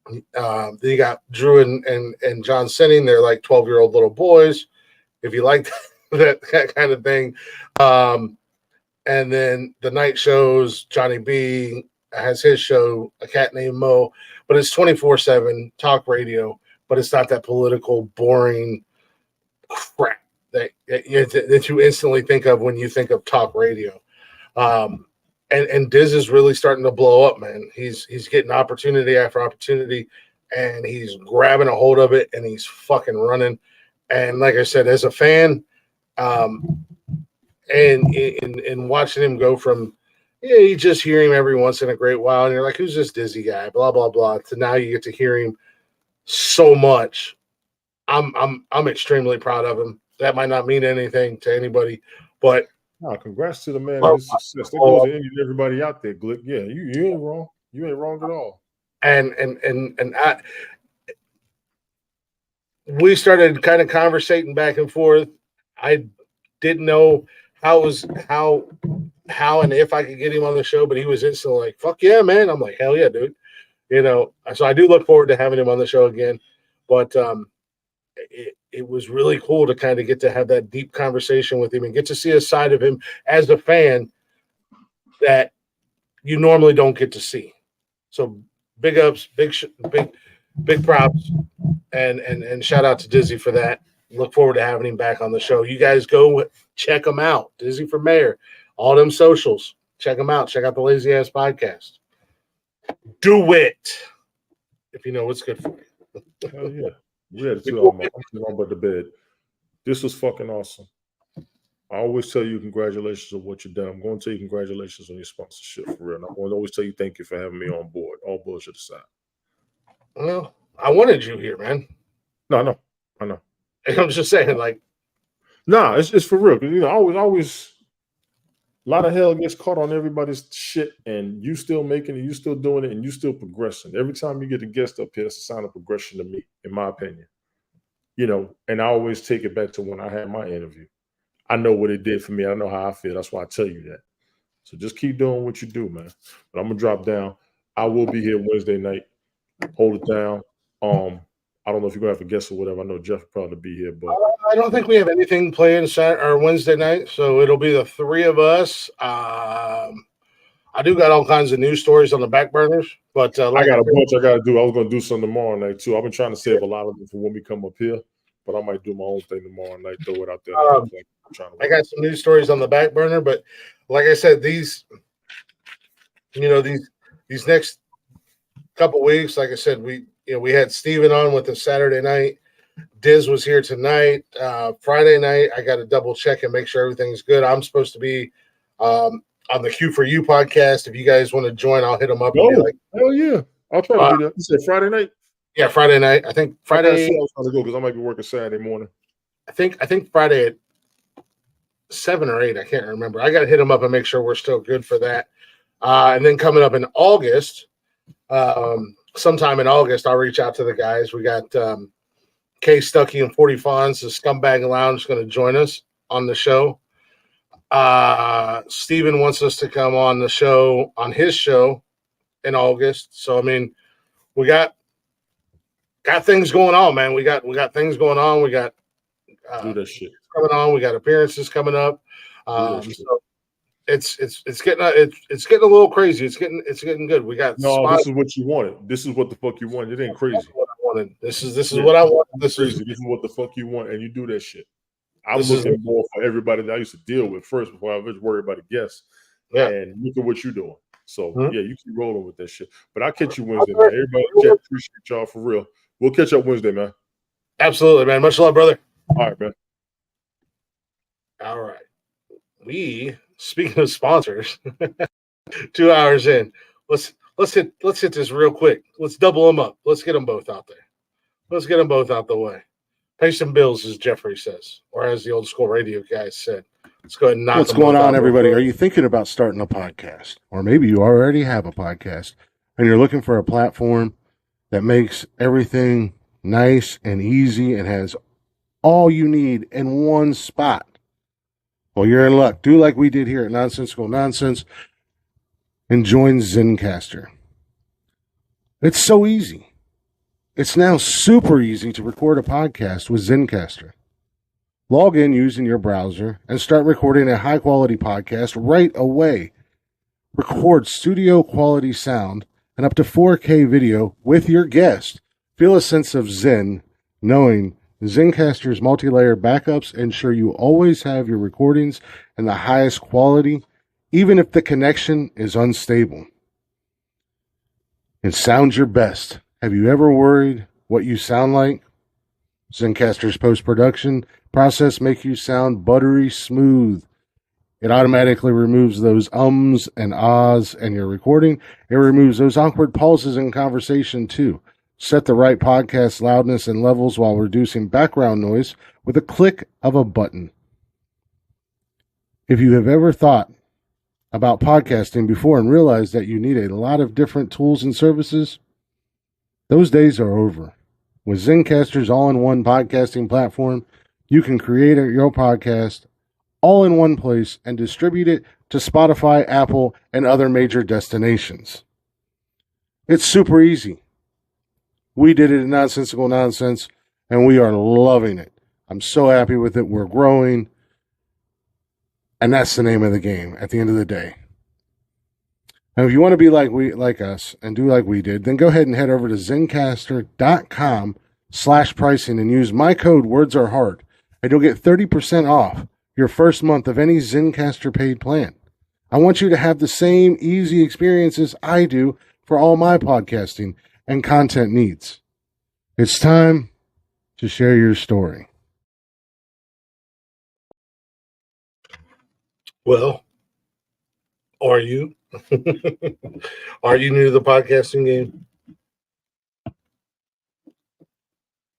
You got Drew and John Sinning. They're like 12-year-old little boys, if you like that kind of thing. And then the night shows, Johnny B has his show, A Cat Named Mo, but it's 24/7 talk radio, but it's not that political, boring crap that you instantly think of when you think of talk radio. And Diz is really starting to blow up, man. He's getting opportunity after opportunity, and he's grabbing a hold of it, and he's fucking running. And like I said, as a fan, and in watching him go from, you just hear him every once in a great while, and you're like, who's this Dizzy guy? Blah blah blah. To now you get to hear him so much. I'm extremely proud of him. That might not mean anything to anybody, but congrats to the man and his success. That goes to everybody out there, Glick. Yeah, you ain't wrong. You ain't wrong at all. And we started kind of conversating back and forth. I didn't know how and if I could get him on the show, but he was instantly like, fuck yeah, man. I'm like, hell yeah, dude. So I do look forward to having him on the show again. But it was really cool to kind of get to have that deep conversation with him and get to see a side of him as a fan that you normally don't get to see. So big ups, big props, and shout out to Dizzy for that. Look forward to having him back on the show. You guys go check him out. Dizzy for Mayor, all them socials. Check him out. Check out the Lazy Ass Podcast. Do it if you know what's good for you. Hell yeah. We had to I'm about the bed. This was fucking awesome. I always tell you congratulations on what you've done. I'm going to tell you congratulations on your sponsorship, for real. And I'm going to always tell you thank you for having me on board. All bullshit aside. Well, I wanted you here, man. No, I know. I'm just saying, like, nah, it's for real. Because always a lot of hell gets caught on everybody's shit, and you still making it, you still doing it, and you still progressing. Every time you get a guest up here, it's a sign of progression to me, in my opinion. And I always take it back to when I had my interview. I know what it did for me. I know how I feel. That's why I tell you that. So just keep doing what you do, man. But I'm gonna drop down. I will be here Wednesday night. Hold it down. I don't know if you're gonna have a guest or whatever. I know Jeff will probably be here, but I don't think we have anything playing Saturday or Wednesday night, so it'll be the 3 of us. I do got all kinds of news stories on the back burners, but I got a bunch I got to do. I was gonna do some tomorrow night too. I've been trying to save a lot of them for when we come up here, but I might do my own thing tomorrow night. Throw it out there. I got some news stories on the back burner, but like I said, these next couple weeks, like I said, we had Steven on with the Saturday night. Diz was here tonight. Friday night, I got to double check and make sure everything's good. I'm supposed to be on the Q for You podcast. If you guys want to join, I'll hit them up. And be like, hell yeah, I'll try to be there. You said Friday night? Yeah, Friday night. I think Friday. I was trying to go because I might be working Saturday morning. I think Friday at 7 or 8. I can't remember. I got to hit them up and make sure we're still good for that. And then coming up in August, sometime in August, I'll reach out to the guys. We got Kay Stuckey and 40 Fonz, the Scumbag Lounge, is going to join us on the show. Steven wants us to come on the show, on his show in August. So, I mean, we got things going on, man. We got things going on. We got do that shit coming on. We got appearances coming up. So it's getting a little crazy. It's getting good. We got this is what you wanted. This is what the fuck you wanted. It ain't crazy. What I wanted. This is what I wanted. This is what the fuck you want, and you do that shit. I'm looking more for everybody that I used to deal with first before I was worried about the guests. Yeah. And look at what you're doing. So yeah, you keep rolling with that shit. But I'll catch you Wednesday, man. Everybody, appreciate y'all for real. We'll catch up Wednesday, man. Absolutely, man. Much love, brother. All right, man. All right. Speaking of sponsors, 2 hours in, let's let's hit this real quick. Let's double them up. Let's get them both out there. Let's get them both out the way. Pay some bills, as Jeffrey says, or as the old school radio guys said. Let's go ahead and knock What's them going both on, out. everybody? Are you thinking about starting a podcast? Or maybe you already have a podcast and you're looking for a platform that makes everything nice and easy and has all you need in one spot? Well, you're in luck. Do like we did here at Nonsensical Nonsense and join Zencastr. It's so easy. It's now super easy to record a podcast with Zencastr. Log in using your browser and start recording a high-quality podcast right away. Record studio-quality sound and up to 4K video with your guest. Feel a sense of zen knowing Zencastr's multi-layer backups ensure you always have your recordings in the highest quality, even if the connection is unstable. And sound your best. Have you ever worried what you sound like? Zencastr's post-production process makes you sound buttery smooth. It automatically removes those ums and ahs in your recording. It removes those awkward pauses in conversation too. Set the right podcast loudness and levels while reducing background noise with a click of a button. If you have ever thought about podcasting before and realized that you need a lot of different tools and services, those days are over. With Zencastr's all-in-one podcasting platform, you can create your podcast all in one place and distribute it to Spotify, Apple, and other major destinations. It's super easy. We did it at Nonsensical Nonsense, and we are loving it. I'm so happy with it. We're growing, and that's the name of the game at the end of the day. Now, if you want to be like us and do like we did, then go ahead and head over to Zencastr.com/pricing and use my code WordsAreHard, and you'll get 30% off your first month of any Zencastr paid plan. I want you to have the same easy experiences I do for all my podcasting and content needs. It's time to share your story. Well, are you? Are you new to the podcasting game?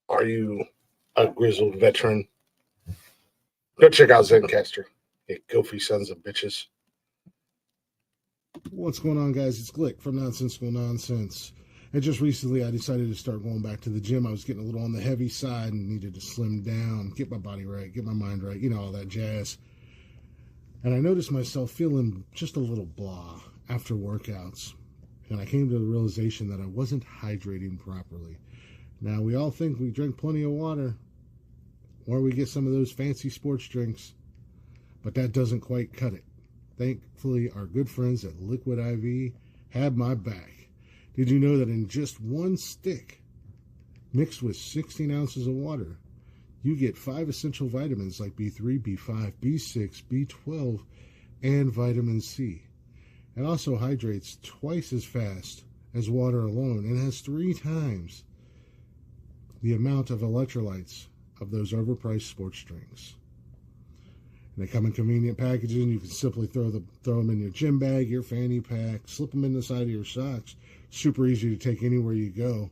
Are you a grizzled veteran? Go check out Zencastr. You goofy sons of bitches. What's going on, guys? It's Glick from Nonsensical Nonsense. And just recently, I decided to start going back to the gym. I was getting a little on the heavy side and needed to slim down, get my body right, get my mind right, all that jazz. And I noticed myself feeling just a little blah after workouts. And I came to the realization that I wasn't hydrating properly. Now, we all think we drink plenty of water, or we get some of those fancy sports drinks, but that doesn't quite cut it. Thankfully, our good friends at Liquid IV had my back. Did you know that in just one stick, mixed with 16 ounces of water, you get 5 essential vitamins like B3, B5, B6, B12, and vitamin C. It also hydrates twice as fast as water alone and has 3 times the amount of electrolytes of those overpriced sports drinks. And they come in convenient packaging. You can simply throw them in your gym bag, your fanny pack, slip them in the side of your socks. Super easy to take anywhere you go.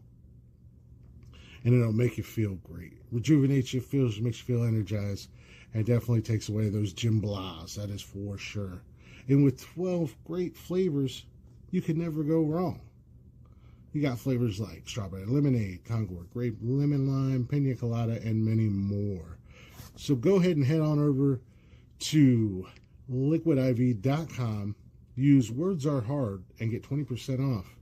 And it'll make you feel great. Rejuvenates you, makes you feel energized, and definitely takes away those gym blahs, that is for sure. And with 12 great flavors, you can never go wrong. You got flavors like strawberry lemonade, Concord grape, lemon lime, pina colada, and many more. So go ahead and head on over to liquidiv.com. Use Words Are Hard and get 20% off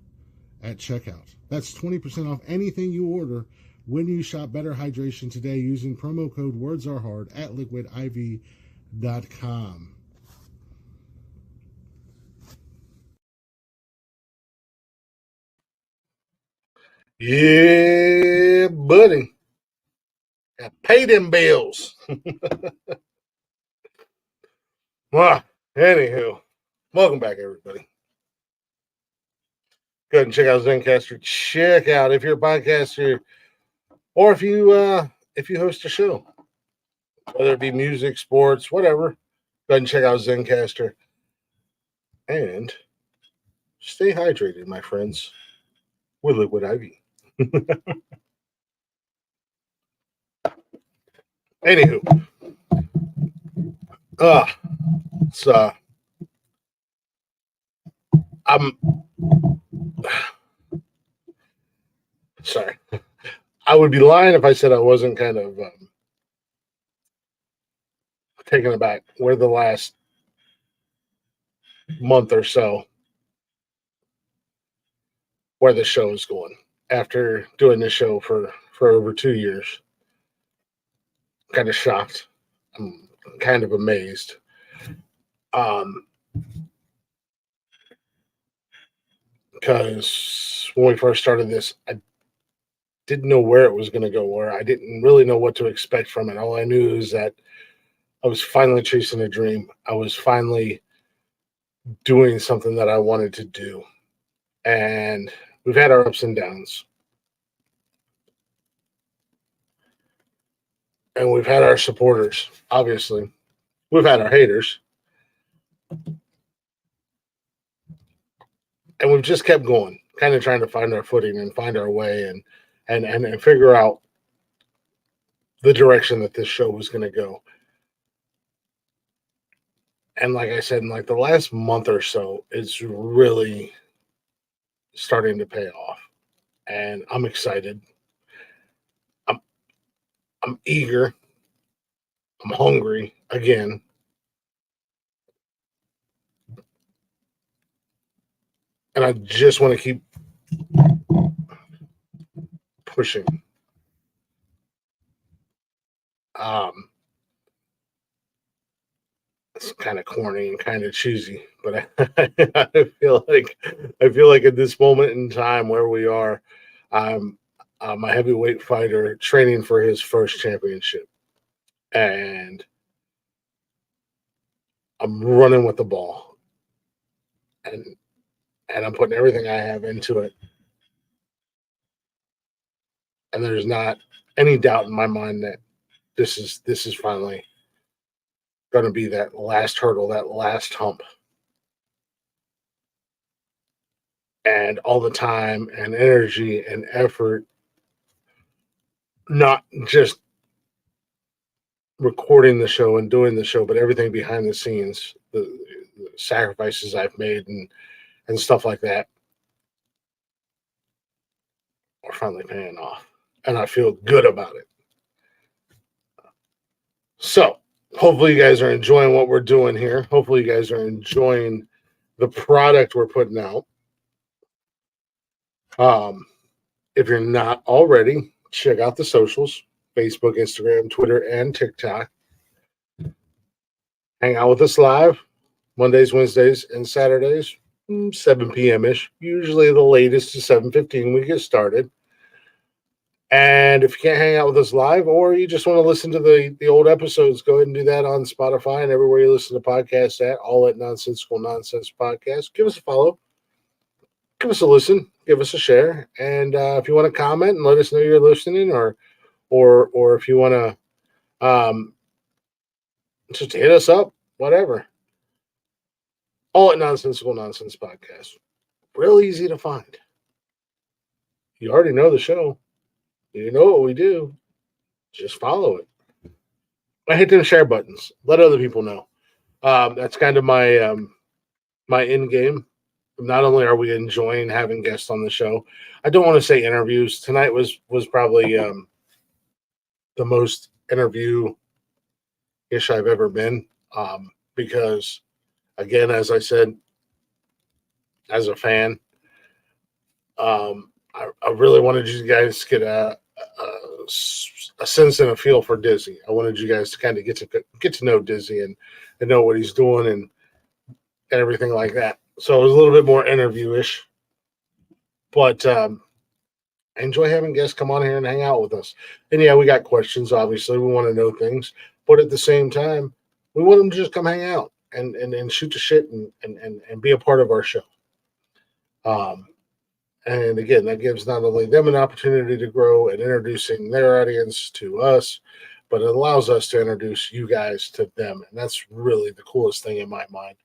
at checkout. That's 20% off anything you order when you shop Better Hydration today using promo code Words Are Hard at liquidiv.com. Yeah, buddy. Gotta pay them bills. Well, anywho, welcome back, everybody. Go ahead and check out Zencastr. Check out if you're a podcaster or if you host a show, whether it be music, sports, whatever. Go ahead and check out Zencastr. And stay hydrated, my friends, with liquid IV. Anywho, so I'm sorry. I would be lying if I said I wasn't kind of taken aback where the last month or so where the show is going after doing this show for over 2 years. Kind of shocked. I'm kind of amazed. Because when we first started this, I didn't know where it was going to go, or I didn't really know what to expect from it. All I knew is that I was finally chasing a dream. I was finally doing something that I wanted to do. And we've had our ups and downs. And we've had our supporters, obviously. We've had our haters. And we've just kept going, kind of trying to find our footing and find our way and figure out the direction that this show was going to go. And like I said, in like the last month or so, it's really starting to pay off. And I'm excited. I'm eager. I'm hungry again. And I just want to keep pushing. It's kind of corny and kind of cheesy, but I feel like at this moment in time where we are, I'm a heavyweight fighter training for his first championship, and I'm running with the ball, and I'm putting everything I have into it, and there's not any doubt in my mind that this is finally going to be that last hurdle, that last hump. And all the time and energy and effort, not just recording the show and doing the show, but everything behind the scenes, the sacrifices I've made and stuff like that are finally paying off. And I feel good about it. So hopefully you guys are enjoying what we're doing here. Hopefully you guys are enjoying the product we're putting out. If you're not already, check out the socials, Facebook, Instagram, Twitter, and TikTok. Hang out with us live Mondays, Wednesdays, and Saturdays, 7 p.m.-ish. Usually the latest is 7:15 we get started. And if you can't hang out with us live, or you just want to listen to the old episodes, go ahead and do that on Spotify and everywhere you listen to podcasts at, all at Nonsensical Nonsense Podcast. Give us a follow. Give us a listen. Give us a share. And if you want to comment and let us know you're listening, or if you want to just hit us up, whatever. All at Nonsensical Nonsense Podcast. Real easy to find. You already know the show. You know what we do. Just follow it. I hit them share buttons. Let other people know. That's kind of my my end game. Not only are we enjoying having guests on the show, I don't want to say interviews. Tonight was probably the most interview-ish I've ever been, because, again, as I said, as a fan, I really wanted you guys to get a sense and a feel for Dizzy. I wanted you guys to kind of get to know Dizzy and know what he's doing and everything like that. So it was a little bit more interview-ish, but I enjoy having guests come on here and hang out with us. And yeah, we got questions. Obviously, we want to know things, but at the same time, we want them to just come hang out and shoot the shit and be a part of our show. And again, that gives not only them an opportunity to grow and introducing their audience to us, but it allows us to introduce you guys to them. And that's really the coolest thing in my mind.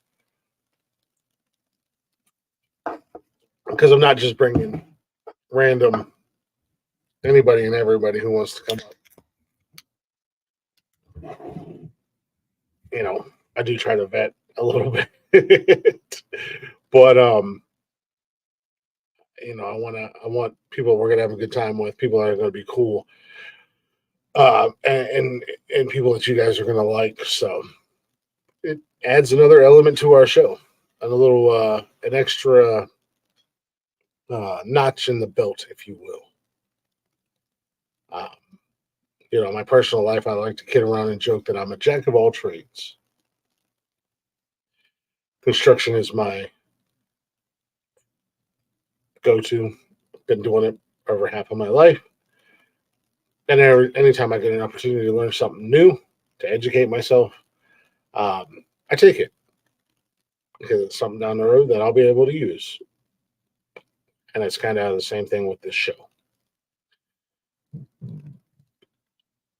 because I'm not just bringing random anybody and everybody who wants to come up. You know, I do try to vet a little bit, but you know, I want people we're gonna have a good time with, people that are gonna be cool, and people that you guys are gonna like. So it adds another element to our show, and a little an extra notch in the belt, if you will. Um, you know, my personal life, I like to kid around and joke that I'm a jack of all trades. Construction is my go-to. Been doing it over half of my life, and anytime I get an opportunity to learn something new, to educate myself, I take it because it's something down the road that I'll be able to use. And it's kind of the same thing with this show. And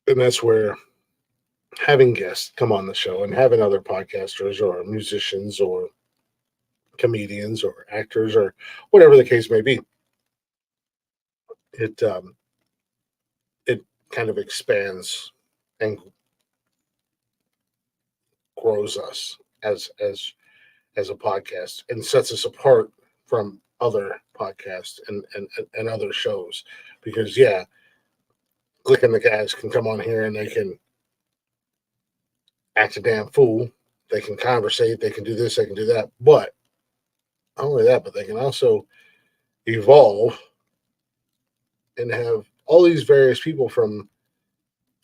that's where having guests come on the show and having other podcasters or musicians or comedians or actors or whatever the case may be, it kind of expands and grows us as a podcast and sets us apart from other podcasts and other shows. Because yeah, Glick and the guys can come on here and they can act a damn fool. They can conversate. They can do this. They can do that. But not only that, but they can also evolve and have all these various people from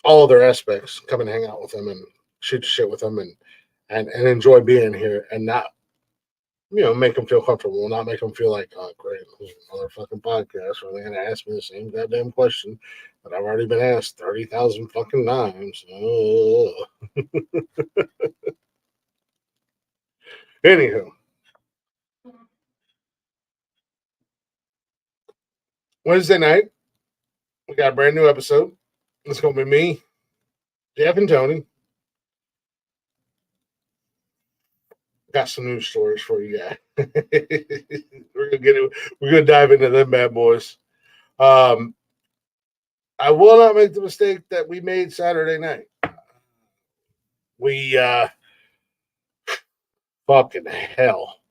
all other aspects come and hang out with them and shoot the shit with them and enjoy being here and not, you know, make them feel comfortable, not make them feel like, oh, great, this is another fucking podcast where they're going to ask me the same goddamn question that I've already been asked 30,000 fucking times. Anywho, Wednesday night, we got a brand new episode. It's going to be me, Jeff, and Tony. Got some news stories for you guys. We're gonna get it. We're gonna dive into them bad boys. I will not make the mistake that we made Saturday night. We fucking hell.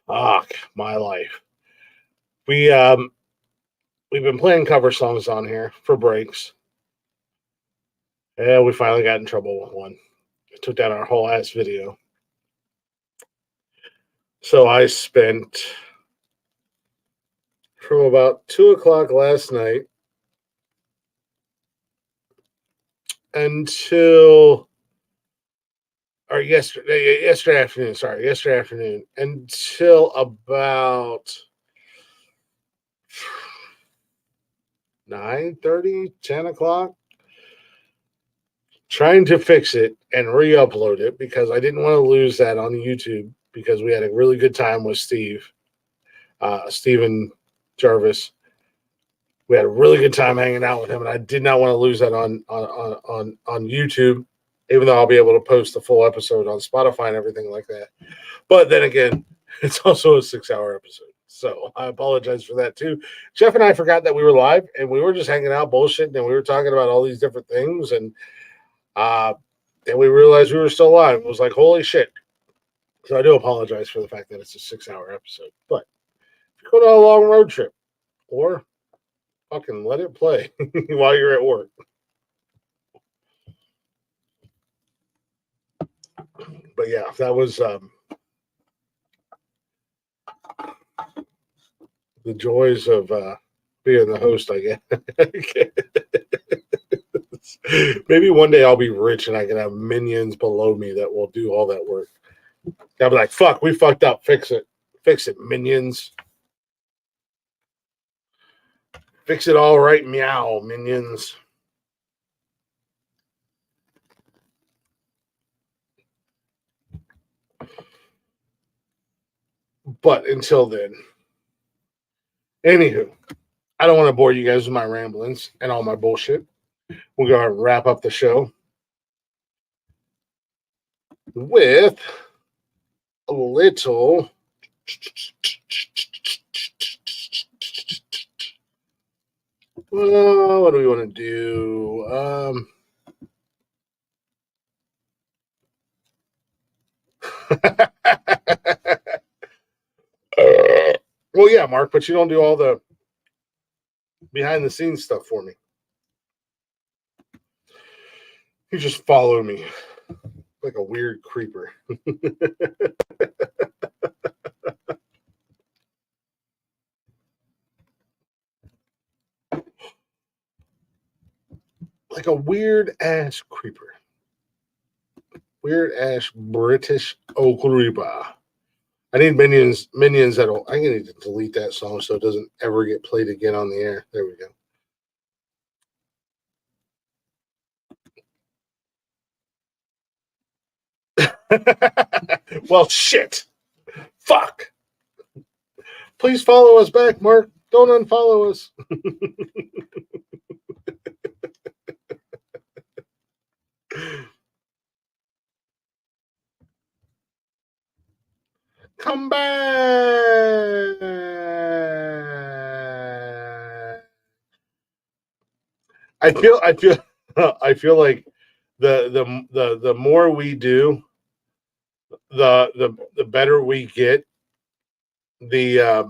Fuck my life. We've been playing cover songs on here for breaks. Yeah, we finally got in trouble with one. It took down our whole ass video. So I spent from about 2:00 last night until yesterday afternoon until about 9:30, 10 o'clock, trying to fix it and re-upload it because I didn't want to lose that on YouTube because we had a really good time with Steven Jarvis. We had a really good time hanging out with him, and I did not want to lose that on YouTube, even though I'll be able to post the full episode on Spotify and everything like that. But then again, it's also a 6-hour episode. So I apologize for that too. Jeff and I forgot that we were live and we were just hanging out bullshitting and we were talking about all these different things. And then we realized we were still live. It was like, holy shit. So I do apologize for the fact that it's a 6-hour episode. But if you go on a long road trip or fucking let it play while you're at work. But yeah, that was the joys of being the host, I guess. Maybe one day I'll be rich and I can have minions below me that will do all that work. I'll be like, fuck, we fucked up. Fix it. Fix it, minions. Fix it all right, meow, minions. But until then, anywho, I don't want to bore you guys with my ramblings and all my bullshit. We're going to wrap up the show with a little Well, what do we want to do? Well, yeah, Mark, but you don't do all the behind the scenes stuff for me. You just follow me like a weird creeper. Like a weird ass creeper. Weird ass British creeper. I need minions that'll. I need to delete that song so it doesn't ever get played again on the air. There we go. Well, shit. Fuck. Please follow us back, Mark. Don't unfollow us. Come back. I feel like the more we do, the better we get. The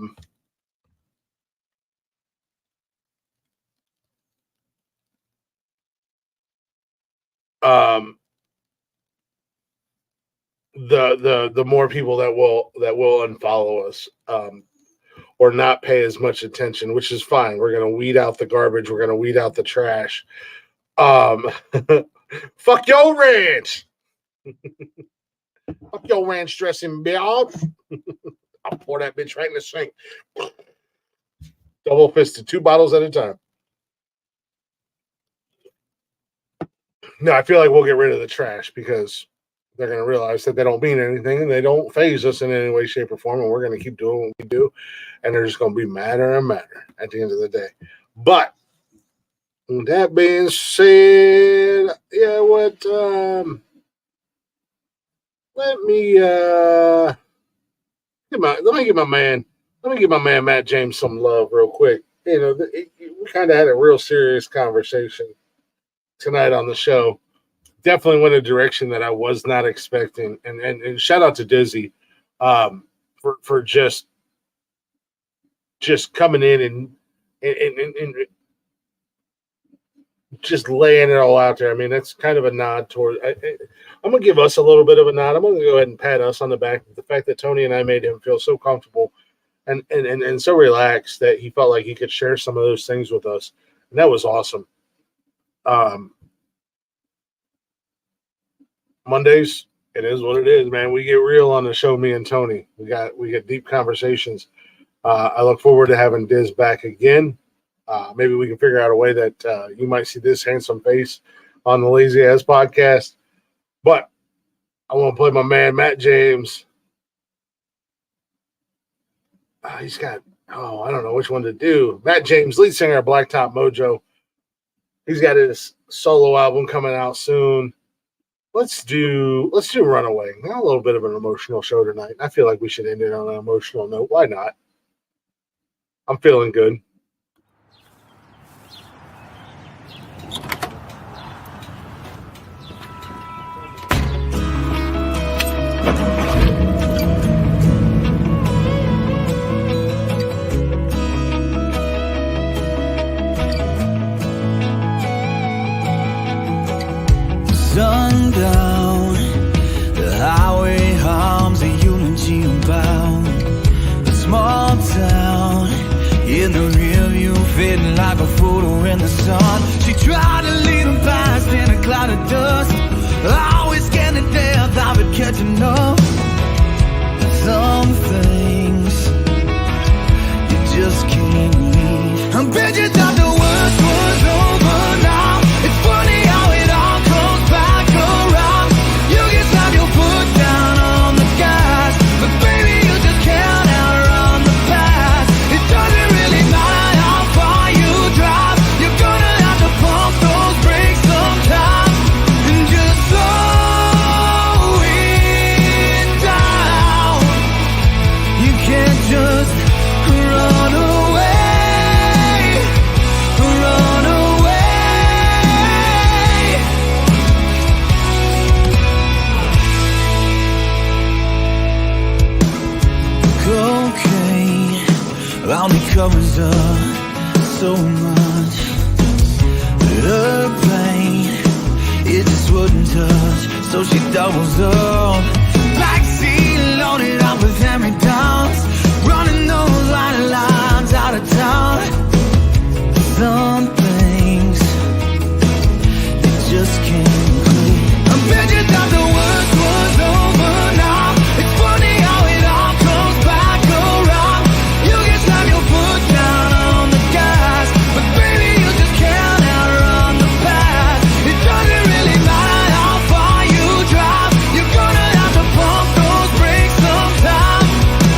more people that will unfollow us or not pay as much attention, which is fine. We're gonna weed out the garbage. We're gonna weed out the trash. Fuck your ranch. Fuck your ranch dressing, bitch. I'll pour that bitch right in the sink. Double fisted, 2 bottles at a time. No, I feel like we'll get rid of the trash because they're going to realize that they don't mean anything and they don't phase us in any way, shape, or form. And we're going to keep doing what we do. And they're just going to be madder and madder at the end of the day. But that being said, yeah, what, let me give my man Matt James some love real quick. You know, we kind of had a real serious conversation tonight on the show. Definitely went a direction that I was not expecting. And shout out to Dizzy for just coming in and just laying it all out there. I mean, that's kind of a nod toward. I'm gonna give us a little bit of a nod. I'm gonna go ahead and pat us on the back. The fact that Tony and I made him feel so comfortable and so relaxed that he felt like he could share some of those things with us, and that was awesome. Mondays, it is what it is, man. We get real on the show, me and Tony. We get deep conversations. I look forward to having Diz back again. Maybe we can figure out a way that you might see this handsome face on the Lazy Ass podcast. But I want to play my man Matt James. He's got, I don't know which one to do. Matt James, lead singer of Blacktop Mojo. He's got his solo album coming out soon. Let's do Runaway. Now a little bit of an emotional show tonight. I feel like we should end it on an emotional note. Why not? I'm feeling good. Sundown, the highway hums a eulogy about a small town in the rear view, fading like a photo in the sun. She tried to lead him past in a cloud of dust, always scared to death I would catch enough. Some things you just can't leave. I'm bitching that the worst was over now. It's funny how it all comes back around. You can slam your foot down on the gas, but baby you just can't outrun the past. It doesn't really matter how far you drive, you're gonna have to pump those brakes sometime and just slow it down. only covers up so much. Her pain, it just wouldn't touch, so she doubles up. Backseat loaded up with hand-me-downs, running those line lines out of town. Some things they just can't click. I bet you thought the worst was over now. It's funny how it all comes back around. You can slam your foot down on the gas, but baby you just can't outrun the past. It doesn't really matter how far you drive, you're gonna have to pump those brakes sometime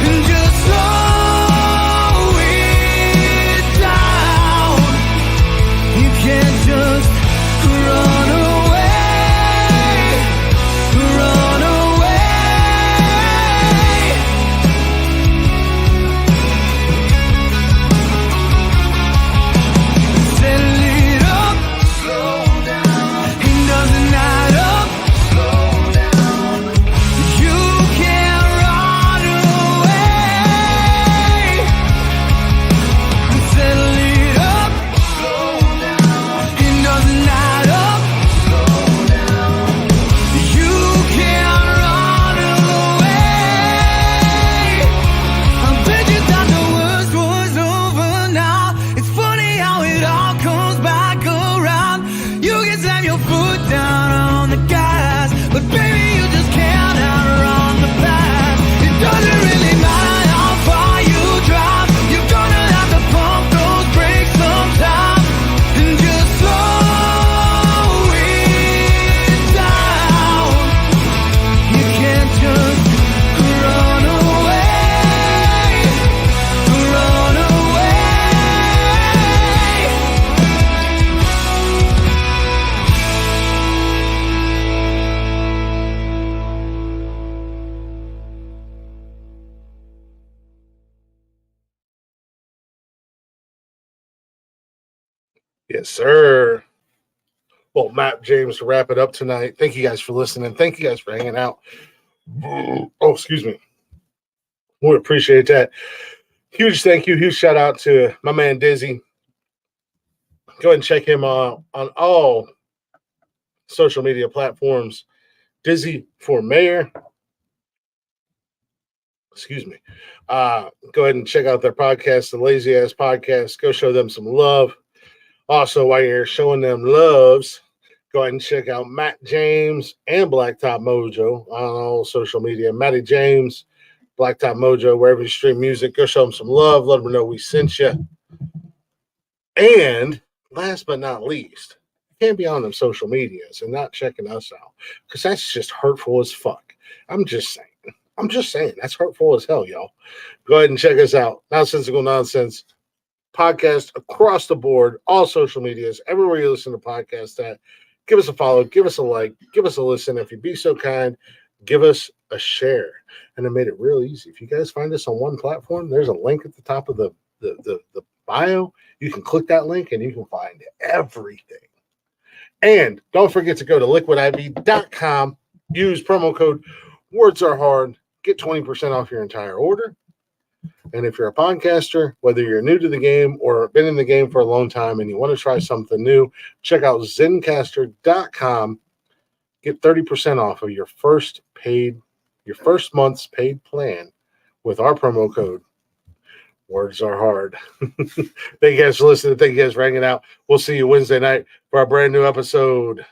and just slow it down. You can't just run away, run away. Settle it up, slow down. It doesn't add up, slow down. You can't run away. Settle it up, slow down. It doesn't add up, slow down. You can't run away. I bet you thought the worst was over now. It's funny how it all comes back around. You can slam your foot down on the gas, but baby you just can't outrun the past. It doesn't really matter how far you drive, you're gonna have to pump those brakes sometime and just slow it down. You can't just run away, run away. Yes, sir. Well, Matt James, to wrap it up tonight. Thank you guys for listening. Thank you guys for hanging out. Oh, excuse me. We appreciate that. Huge thank you. Huge shout out to my man Dizzy. Go ahead and check him on all social media platforms. Dizzy for Mayor. Excuse me. Go ahead and check out their podcast, the Lazy Ass Podcast. Go show them some love. Also, while you're showing them loves, go ahead and check out Matt James and Blacktop Mojo on all social media. Matty James, Blacktop Mojo, wherever you stream music, go show them some love. Let them know we sent you. And last but not least, you can't be on them social medias and not checking us out, because that's just hurtful as fuck. I'm just saying. That's hurtful as hell, y'all. Go ahead and check us out. Nonsensical Nonsense podcast across the board, all social medias, everywhere you listen to podcasts at. Give us a follow, give us a like, give us a listen. If you'd be so kind, give us a share. And I made it real easy. If you guys find us on one platform, there's a link at the top of the bio. You can click that link and you can find everything. And don't forget to go to liquidiv.com, use promo code Words Are Hard, get 20% off your entire order. And if you're a podcaster, whether you're new to the game or been in the game for a long time and you want to try something new, check out Zencastr.com. Get 30% off of your first month's paid plan with our promo code Words Are Hard. Thank you guys for listening. Thank you guys for hanging out. We'll see you Wednesday night for our brand new episode.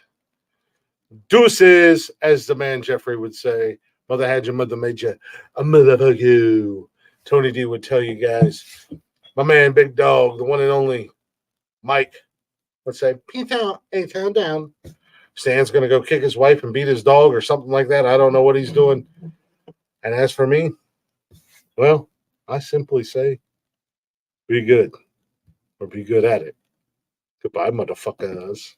Deuces, as the man Jeffrey would say. Mother had you, mother made you. A motherfucker you. Tony D would tell you guys. My man, Big Dog, the one and only Mike, would say, P-Town, A-Town down. Stan's going to go kick his wife and beat his dog or something like that. I don't know what he's doing. And as for me, well, I simply say, be good or be good at it. Goodbye, motherfuckers.